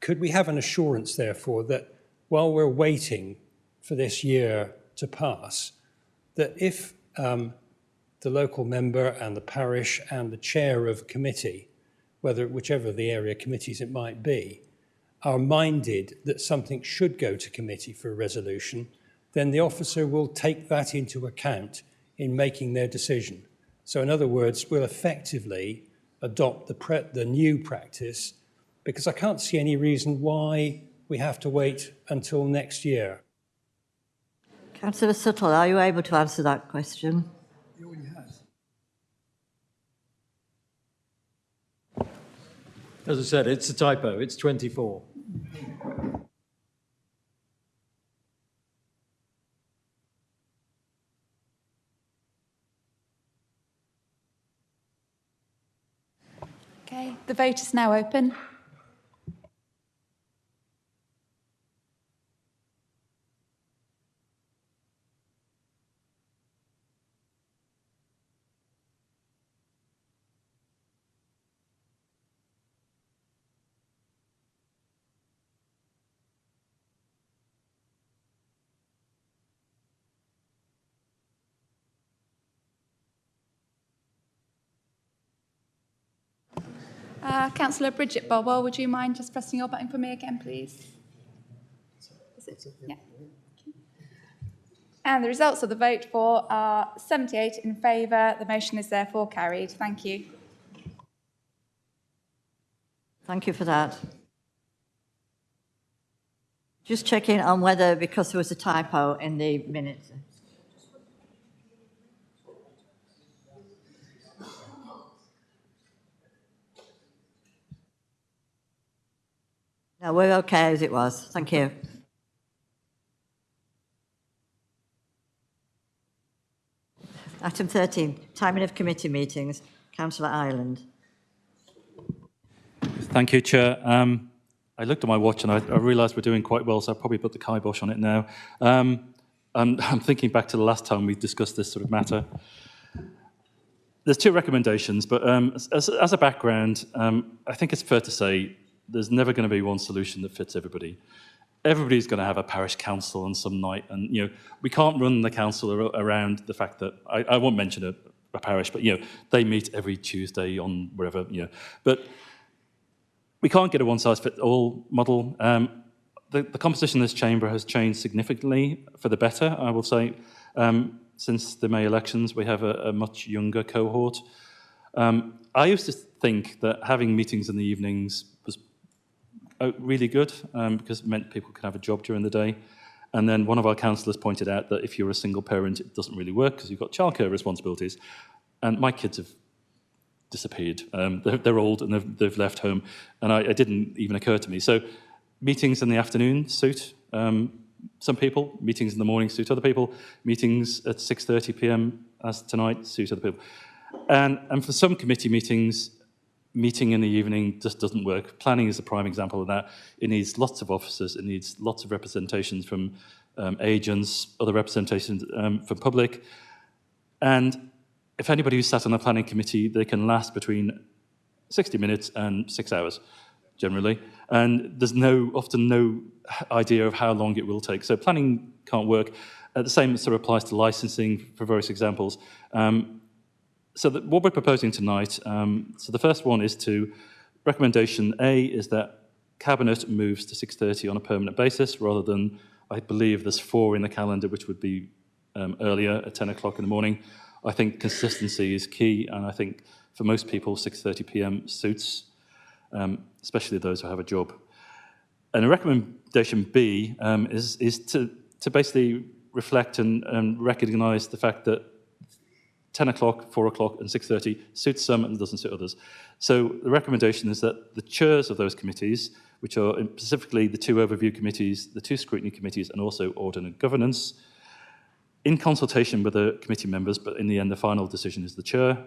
Could we have an assurance, therefore, that while we're waiting for this year to pass, that if the local member and the parish and the chair of committee, whichever of the area committees it might be, are minded that something should go to committee for a resolution, then the officer will take that into account in making their decision. So in other words, we'll effectively adopt the new practice, because I can't see any reason why we have to wait until next year. Councillor Suttle, are you able to answer that question? He already has. As I said, it's a typo. It's 24. Okay, the vote is now open. Councillor Bridget Boswell, would you mind just pressing your button for me again, please? Is it? Yeah. And the results of the vote for are 78 in favour. The motion is therefore carried. Thank you. Thank you for that. Just checking on whether, because there was a typo in the minutes. No, we're okay as it was. Thank you. Item 13, timing of committee meetings. Councillor Ireland. Thank you, Chair. I looked at my watch and I realised we're doing quite well, so I'll probably put the kibosh on it now. I'm thinking back to the last time we discussed this sort of matter. There's two recommendations, but as a background, I think it's fair to say there's never going to be one solution that fits everybody. Everybody's going to have a parish council on some night, and we can't run the council around the fact that I won't mention a parish, but they meet every Tuesday on wherever, but we can't get a one-size-fits-all model. The composition of this chamber has changed significantly for the better, I will say. Since the May elections, we have a much younger cohort. I used to think that having meetings in the evenings was really good because it meant people could have a job during the day. And then one of our councillors pointed out that if you're a single parent, it doesn't really work because you've got childcare responsibilities. And my kids have disappeared. They're old and they've left home. And it didn't even occur to me. So meetings in the afternoon suit some people. Meetings in the morning suit other people. Meetings at 6:30 p.m. as tonight suit other people. And for some committee meetings, meeting in the evening just doesn't work. Planning is a prime example of that. It needs lots of officers. It needs lots of representations from agents, other representations from public. And if anybody who's sat on the planning committee, they can last between 60 minutes and 6 hours, generally. And there's often no idea of how long it will take. So planning can't work. The same sort of applies to licensing for various examples. So what we're proposing tonight, so the first one is recommendation A is that Cabinet moves to 6:30 on a permanent basis rather than, I believe there's 4 in the calendar, which would be earlier at 10 o'clock in the morning. I think consistency is key, and I think for most people 6:30 p.m. suits, especially those who have a job. And a recommendation B is to basically reflect and recognise the fact that 10 o'clock, 4 o'clock and 6:30 suits some and doesn't suit others. So the recommendation is that the chairs of those committees, which are specifically the 2 overview committees, the 2 scrutiny committees and also audit and governance, in consultation with the committee members, but in the end the final decision is the chair,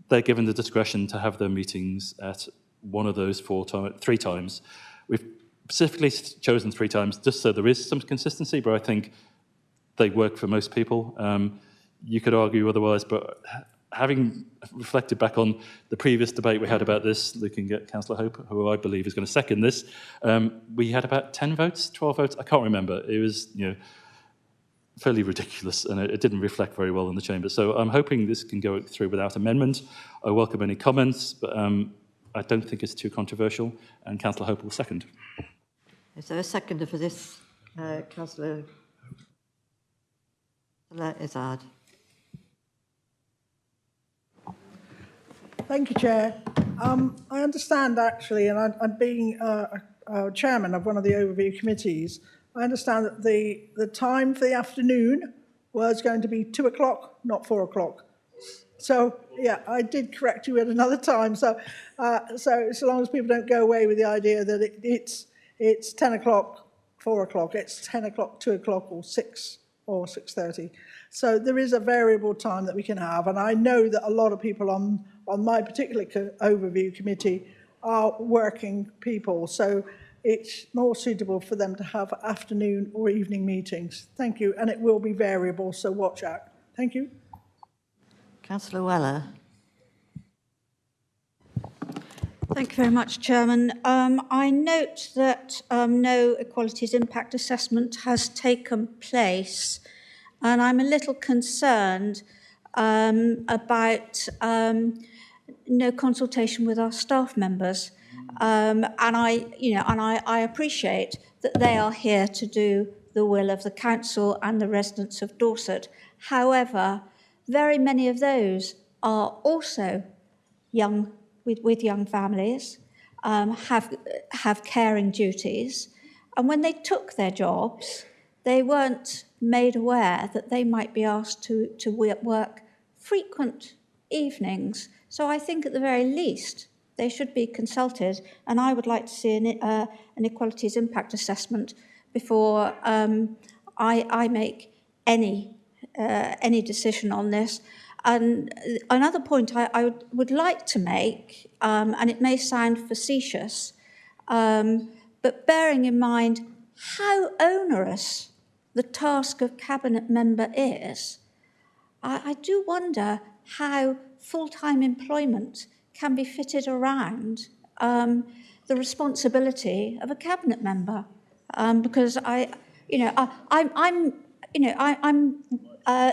they're given the discretion to have their meetings at one of those 3 times. We've specifically chosen 3 times just so there is some consistency, but I think they work for most people. You could argue otherwise, but having reflected back on the previous debate we had about this, looking at Councillor Hope, who I believe is going to second this, we had about 10 votes, 12 votes, I can't remember. It was, fairly ridiculous, and it didn't reflect very well in the chamber. So I'm hoping this can go through without amendment. I welcome any comments, but I don't think it's too controversial, and Councillor Hope will second. Is there a seconder for this, Councillor Izzard? Thank you, Chair. I understand, actually, and I'm being chairman of one of the overview committees, I understand that the time for the afternoon was going to be 2 o'clock, not 4 o'clock. So, yeah, I did correct you at another time. So long as people don't go away with the idea that it's 10 o'clock, 4 o'clock, it's 10 o'clock, 2 o'clock, or 6 or 6:30. So there is a variable time that we can have. And I know that a lot of people on my particular overview committee are working people. So it's more suitable for them to have afternoon or evening meetings. Thank you. And it will be variable, so watch out. Thank you. Councillor Weller. Thank you very much, Chairman. I note that no equalities impact assessment has taken place, and I'm a little concerned about no consultation with our staff members. And I appreciate that they are here to do the will of the council and the residents of Dorset. However, very many of those are also young, with young families, have caring duties, and when they took their jobs, they weren't made aware that they might be asked to work frequent evenings. So I think at the very least they should be consulted, and I would like to see an equalities impact assessment before I make any decision on this. And another point I would like to make, and it may sound facetious, but bearing in mind how onerous the task of cabinet member is, I do wonder how full-time employment can be fitted around the responsibility of a cabinet member, because I'm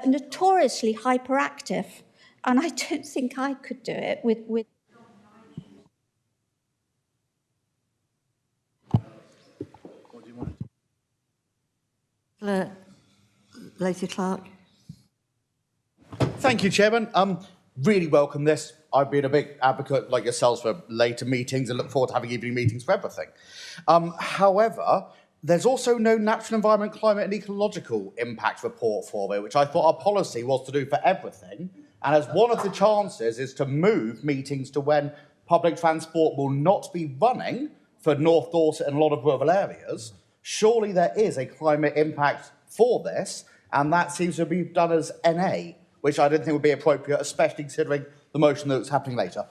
notoriously hyperactive, and I don't think I could do it with. Lacey Clark. Thank you, Chairman. Really welcome this. I've been a big advocate, like yourselves, for later meetings and look forward to having evening meetings for everything. However, there's also no natural environment, climate and ecological impact report for it, which I thought our policy was to do for everything. And as one of the chances is to move meetings to when public transport will not be running for North Dorset and a lot of rural areas, surely there is a climate impact for this, and that seems to be done as NA, which I don't think would be appropriate, especially considering the motion that's happening later.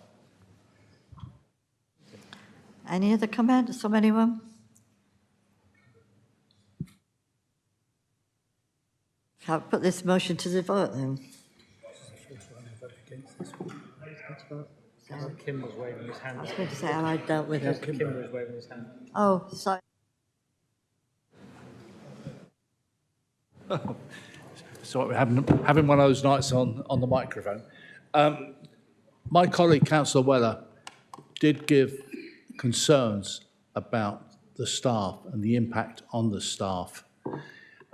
Any other comments from anyone? Can't put this motion to the vote then. Kim was waving his hand. I was going to say how I dealt with it. Kim was waving his hand. Oh, sorry. So we're having one of those nights on the microphone. My colleague, Councillor Weller, did give concerns about the staff and the impact on the staff.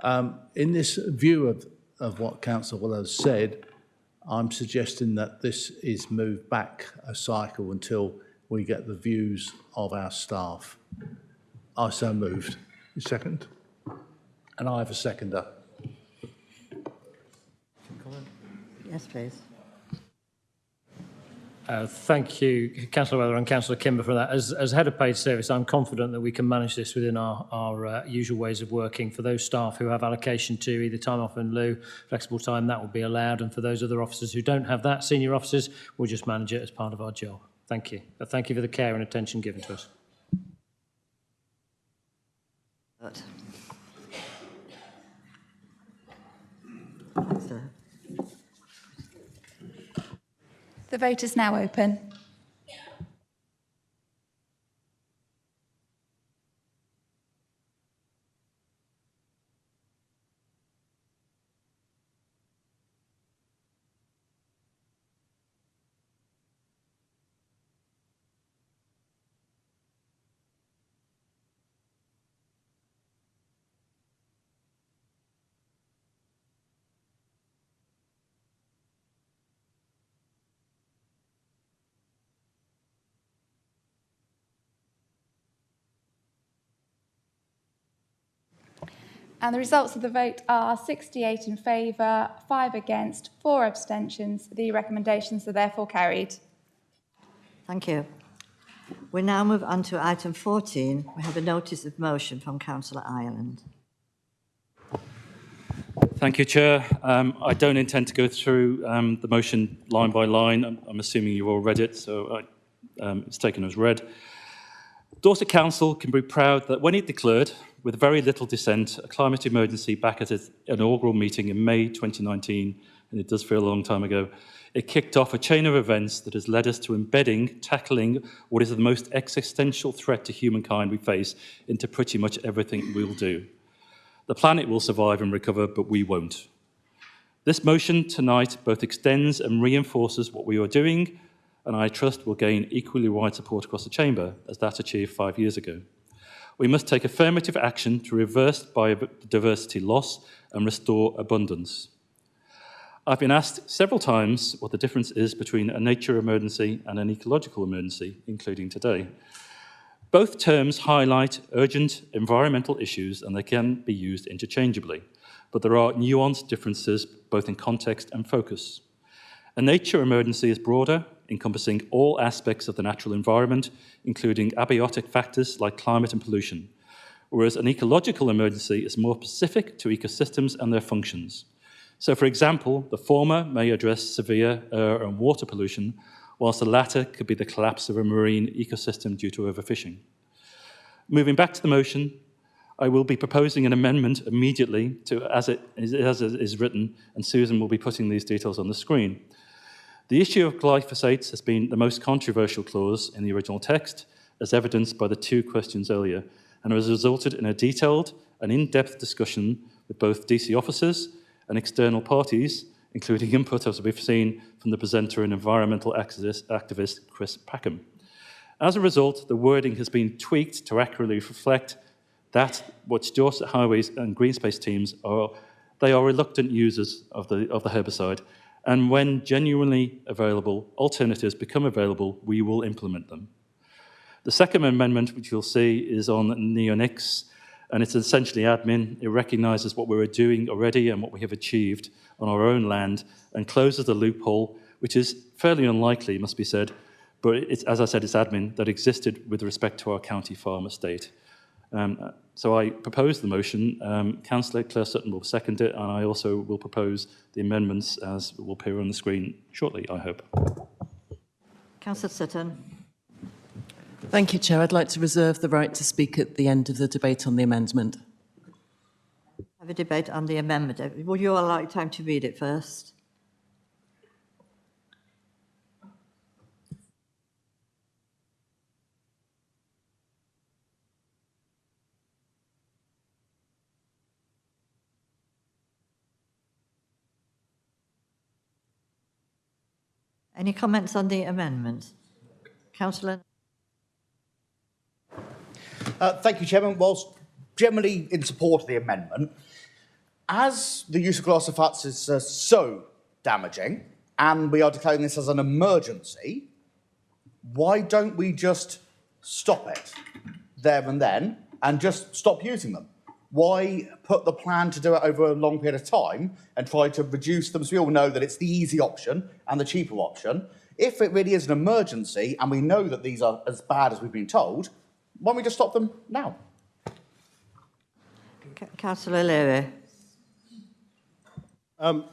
In this view of what Councillor Weller said, I'm suggesting that this is moved back a cycle until we get the views of our staff. I so moved. You second? And I have a seconder. Yes, please. Thank you, Councillor Weller and Councillor Kimber, for that. As head of paid service, I'm confident that we can manage this within our usual ways of working. For those staff who have allocation to either time off in lieu, flexible time, that will be allowed. And for those other officers who don't have that, senior officers, we'll just manage it as part of our job. Thank you. Thank you for the care and attention given to us. Good. The vote is now open. And the results of the vote are 68 in favour, 5 against, 4 abstentions. The recommendations are therefore carried. Thank you. We now move on to item 14. We have a notice of motion from Councillor Ireland. Thank you, Chair. I don't intend to go through the motion line by line. I'm assuming you've all read it, so it's taken as read. Dorset Council can be proud that when it declared, with very little dissent, a climate emergency back at its inaugural meeting in May 2019, and it does feel a long time ago, it kicked off a chain of events that has led us to tackling what is the most existential threat to humankind we face into pretty much everything we'll do. The planet will survive and recover, but we won't. This motion tonight both extends and reinforces what we are doing, and I trust will gain equally wide support across the Chamber, as that achieved 5 years ago. We must take affirmative action to reverse biodiversity loss and restore abundance. I've been asked several times what the difference is between a nature emergency and an ecological emergency, including today. Both terms highlight urgent environmental issues and they can be used interchangeably, but there are nuanced differences both in context and focus. A nature emergency is broader, encompassing all aspects of the natural environment, including abiotic factors like climate and pollution, whereas an ecological emergency is more specific to ecosystems and their functions. So, for example, the former may address severe air and water pollution, whilst the latter could be the collapse of a marine ecosystem due to overfishing. Moving back to the motion, I will be proposing an amendment immediately to as it is written, and Susan will be putting these details on the screen. The issue of glyphosates has been the most controversial clause in the original text, as evidenced by the 2 questions earlier, and has resulted in a detailed and in-depth discussion with both DC officers and external parties, including input, as we've seen, from the presenter and environmental activist Chris Packham. As a result, the wording has been tweaked to accurately reflect that what Dorset Highways and Green Space teams are, they are reluctant users of the herbicide, and when genuinely available, alternatives become available, we will implement them. The second amendment, which you'll see, is on neonics, and it's essentially admin. It recognises what we're doing already and what we have achieved on our own land and closes the loophole, which is fairly unlikely, must be said, but it's, as I said, it's admin that existed with respect to our county farm estate. So I propose the motion. Councillor Claire Sutton will second it, and I also will propose the amendments as will appear on the screen shortly, I hope. Councillor Sutton. Thank you, Chair. I'd like to reserve the right to speak at the end of the debate on the amendment. Have a debate on the amendment. Would you all like time to read it first? Any comments on the amendment? Councillor? Thank you, Chairman. Whilst generally in support of the amendment, as the use of glyphosates is so damaging, and we are declaring this as an emergency, why don't we just stop it there and then and just stop using them? Why put the plan to do it over a long period of time and try to reduce them so we all know that it's the easy option and the cheaper option? If it really is an emergency and we know that these are as bad as we've been told, why don't we just stop them now? Councillor Leary.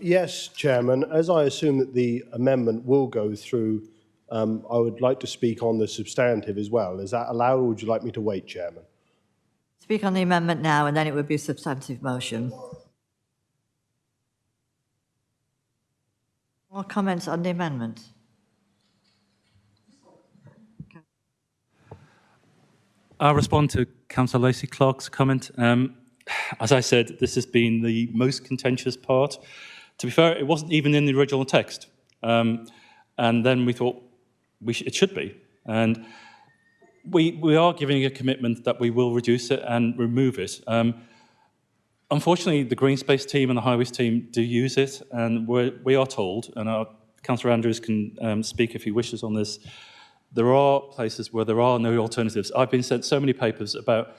Yes, Chairman. As I assume that the amendment will go through, I would like to speak on the substantive as well. Is that allowed, or would you like me to wait, Chairman? Speak on the amendment now, and then it would be a substantive motion. More comments on the amendment? I'll respond to Councillor Lacey-Clark's comment. As I said, this has been the most contentious part. To be fair, it wasn't even in the original text. And then we thought it should be. And we are giving a commitment that we will reduce it and remove it. Unfortunately, the Green Space team and the Highways team do use it, and we are told, and Councillor Andrews can speak if he wishes on this, there are places where there are no alternatives. I've been sent so many papers about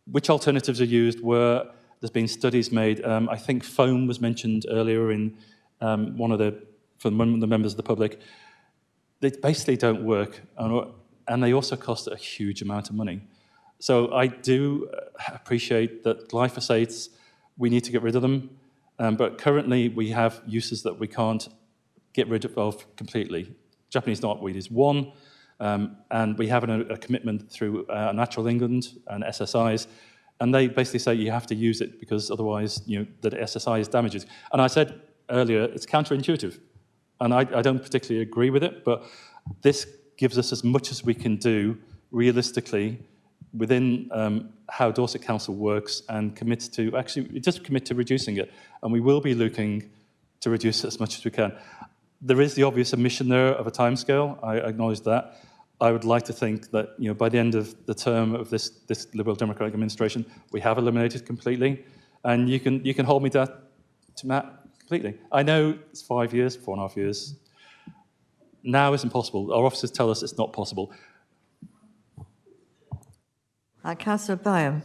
which alternatives are used, where there's been studies made. I think foam was mentioned earlier in from one of the members of the public. They basically don't work, and they also cost a huge amount of money. So I do appreciate that glyphosates, we need to get rid of them, but currently we have uses that we can't get rid of completely. Japanese knotweed is one, and we have a commitment through Natural England and SSIs, and they basically say you have to use it because otherwise, the SSI is damages. And I said earlier, it's counterintuitive, and I don't particularly agree with it, but this gives us as much as we can do realistically within how Dorset Council works, and commits to commit to reducing it. And we will be looking to reduce it as much as we can. There is the obvious omission there of a timescale. I acknowledge that. I would like to think that by the end of the term of this Liberal Democratic administration, we have eliminated completely, and you can hold me to that completely. I know it's 5 years, 4.5 years. Now it's impossible. Our officers tell us it's not possible. Councillor Byam.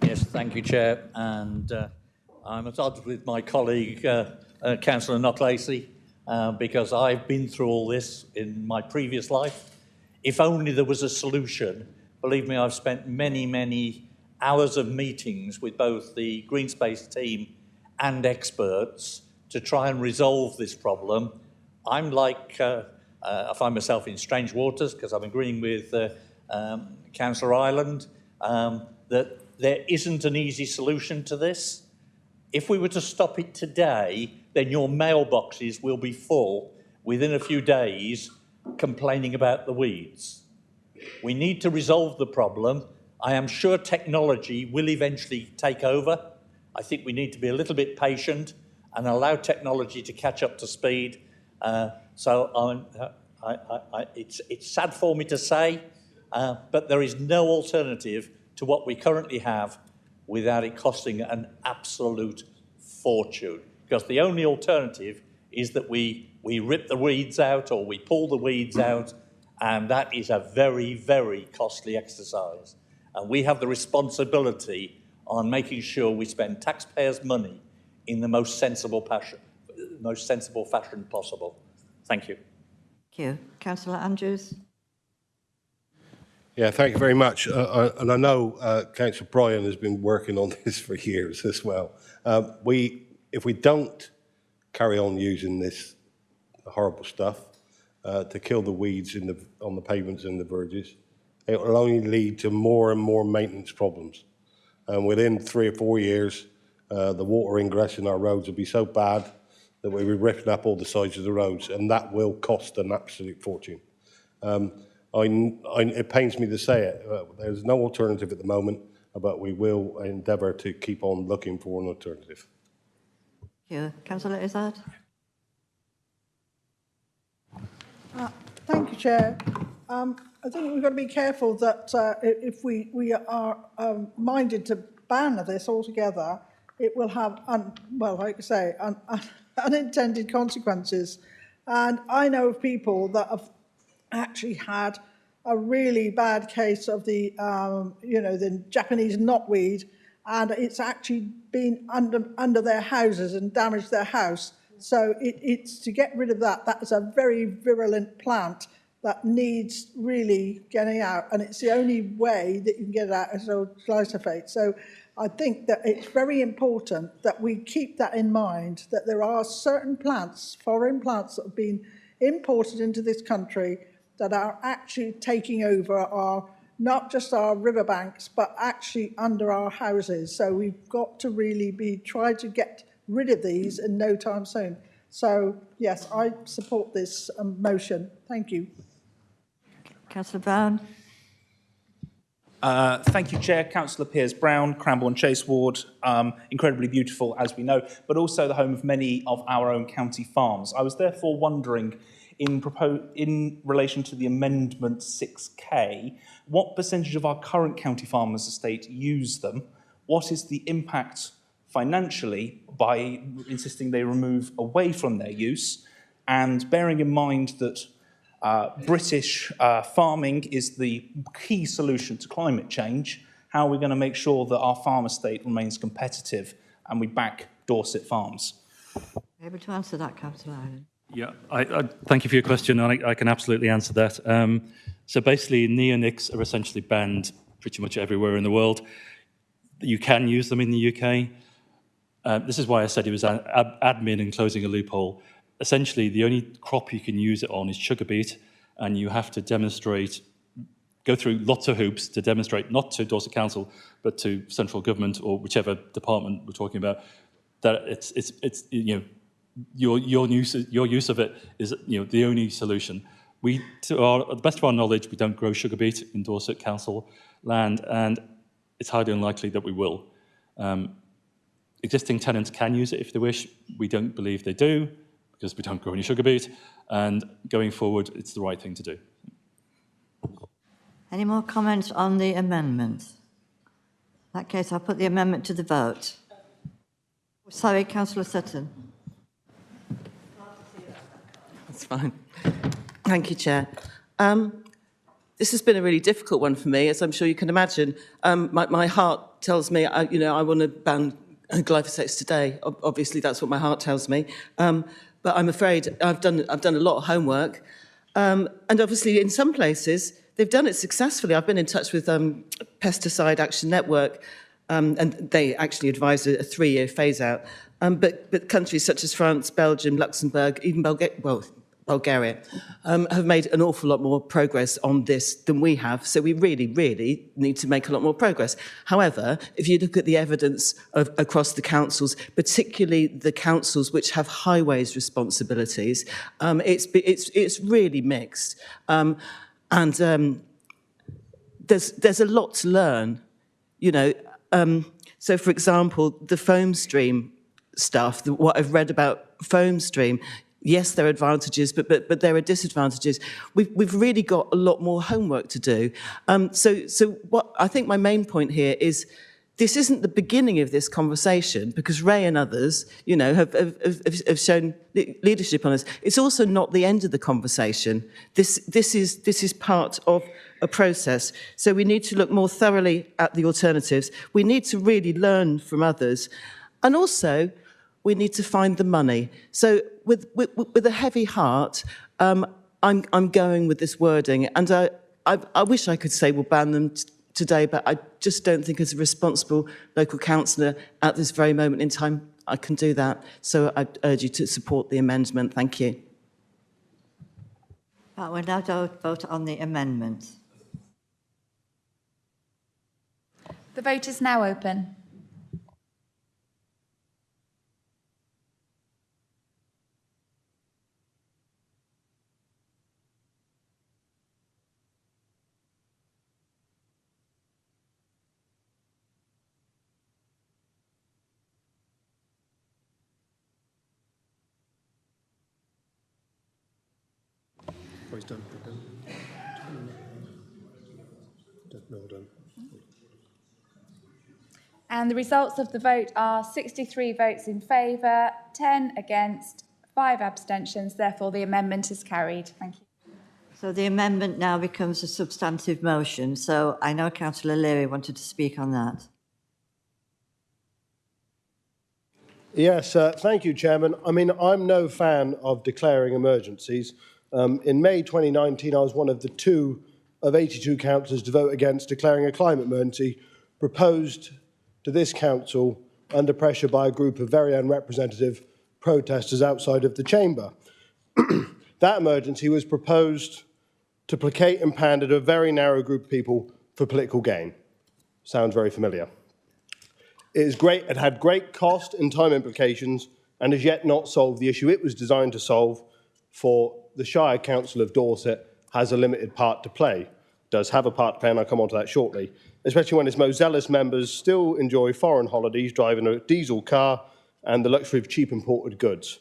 Yes, thank you, Chair. And I'm at odds with my colleague, Councillor Knocklacey, because I've been through all this in my previous life. If only there was a solution. Believe me, I've spent many, many hours of meetings with both the Green Space team and experts to try and resolve this problem. I'm like, I find myself in strange waters because I'm agreeing with Councillor Ireland that there isn't an easy solution to this. If we were to stop it today, then your mailboxes will be full within a few days complaining about the weeds. We need to resolve the problem. I am sure technology will eventually take over. I think we need to be a little bit patient and allow technology to catch up to speed. It's sad for me to say, but there is no alternative to what we currently have without it costing an absolute fortune. Because the only alternative is that we rip the weeds out or we pull the weeds out, and that is a very, very costly exercise. And we have the responsibility on making sure we spend taxpayers' money in the most sensible fashion possible. Thank you. Thank you. Councillor Andrews. Yeah, thank you very much. And I know Councillor Bryan has been working on this for years as well. If we don't carry on using this horrible stuff to kill the weeds on the pavements and the verges, it will only lead to more and more maintenance problems. And within 3 or 4 years, the water ingress in our roads will be so bad that we'll be ripping up all the sides of the roads, and that will cost an absolute fortune. It pains me to say it. There's no alternative at the moment, but we will endeavour to keep on looking for an alternative. Thank you. Councillor Izzard. Thank you, Chair. I think we've got to be careful that if we are minded to ban this altogether, it will have, like I say, unintended consequences. And I know of people that have actually had a really bad case of the Japanese knotweed, and it's actually been under their houses and damaged their house. So it's to get rid of that. That is a very virulent plant that needs really getting out, and it's the only way that you can get it out is glyphosate. So I think that it's very important that we keep that in mind, that there are certain plants, foreign plants, that have been imported into this country that are actually taking over our, not just our riverbanks, but actually under our houses. So we've got to really try to get rid of these in no time soon. So yes, I support this motion. Thank you. Councillor Brown. Thank you, Chair. Councillor Piers-Brown, Cranbourne Chase Ward, incredibly beautiful, as we know, but also the home of many of our own county farms. I was therefore wondering, in relation to the Amendment 6K, what percentage of our current county farmers' estate use them? What is the impact financially by insisting they remove away from their use? And bearing in mind that British farming is the key solution to climate change, how are we going to make sure that our farm estate remains competitive and we back Dorset farms? Able to answer that, Councillor Ireland? Yeah, I thank you for your question, and I can absolutely answer that. So basically, neonics are essentially banned pretty much everywhere in the world. You can use them in the UK. This is why I said it was admin and closing a loophole. Essentially, the only crop you can use it on is sugar beet, and you have to demonstrate, go through lots of hoops to demonstrate, not to Dorset Council, but to central government or whichever department we're talking about, that it's you know, your use of it is, you know, the only solution. We, to the best of our knowledge, we don't grow sugar beet in Dorset Council land, and it's highly unlikely that we will. Existing tenants can use it if they wish. We don't believe they do, because we don't grow any sugar beet, and going forward, it's the right thing to do. Any more comments on the amendment? In that case, I'll put the amendment to the vote. Sorry, Councillor Sutton. That's fine. Thank you, Chair. This has been a really difficult one for me, as I'm sure you can imagine. My heart tells me, you know, I want to ban glyphosate today. Obviously, that's what my heart tells me. But I'm afraid I've done a lot of homework. And obviously, in some places, they've done it successfully. I've been in touch with Pesticide Action Network, and they actually advise a 3-year phase-out. But countries such as France, Belgium, Luxembourg, even Bulgaria, have made an awful lot more progress on this than we have. So we really, really need to make a lot more progress. However, if you look at the evidence across the councils, particularly the councils which have highways responsibilities, it's really mixed. And there's a lot to learn, you know. So, for example, the foam stream stuff, what I've read about foam stream, yes, there are advantages, but there are disadvantages. We've really got a lot more homework to do. So what I think my main point here is, this isn't the beginning of this conversation, because Ray and others, you know, have shown leadership on this. It's also not the end of the conversation. This is part of a process. So we need to look more thoroughly at the alternatives. We need to really learn from others, and also we need to find the money. So with a heavy heart, I'm going with this wording, and I wish I could say we'll ban them today, but I just don't think as a responsible local councillor at this very moment in time I can do that. So I urge you to support the amendment. Thank you. Right, we'll now vote on the amendment. The vote is now open. And the results of the vote are 63 votes in favour, 10 against, 5 abstentions. Therefore, the amendment is carried. Thank you. So the amendment now becomes a substantive motion. So I know Councillor Leary wanted to speak on that. Yes, thank you, Chairman. I mean, I'm no fan of declaring emergencies. In May 2019, I was one of the 2 of 82 councillors to vote against declaring a climate emergency proposed to this council under pressure by a group of very unrepresentative protesters outside of the chamber. That emergency was proposed to placate and pander to a very narrow group of people for political gain. Sounds very familiar. It had great cost and time implications and has yet not solved the issue it was designed to solve. For the Shire Council of Dorset has a limited part to play, does have a part to play, and I'll come on to that shortly, especially when its most zealous members still enjoy foreign holidays, driving a diesel car and the luxury of cheap imported goods.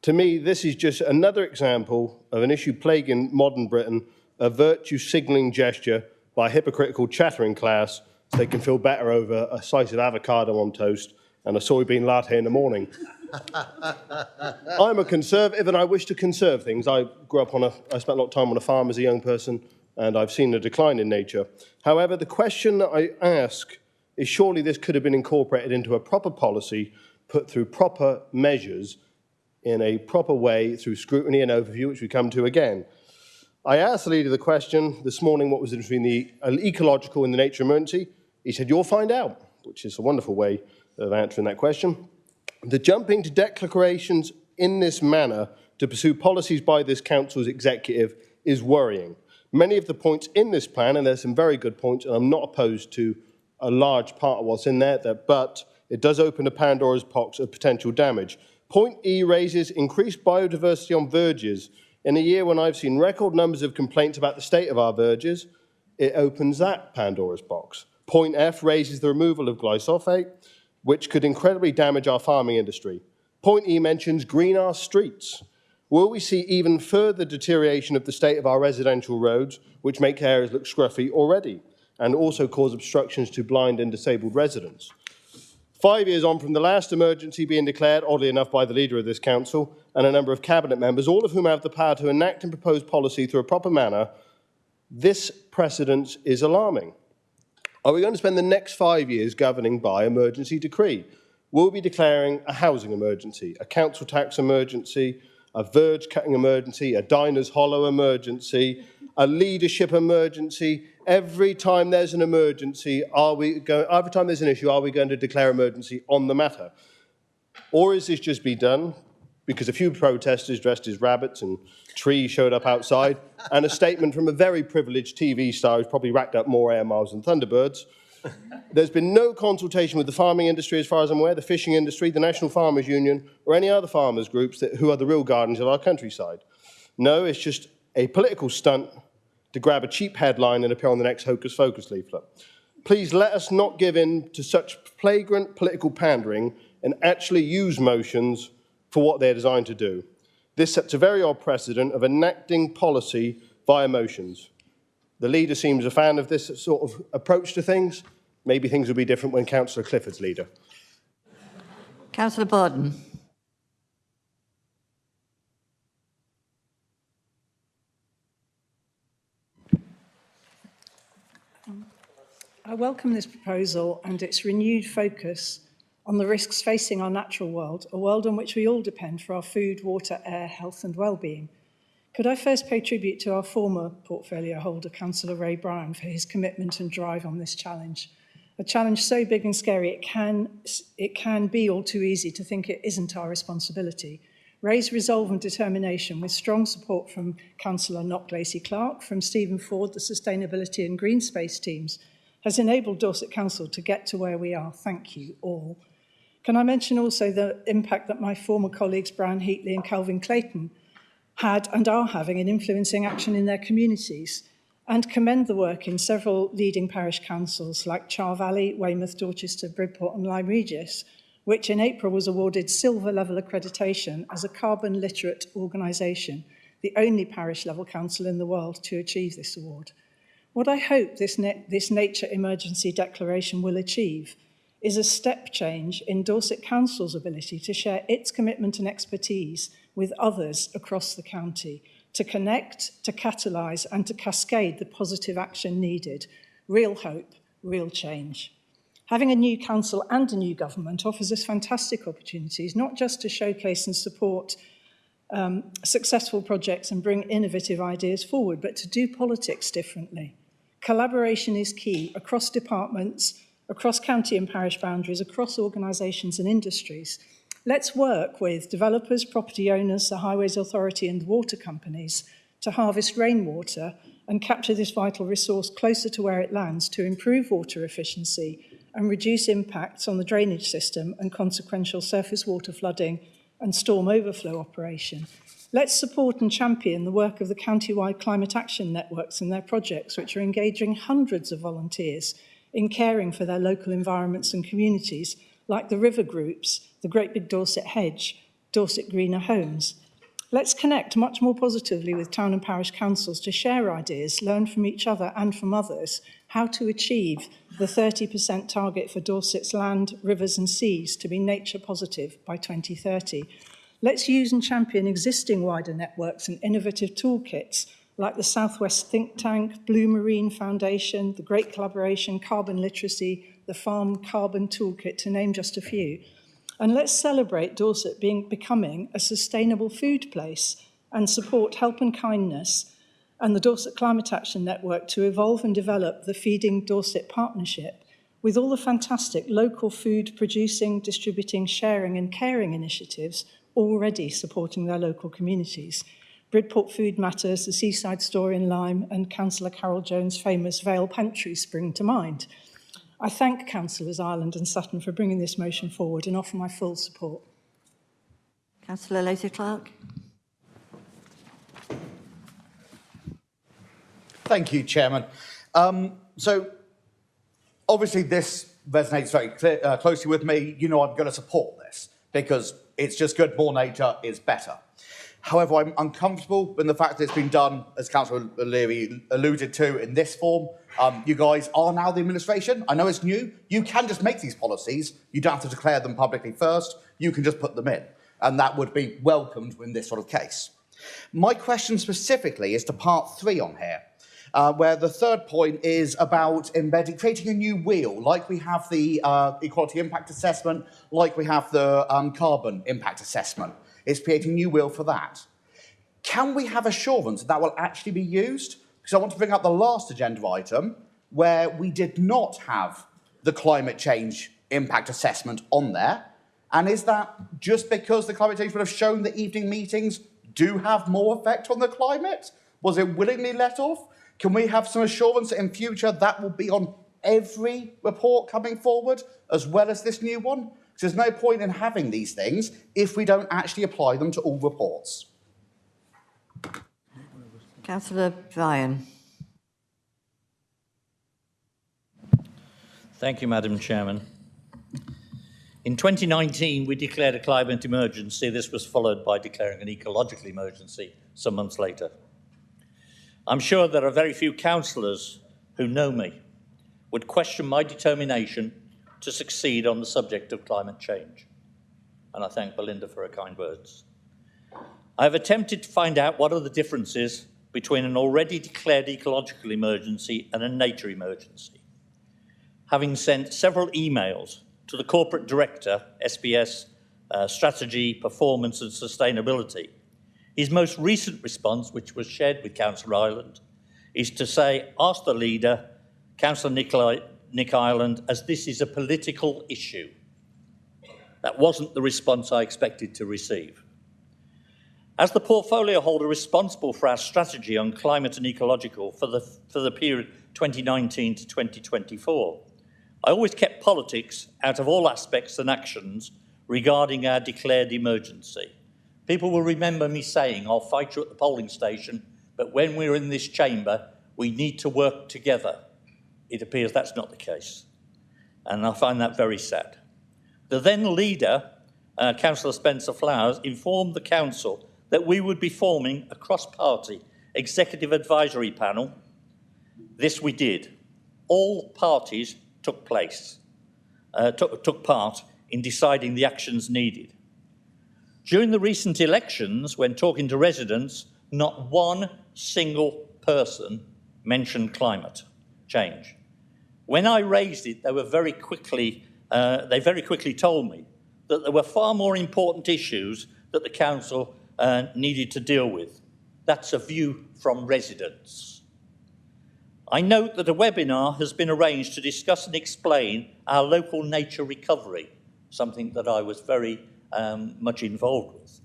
To me, this is just another example of an issue plaguing modern Britain, a virtue signalling gesture by a hypocritical chattering class so they can feel better over a slice of avocado on toast and a soybean latte in the morning. I'm a conservative and I wish to conserve things. I spent a lot of time on a farm as a young person and I've seen a decline in nature. However, the question that I ask is surely this could have been incorporated into a proper policy, put through proper measures in a proper way through scrutiny and overview, which we come to again. I asked the leader the question this morning, what was the difference between the ecological and the nature emergency? He said, you'll find out, which is a wonderful way of answering that question. The jumping to declarations in this manner to pursue policies by this council's executive is worrying. Many of the points in this plan, and there's some very good points, and I'm not opposed to a large part of what's in there, but it does open a Pandora's box of potential damage. Point E raises increased biodiversity on verges. In a year when I've seen record numbers of complaints about the state of our verges, it opens that Pandora's box. Point F raises the removal of glyphosate, which could incredibly damage our farming industry. Point E mentions green our streets. Will we see even further deterioration of the state of our residential roads, which make areas look scruffy already, and also cause obstructions to blind and disabled residents? 5 years on from the last emergency being declared, oddly enough, by the leader of this council and a number of cabinet members, all of whom have the power to enact and propose policy through a proper manner, this precedent is alarming. Are we going to spend the next 5 years governing by emergency decree? We'll be declaring a housing emergency, a council tax emergency, a verge cutting emergency, a diners hollow emergency, a leadership emergency. Every time there's an emergency, every time there's an issue, are we going to declare emergency on the matter? Or is this just be done because a few protesters dressed as rabbits and trees showed up outside, and a statement from a very privileged TV star who's probably racked up more air miles than Thunderbirds? There's been no consultation with the farming industry, as far as I'm aware, the fishing industry, the National Farmers Union, or any other farmers groups who are the real guardians of our countryside. No, it's just a political stunt to grab a cheap headline and appear on the next Hocus Focus leaflet. Please let us not give in to such flagrant political pandering and actually use motions for what they're designed to do. This sets a very odd precedent of enacting policy via motions. The leader seems a fan of this sort of approach to things. Maybe things will be different when Councillor Clifford's leader. Councillor Borden. I welcome this proposal and its renewed focus on the risks facing our natural world, a world on which we all depend for our food, water, air, health and well-being. Could I first pay tribute to our former portfolio holder, Councillor Ray Brown, for his commitment and drive on this challenge. A challenge so big and scary, it can be all too easy to think it isn't our responsibility. Ray's resolve and determination, with strong support from Councillor Knocklacey-Clark, from Stephen Ford, the Sustainability and Green Space teams, has enabled Dorset Council to get to where we are. Thank you all. Can I mention also the impact that my former colleagues Brian Heatley and Calvin Clayton had and are having in influencing action in their communities, and commend the work in several leading parish councils like Char Valley, Weymouth, Dorchester, Bridport and Lyme Regis, which in April was awarded silver level accreditation as a carbon literate organisation, the only parish level council in the world to achieve this award. What I hope this nature emergency declaration will achieve is a step change in Dorset Council's ability to share its commitment and expertise with others across the county, to connect, to catalyse and to cascade the positive action needed. Real hope, real change. Having a new council and a new government offers us fantastic opportunities, not just to showcase and support successful projects and bring innovative ideas forward, but to do politics differently. Collaboration is key across departments, across county and parish boundaries, across organisations and industries. Let's work with developers, property owners, the Highways Authority and water companies to harvest rainwater and capture this vital resource closer to where it lands to improve water efficiency and reduce impacts on the drainage system and consequential surface water flooding and storm overflow operation. Let's support and champion the work of the county-wide climate action networks and their projects, which are engaging hundreds of volunteers in caring for their local environments and communities, like the river groups, the Great Big Dorset Hedge, Dorset Greener Homes. Let's connect much more positively with town and parish councils to share ideas, learn from each other and from others how to achieve the 30% target for Dorset's land, rivers and seas to be nature positive by 2030. Let's use and champion existing wider networks and innovative toolkits like the Southwest Think Tank, Blue Marine Foundation, the Great Collaboration, Carbon Literacy, the Farm Carbon Toolkit, to name just a few. And let's celebrate Dorset becoming a sustainable food place and support Help and Kindness and the Dorset Climate Action Network to evolve and develop the Feeding Dorset Partnership with all the fantastic local food producing, distributing, sharing and caring initiatives already supporting their local communities. Bridport Food Matters, the Seaside Store in Lyme and Councillor Carol Jones' famous Vale Pantry spring to mind. I thank Councillors Ireland and Sutton for bringing this motion forward and offer my full support. Councillor Later-Clark. Thank you, Chairman. So, obviously, this resonates very closely with me. You know I'm going to support this because it's just good. More nature is better. However, I'm uncomfortable in the fact that it's been done, as Councillor O'Leary alluded to, in this form. You guys are now the administration. I know it's new. You can just make these policies. You don't have to declare them publicly first. You can just put them in. And that would be welcomed in this sort of case. My question specifically is to part 3 on here, where the third point is about creating a new wheel, like we have the equality impact assessment, like we have the carbon impact assessment. It's creating a new wheel for that. Can we have assurance that will actually be used? Because I want to bring up the last agenda item where we did not have the climate change impact assessment on there. And is that just because the climate change would have shown that evening meetings do have more effect on the climate? Was it willingly let off? Can we have some assurance that in future that will be on every report coming forward as well as this new one? Because there's no point in having these things if we don't actually apply them to all reports. Councillor Ryan. Thank you, Madam Chairman. In 2019, we declared a climate emergency. This was followed by declaring an ecological emergency some months later. I'm sure there are very few councillors who know me would question my determination to succeed on the subject of climate change. And I thank Belinda for her kind words. I have attempted to find out what are the differences between an already declared ecological emergency and a nature emergency. Having sent several emails to the Corporate Director, SBS, Strategy, Performance and Sustainability, his most recent response, which was shared with Councillor Ireland, is to say, ask the leader, Councillor Nick Ireland, as this is a political issue. That wasn't the response I expected to receive. As the portfolio holder responsible for our strategy on climate and ecological for the period 2019 to 2024, I always kept politics out of all aspects and actions regarding our declared emergency. People will remember me saying, I'll fight you at the polling station, but when we're in this chamber, we need to work together. It appears that's not the case. And I find that very sad. The then leader, Councillor Spencer Flowers, informed the council that we would be forming a cross-party executive advisory panel. This we did. All parties took part in deciding the actions needed. During the recent elections, when talking to residents, not one single person mentioned climate change. When I raised it, they very quickly told me that there were far more important issues that the council needed to deal with. That's a view from residents. I note that a webinar has been arranged to discuss and explain our local nature recovery, something that I was very much involved with.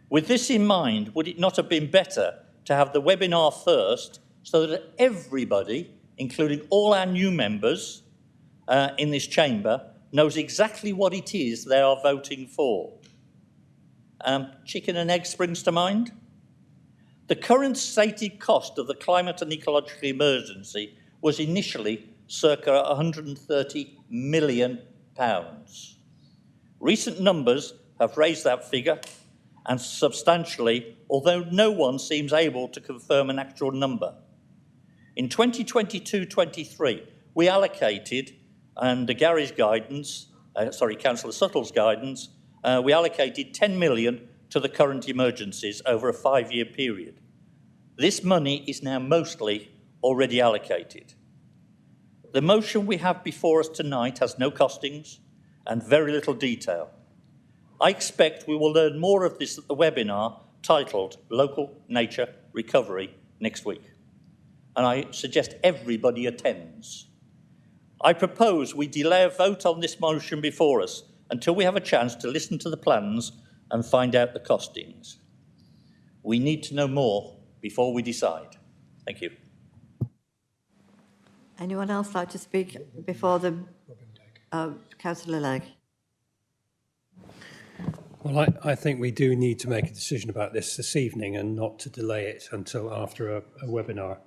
With this in mind, would it not have been better to have the webinar first so that everybody, including all our new members in this chamber, knows exactly what it is they are voting for. Chicken and egg springs to mind. The current stated cost of the climate and ecological emergency was initially circa £130 million. Recent numbers have raised that figure and substantially, although no one seems able to confirm an actual number. In 2022-23, we allocated, under Gary's guidance, Councillor Suttle's guidance, we allocated 10 million to the current emergencies over a 5-year period. This money is now mostly already allocated. The motion we have before us tonight has no costings and very little detail. I expect we will learn more of this at the webinar titled Local Nature Recovery next week, and I suggest everybody attends. I propose we delay a vote on this motion before us until we have a chance to listen to the plans and find out the costings. We need to know more before we decide. Thank you. Anyone else like to speak before the Councillor Legg? Well, I think we do need to make a decision about this evening and not to delay it until after a webinar.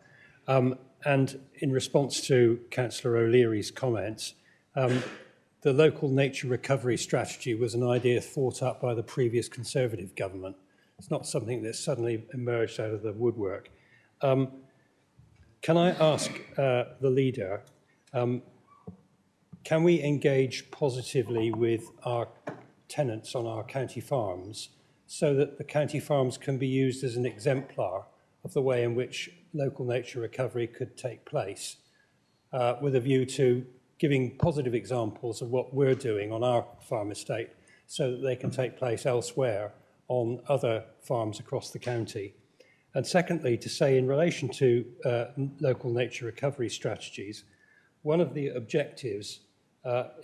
And in response to Councillor O'Leary's comments, the local nature recovery strategy was an idea thought up by the previous Conservative government. It's not something that suddenly emerged out of the woodwork. Can I ask the leader, can we engage positively with our tenants on our county farms so that the county farms can be used as an exemplar of the way in which local nature recovery could take place, with a view to giving positive examples of what we're doing on our farm estate so that they can take place elsewhere on other farms across the county. And secondly, to say in relation to local nature recovery strategies, one of the objectives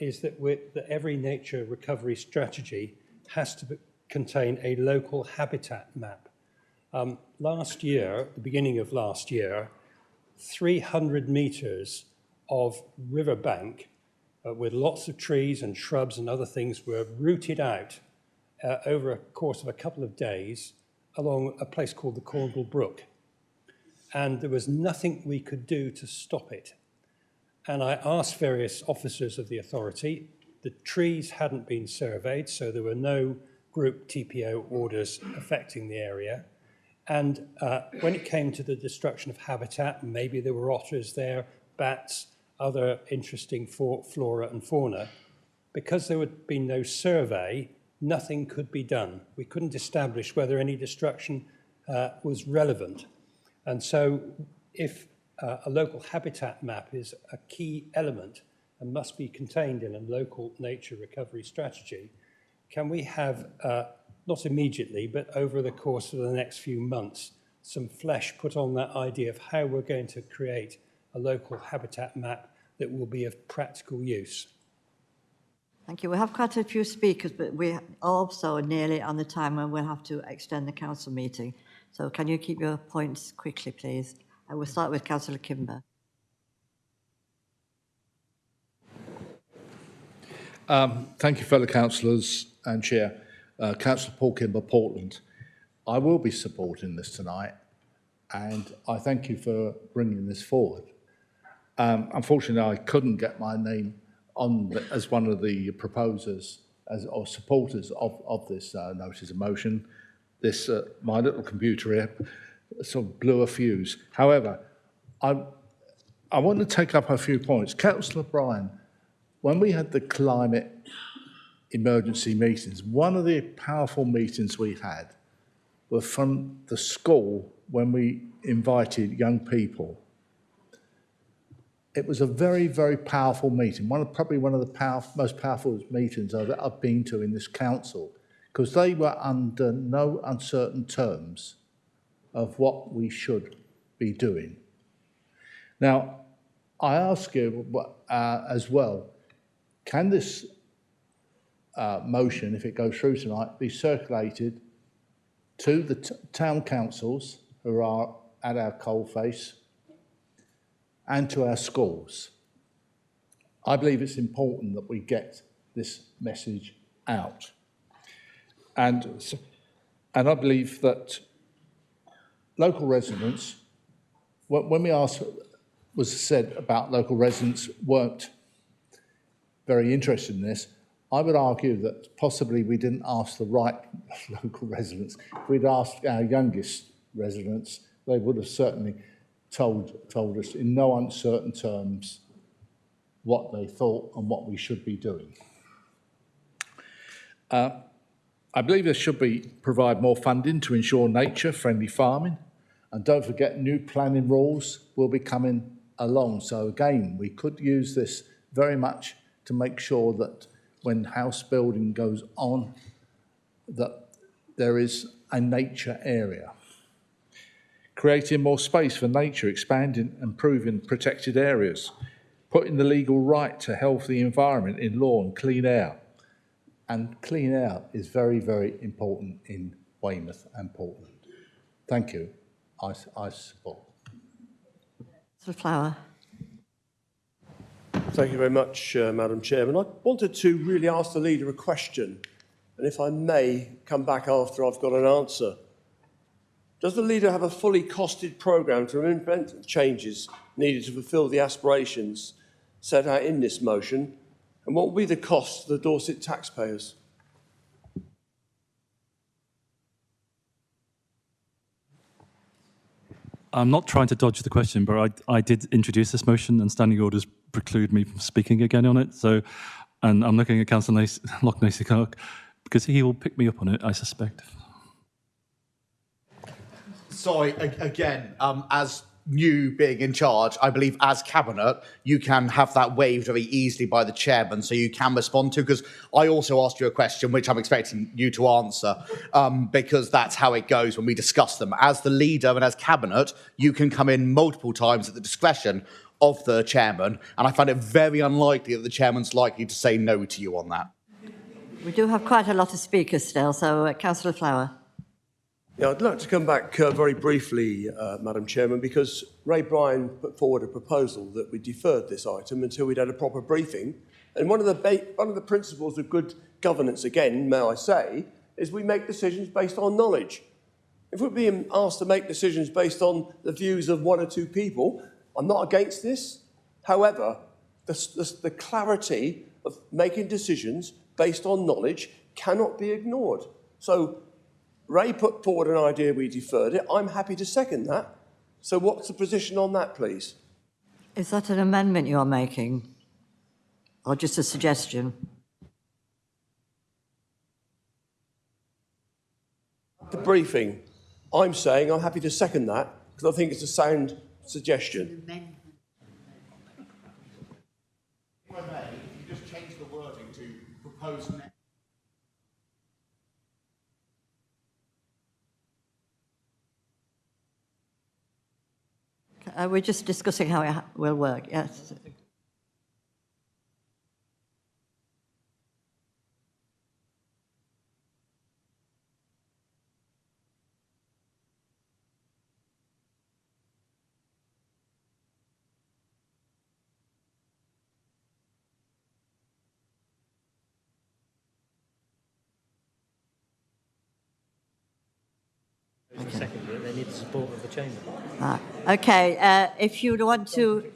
is that every nature recovery strategy has to contain a local habitat map. Last year, the beginning of last year, 300 metres of riverbank with lots of trees and shrubs and other things were rooted out over a course of a couple of days along a place called the Cornwall Brook. And there was nothing we could do to stop it. And I asked various officers of the authority. The trees hadn't been surveyed, so there were no group TPO orders affecting the area. And when it came to the destruction of habitat, maybe there were otters there, bats, other interesting flora and fauna, because there had been no survey, nothing could be done. We couldn't establish whether any destruction was relevant. And so if a local habitat map is a key element and must be contained in a local nature recovery strategy, can we have, not immediately, but over the course of the next few months, some flesh put on that idea of how we're going to create a local habitat map that will be of practical use? Thank you. We have quite a few speakers, but we also are nearly on the time when we'll have to extend the council meeting. So can you keep your points quickly, please? And we'll start with Councillor Kimber. Thank you, fellow councillors and Chair. Councillor Paul Kimber, Portland. I will be supporting this tonight, and I thank you for bringing this forward. Unfortunately, I couldn't get my name on as one of the proposers or supporters of this notice of motion. This my little computer here sort of blew a fuse. However, I want to take up a few points. Councillor Bryan, when we had the climate emergency meetings, one of the powerful meetings we had were from the school when we invited young people. It was a very, very powerful meeting, probably one of the most powerful meetings that I've been to in this council, because they were under no uncertain terms of what we should be doing. Now, I ask you as well, can this motion, if it goes through tonight, be circulated to the town councils who are at our coalface and to our schools. I believe it's important that we get this message out. And I believe that local residents, when we asked, was said about local residents weren't very interested in this, I would argue that possibly we didn't ask the right local residents. If we'd asked our youngest residents, they would have certainly told us in no uncertain terms what they thought and what we should be doing. I believe there should be provide more funding to ensure nature-friendly farming, and don't forget new planning rules will be coming along. So again, we could use this very much to make sure that when house building goes on, that there is a nature area. Creating more space for nature, expanding, improving protected areas, putting the legal right to healthy environment in law and clean air. And clean air is very, very important in Weymouth and Portland. Thank you. I support. Councillor Flower. Thank you very much, Madam Chairman. I wanted to really ask the leader a question, and if I may come back after I've got an answer. Does the leader have a fully costed programme to implement the changes needed to fulfil the aspirations set out in this motion, and what will be the cost to the Dorset taxpayers? I'm not trying to dodge the question, but I did introduce this motion and standing orders preclude me from speaking again on it. So, and I'm looking at Councillor Loughnessy-Clark because he will pick me up on it, I suspect. Sorry, again, as you being in charge, I believe as Cabinet, you can have that waived very easily by the chairman, so you can respond to, because I also asked you a question, which I'm expecting you to answer, because that's how it goes when we discuss them. As the leader and as Cabinet, you can come in multiple times at the discretion of the chairman, and I find it very unlikely that the chairman's likely to say no to you on that. We do have quite a lot of speakers still, so Councillor Flower. Yeah, I'd like to come back very briefly, Madam Chairman, because Ray Bryan put forward a proposal that we deferred this item until we'd had a proper briefing. And one of the principles of good governance, again, may I say, is we make decisions based on knowledge. If we're being asked to make decisions based on the views of one or two people, I'm not against this. However, the clarity of making decisions based on knowledge cannot be ignored. So Ray put forward an idea, we deferred it. I'm happy to second that. So what's the position on that, please? Is that an amendment you're making? Or just a suggestion? The briefing. I'm saying I'm happy to second that because I think it's a sound suggestion. If I may, you just change the wording to propose next. We're just discussing how it will work, yes. They need the support of the chamber. Okay, if you would want to,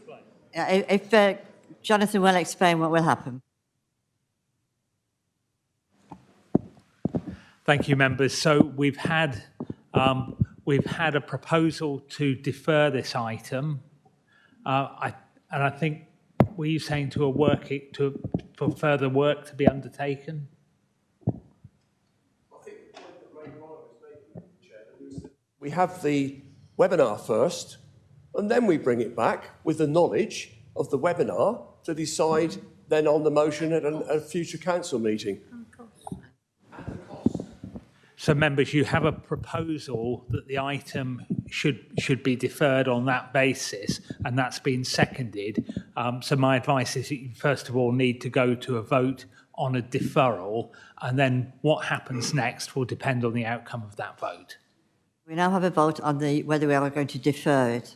if Jonathan will explain what will happen. Thank you, members. So we've had a proposal to defer this item, and I think were you saying for further work to be undertaken? We have the webinar first, and then we bring it back with the knowledge of the webinar to decide then on the motion at a future council meeting. So, members, you have a proposal that the item should be deferred on that basis, and that's been seconded. So my advice is that you first of all need to go to a vote on a deferral, and then what happens next will depend on the outcome of that vote. We now have a vote on whether we are going to defer it.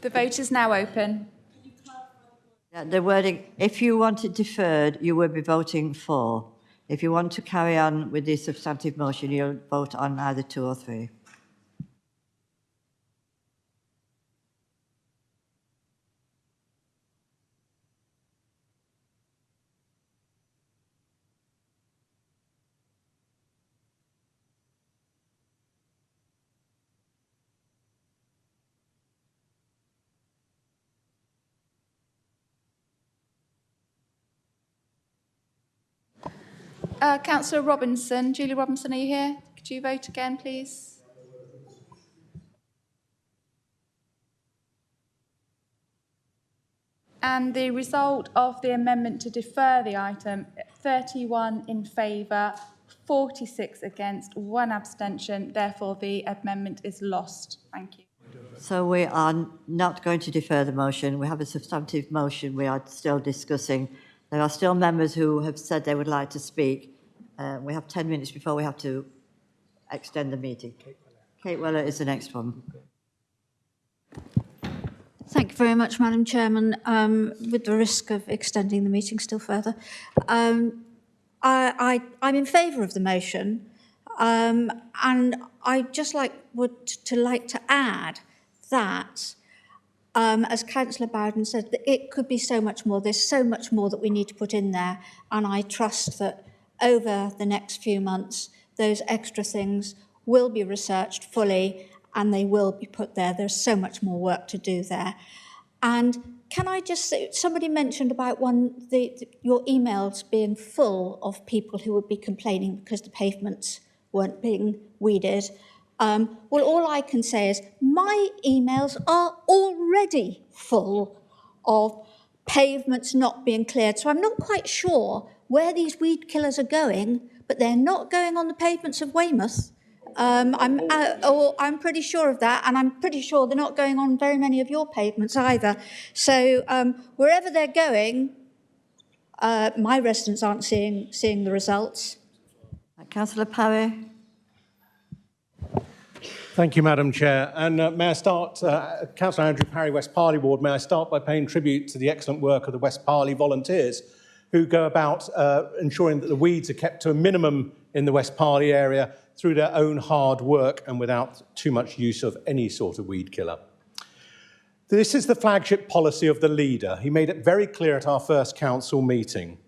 The vote is now open. Yeah, the wording, if you want it deferred, you will be voting for. If you want to carry on with the substantive motion, you'll vote on either 2 or 3. Councillor Robinson, Julie Robinson, are you here? Could you vote again, please? And the result of the amendment to defer the item, 31 in favour, 46 against, 1 abstention. Therefore, the amendment is lost. Thank you. So we are not going to defer the motion. We have a substantive motion we are still discussing. There are still members who have said they would like to speak. We have 10 minutes before we have to extend the meeting. Kate Weller is the next one. Thank you very much, Madam Chairman. With the risk of extending the meeting still further, I'm in favour of the motion, and I'd just like to add that, as Councillor Bowden said, that it could be so much more. There's so much more that we need to put in there, and I trust that over the next few months, those extra things will be researched fully and they will be put there. There's so much more work to do there. And can I just say, somebody mentioned about your emails being full of people who would be complaining because the pavements weren't being weeded. Well, all I can say is my emails are already full of pavements not being cleared. So I'm not quite sure where these weed killers are going, but they're not going on the pavements of Weymouth. I'm pretty sure of that, and I'm pretty sure they're not going on very many of your pavements either. So wherever they're going, my residents aren't seeing the results. Councillor Parry. Thank you, Madam Chair. And may I start, Councillor Andrew Parry, West Parley Ward, may I start by paying tribute to the excellent work of the West Parley volunteers who go about ensuring that the weeds are kept to a minimum in the West Parley area through their own hard work and without too much use of any sort of weed killer. This is the flagship policy of the leader. He made it very clear at our first council meeting.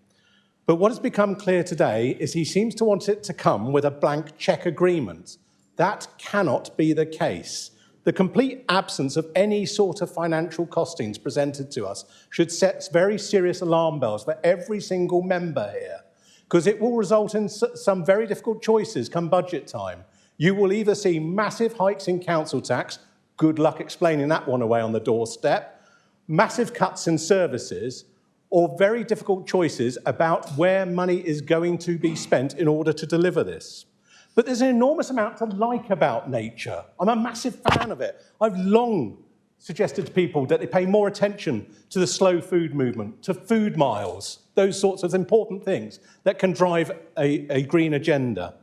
But what has become clear today is he seems to want it to come with a blank cheque agreement. That cannot be the case. The complete absence of any sort of financial costings presented to us should set very serious alarm bells for every single member here, because it will result in some very difficult choices come budget time. You will either see massive hikes in council tax, good luck explaining that one away on the doorstep, massive cuts in services, or very difficult choices about where money is going to be spent in order to deliver this. But there's an enormous amount to like about nature. I'm a massive fan of it. I've long suggested to people that they pay more attention to the slow food movement, to food miles, those sorts of important things that can drive a green agenda.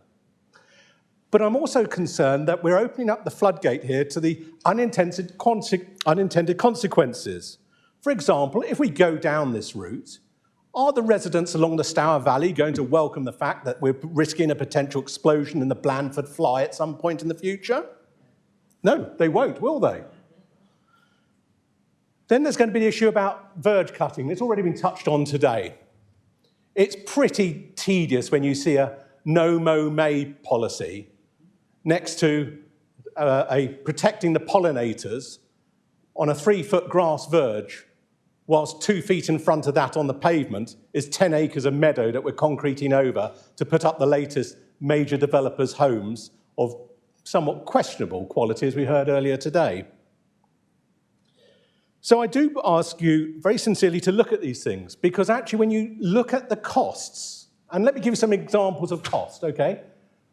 But I'm also concerned that we're opening up the floodgate here to the unintended consequences. For example, if we go down this route, are the residents along the Stour Valley going to welcome the fact that we're risking a potential explosion in the Blandford Fly at some point in the future? No, they won't, will they? Then there's going to be the issue about verge cutting. It's already been touched on today. It's pretty tedious when you see a no-mow-may policy next to protecting the pollinators on a 3-foot grass verge, whilst 2 feet in front of that on the pavement is 10 acres of meadow that we're concreting over to put up the latest major developers' homes of somewhat questionable quality, as we heard earlier today. So I do ask you very sincerely to look at these things, because actually when you look at the costs, and let me give you some examples of cost, okay?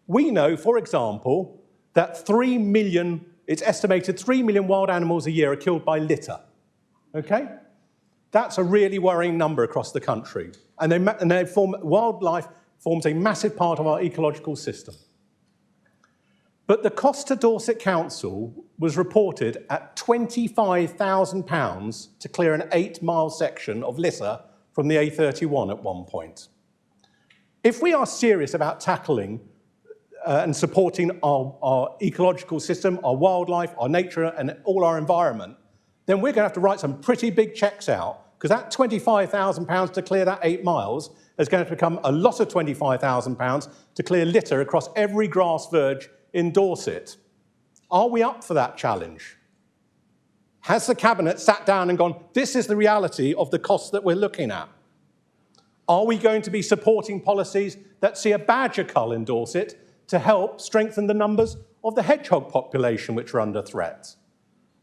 We know, for example, that 3 million, it's estimated 3 million wild animals a year are killed by litter, okay? That's a really worrying number across the country. And wildlife forms a massive part of our ecological system. But the cost to Dorset Council was reported at £25,000 to clear an 8-mile section of litter from the A31 at one point. If we are serious about tackling and supporting our ecological system, our wildlife, our nature, and all our environment, then we're going to have to write some pretty big checks out, because that £25,000 to clear that 8 miles is going to become a lot of £25,000 to clear litter across every grass verge in Dorset. Are we up for that challenge? Has the Cabinet sat down and gone, this is the reality of the costs that we're looking at? Are we going to be supporting policies that see a badger cull in Dorset to help strengthen the numbers of the hedgehog population which are under threat?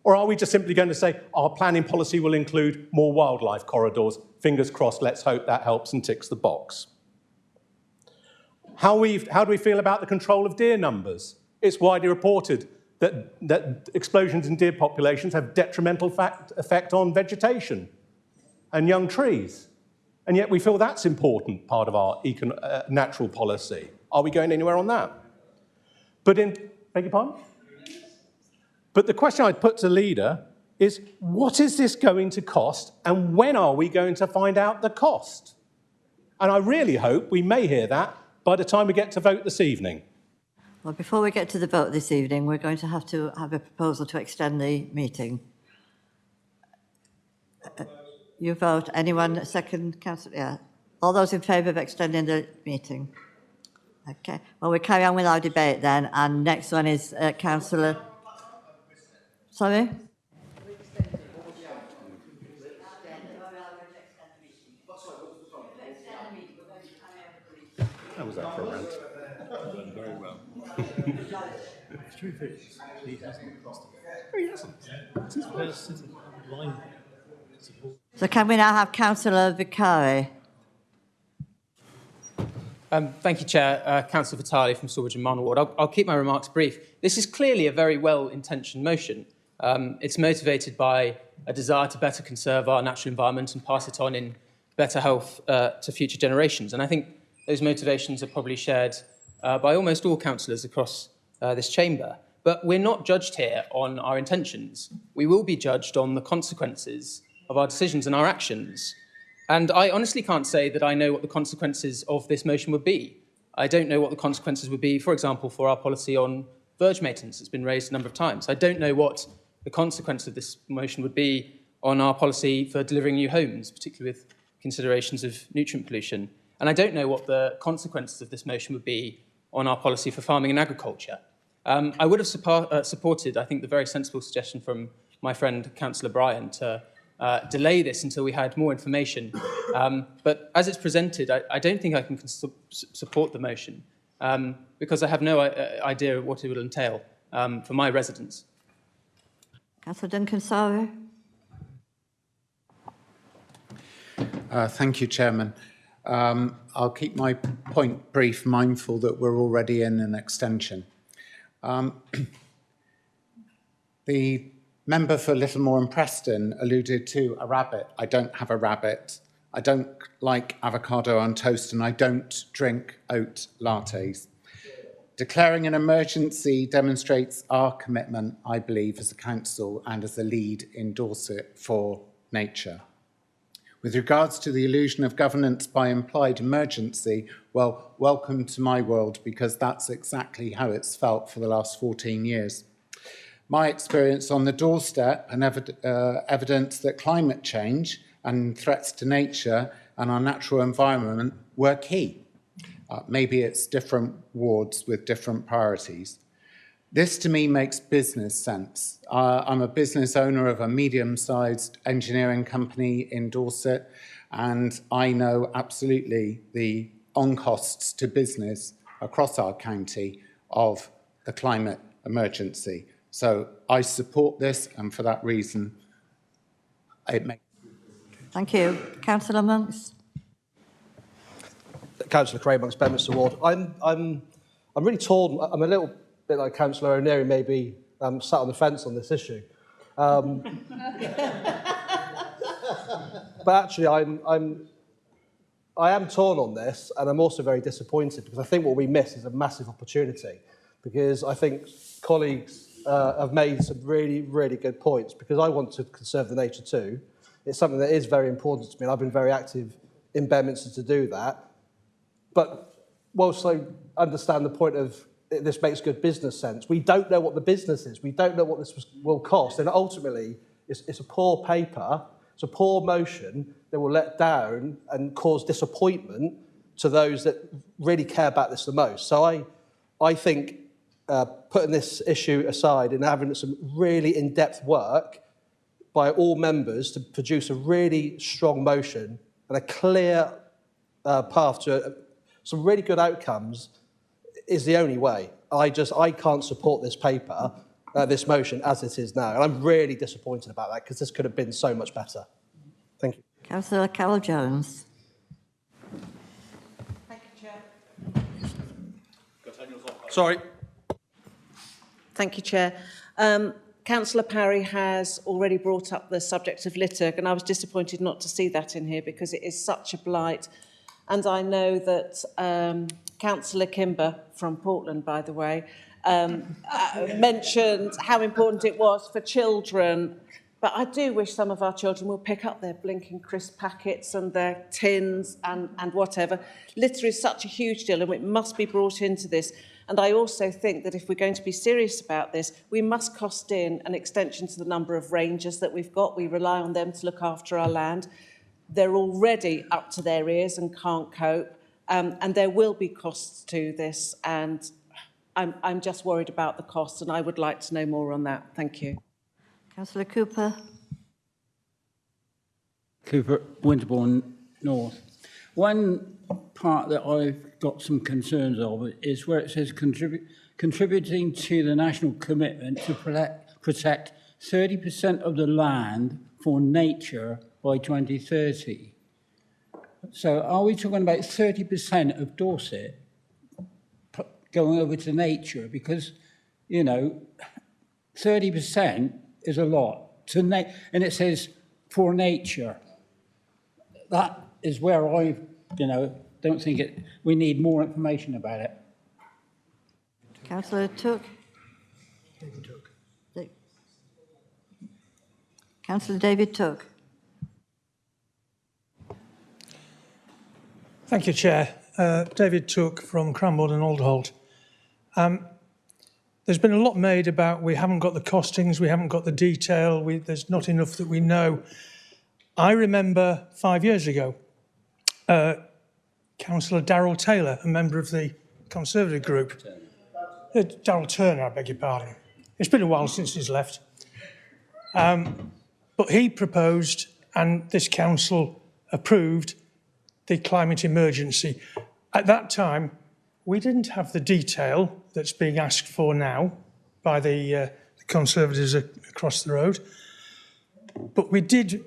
Or are we just simply going to say our planning policy will include more wildlife corridors? Fingers crossed, let's hope that helps and ticks the box. How do we feel about the control of deer numbers? It's widely reported that explosions in deer populations have detrimental effect on vegetation and young trees. And yet we feel that's important part of our natural policy. Are we going anywhere on that? Beg your pardon? But the question I'd put to the leader is, what is this going to cost, and when are we going to find out the cost? And I really hope we may hear that by the time we get to vote this evening. Well, before we get to the vote this evening, we're going to have a proposal to extend the meeting. You vote. Anyone second, Councillor? Yeah. All those in favour of extending the meeting? Okay. Well, we'll carry on with our debate then. And next one is Councillor... Sorry? How was that for a rant? Very well. He hasn't. It's his first line support. So can we now have Councillor Vicari? Thank you, Chair. Councillor Vitali from Sawbridge and Marnell Ward. I'll keep my remarks brief. This is clearly a very well-intentioned motion. It's motivated by a desire to better conserve our natural environment and pass it on in better health to future generations. And I think those motivations are probably shared by almost all councillors across this chamber. But we're not judged here on our intentions. We will be judged on the consequences of our decisions and our actions. And I honestly can't say that I know what the consequences of this motion would be. I don't know what the consequences would be, for example, for our policy on verge maintenance. It's been raised a number of times. I don't know what the consequence of this motion would be on our policy for delivering new homes, particularly with considerations of nutrient pollution. And I don't know what the consequences of this motion would be on our policy for farming and agriculture. I would have supported, I think, the very sensible suggestion from my friend Councillor Bryan to delay this until we had more information. But as it's presented, I don't think I can support the motion because I have no idea of what it will entail for my residents. Councillor Duncan-Sawyer. Thank you, Chairman. I'll keep my point brief, mindful that we're already in an extension. The member for Littlemore and Preston alluded to a rabbit. I don't have a rabbit. I don't like avocado on toast, and I don't drink oat lattes. Declaring an emergency demonstrates our commitment, I believe, as a council and as a lead in Dorset for nature. With regards to the illusion of governance by implied emergency, well, welcome to my world, because that's exactly how it's felt for the last 14 years. My experience on the doorstep and evidence that climate change and threats to nature and our natural environment were key. Maybe it's different wards with different priorities. This to me makes business sense. I'm a business owner of a medium-sized engineering company in Dorset, and I know absolutely the on-costs to business across our county of the climate emergency. So I support this, and for that reason, it makes... Thank you. Councillor Monks. Councillor Craig Monks, Bedminster Ward. I'm really torn. I'm a little bit like Councillor O'Neary, maybe sat on the fence on this issue. But actually, I am torn on this, and I'm also very disappointed because I think what we miss is a massive opportunity. because I think colleagues have made some really, really good points, because I want to conserve the nature too. It's something that is very important to me, and I've been very active in Bedminster to do that. But whilst I understand the point of this makes good business sense, we don't know what the business is. We don't know what this will cost. And ultimately, it's a poor paper, it's a poor motion that will let down and cause disappointment to those that really care about this the most. So I think putting this issue aside and having some really in-depth work by all members to produce a really strong motion and a clear path to some really good outcomes is the only way. I can't support this paper, this motion as it is now. And I'm really disappointed about that, because this could have been so much better. Thank you. Councillor Carroll-Jones. Thank you, Chair. Sorry. Thank you, Chair. Councillor Parry has already brought up the subject of litter, and I was disappointed not to see that in here, because it is such a blight. And I know that Councillor Kimber, from Portland, by the way, mentioned how important it was for children. But I do wish some of our children will pick up their blinking crisp packets and their tins and whatever. Litter is such a huge deal, and it must be brought into this. And I also think that if we're going to be serious about this, we must cost in an extension to the number of rangers that we've got. We rely on them to look after our land. They're already up to their ears and can't cope. And there will be costs to this. And I'm just worried about the costs, and I would like to know more on that. Thank you. Councillor Cooper. Cooper, Winterbourne North. One part that I've got some concerns of is where it says contributing to the national commitment to protect 30% of the land for nature by 2030. So are we talking about 30% of Dorset going over to nature? Because, you know, 30% is a lot. And it says for nature. That is where I, don't think we need more information about it. Councillor Took. David Took. Councillor David Took. Thank you, Chair. David Took from Cranbourne and Alderholt. There's been a lot made about we haven't got the costings, we haven't got the detail, there's not enough that we know. I remember 5 years ago, Councillor Darrell Taylor, a member of the Conservative group, Darrell Turner, I beg your pardon. It's been a while since he's left. But he proposed, and this council approved, the climate emergency. At that time, we didn't have the detail that's being asked for now by the Conservatives across the road. But we did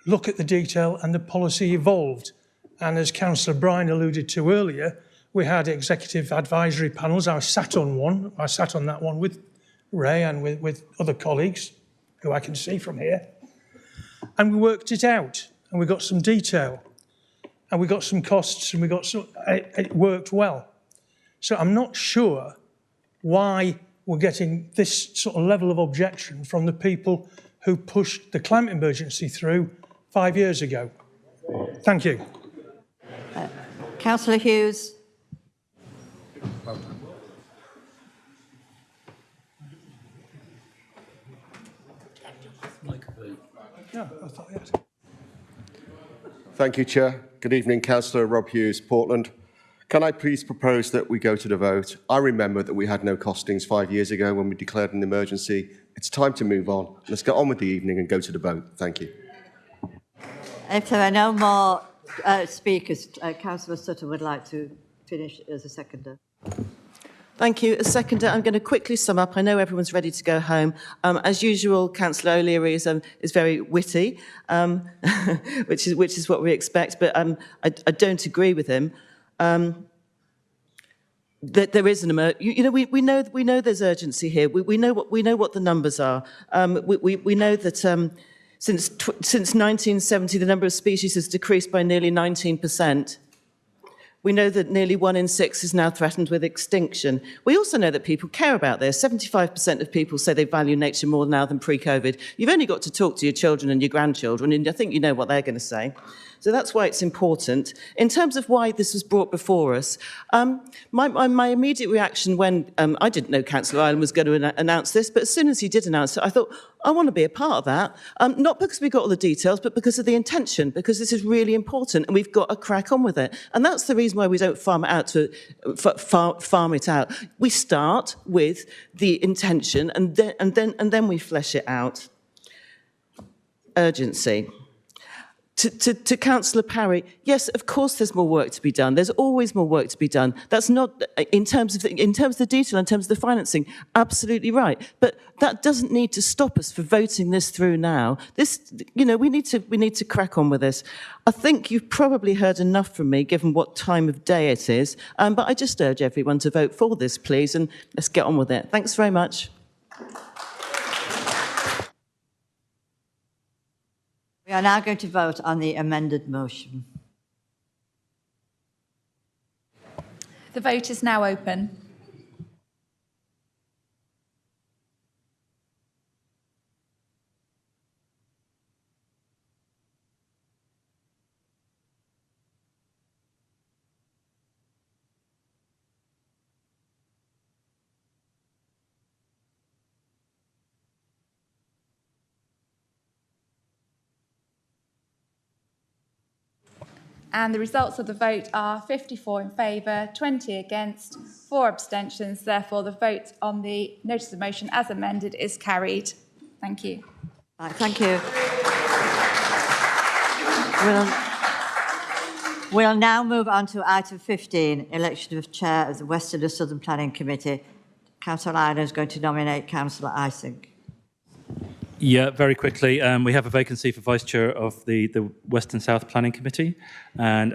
look at the detail, and the policy evolved. And as Councillor Bryan alluded to earlier, we had executive advisory panels. I sat on one. I sat on that one with Ray and with other colleagues who I can see from here. And we worked it out, and we got some detail, and we got some costs, and it worked well. So I'm not sure why we're getting this sort of level of objection from the people who pushed the climate emergency through 5 years ago. Thank you. Councillor Hughes. Thank you, Chair. Good evening, Councillor Rob Hughes, Portland. Can I please propose that we go to the vote? I remember that we had no costings 5 years ago when we declared an emergency. It's time to move on. Let's get on with the evening and go to the vote. Thank you. If there are no more speakers, Councillor Sutton would like to finish as a seconder. Thank you. As seconder, I'm going to quickly sum up. I know everyone's ready to go home. As usual, Councillor O'Leary is very witty, which is what we expect, but I don't agree with him. That there is an emergency. We know there's urgency here. We know what the numbers are. We know that since 1970, the number of species has decreased by nearly 19%. We know that nearly 1 in 6 is now threatened with extinction. We also know that people care about this. 75% of people say they value nature more now than pre-COVID. You've only got to talk to your children and your grandchildren, and I think you know what they're going to say. So that's why it's important. In terms of why this was brought before us, my immediate reaction when I didn't know Councillor Ireland was going to announce this, but as soon as he did announce it, I thought, I want to be a part of that. Not because we got all the details, but because of the intention, because this is really important and we've got to crack on with it. And that's the reason why we don't farm it out. We start with the intention and then we flesh it out. Urgency. To Councillor Parry, yes, of course there's more work to be done. There's always more work to be done. That's not, in terms of the detail, in terms of the financing, absolutely right. But that doesn't need to stop us from voting this through now. This, you know, we need to crack on with this. I think you've probably heard enough from me, given what time of day it is. But I just urge everyone to vote for this, please, and let's get on with it. Thanks very much. We are now going to vote on the amended motion. The vote is now open. And the results of the vote are 54 in favour, 20 against, 4 abstentions. Therefore, the vote on the notice of motion as amended is carried. Thank you. Right, thank you. We'll now move on to item 15, election of chair of the Western and Southern Planning Committee. Councillor Ireland is going to nominate Councillor Ising. Yeah, very quickly, we have a vacancy for Vice Chair of the West and South Planning Committee, and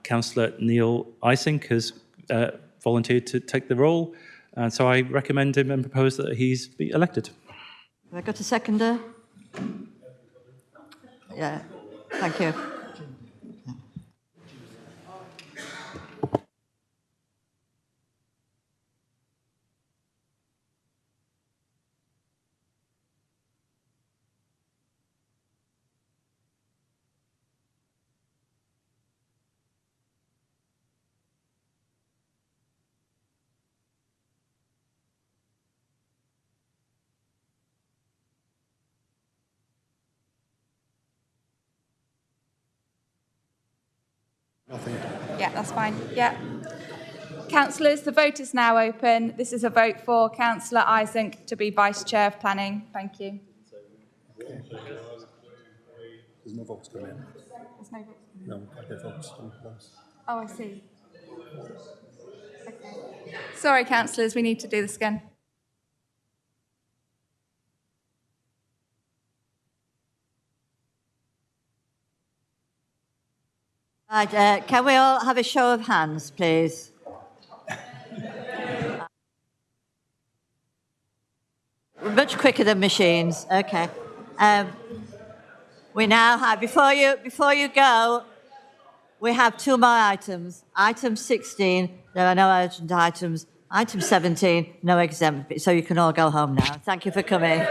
Councillor Neil Ising has volunteered to take the role, and so I recommend him and propose that he's be elected. Have I got a seconder? Yeah, thank you. Nothing. Yeah, that's fine. Yeah. Councillors, the vote is now open. This is a vote for Councillor Ising to be Vice Chair of Planning. Thank you. There's no votes coming in. There's no votes. No, I get votes. Oh, I see. Okay. Sorry, councillors, we need to do this again. Right, can we all have a show of hands, please? We're much quicker than machines. Okay. We now have, before you go, we have 2 more items. Item 16, there are no urgent items. Item 17, no exempt. So you can all go home now. Thank you for coming.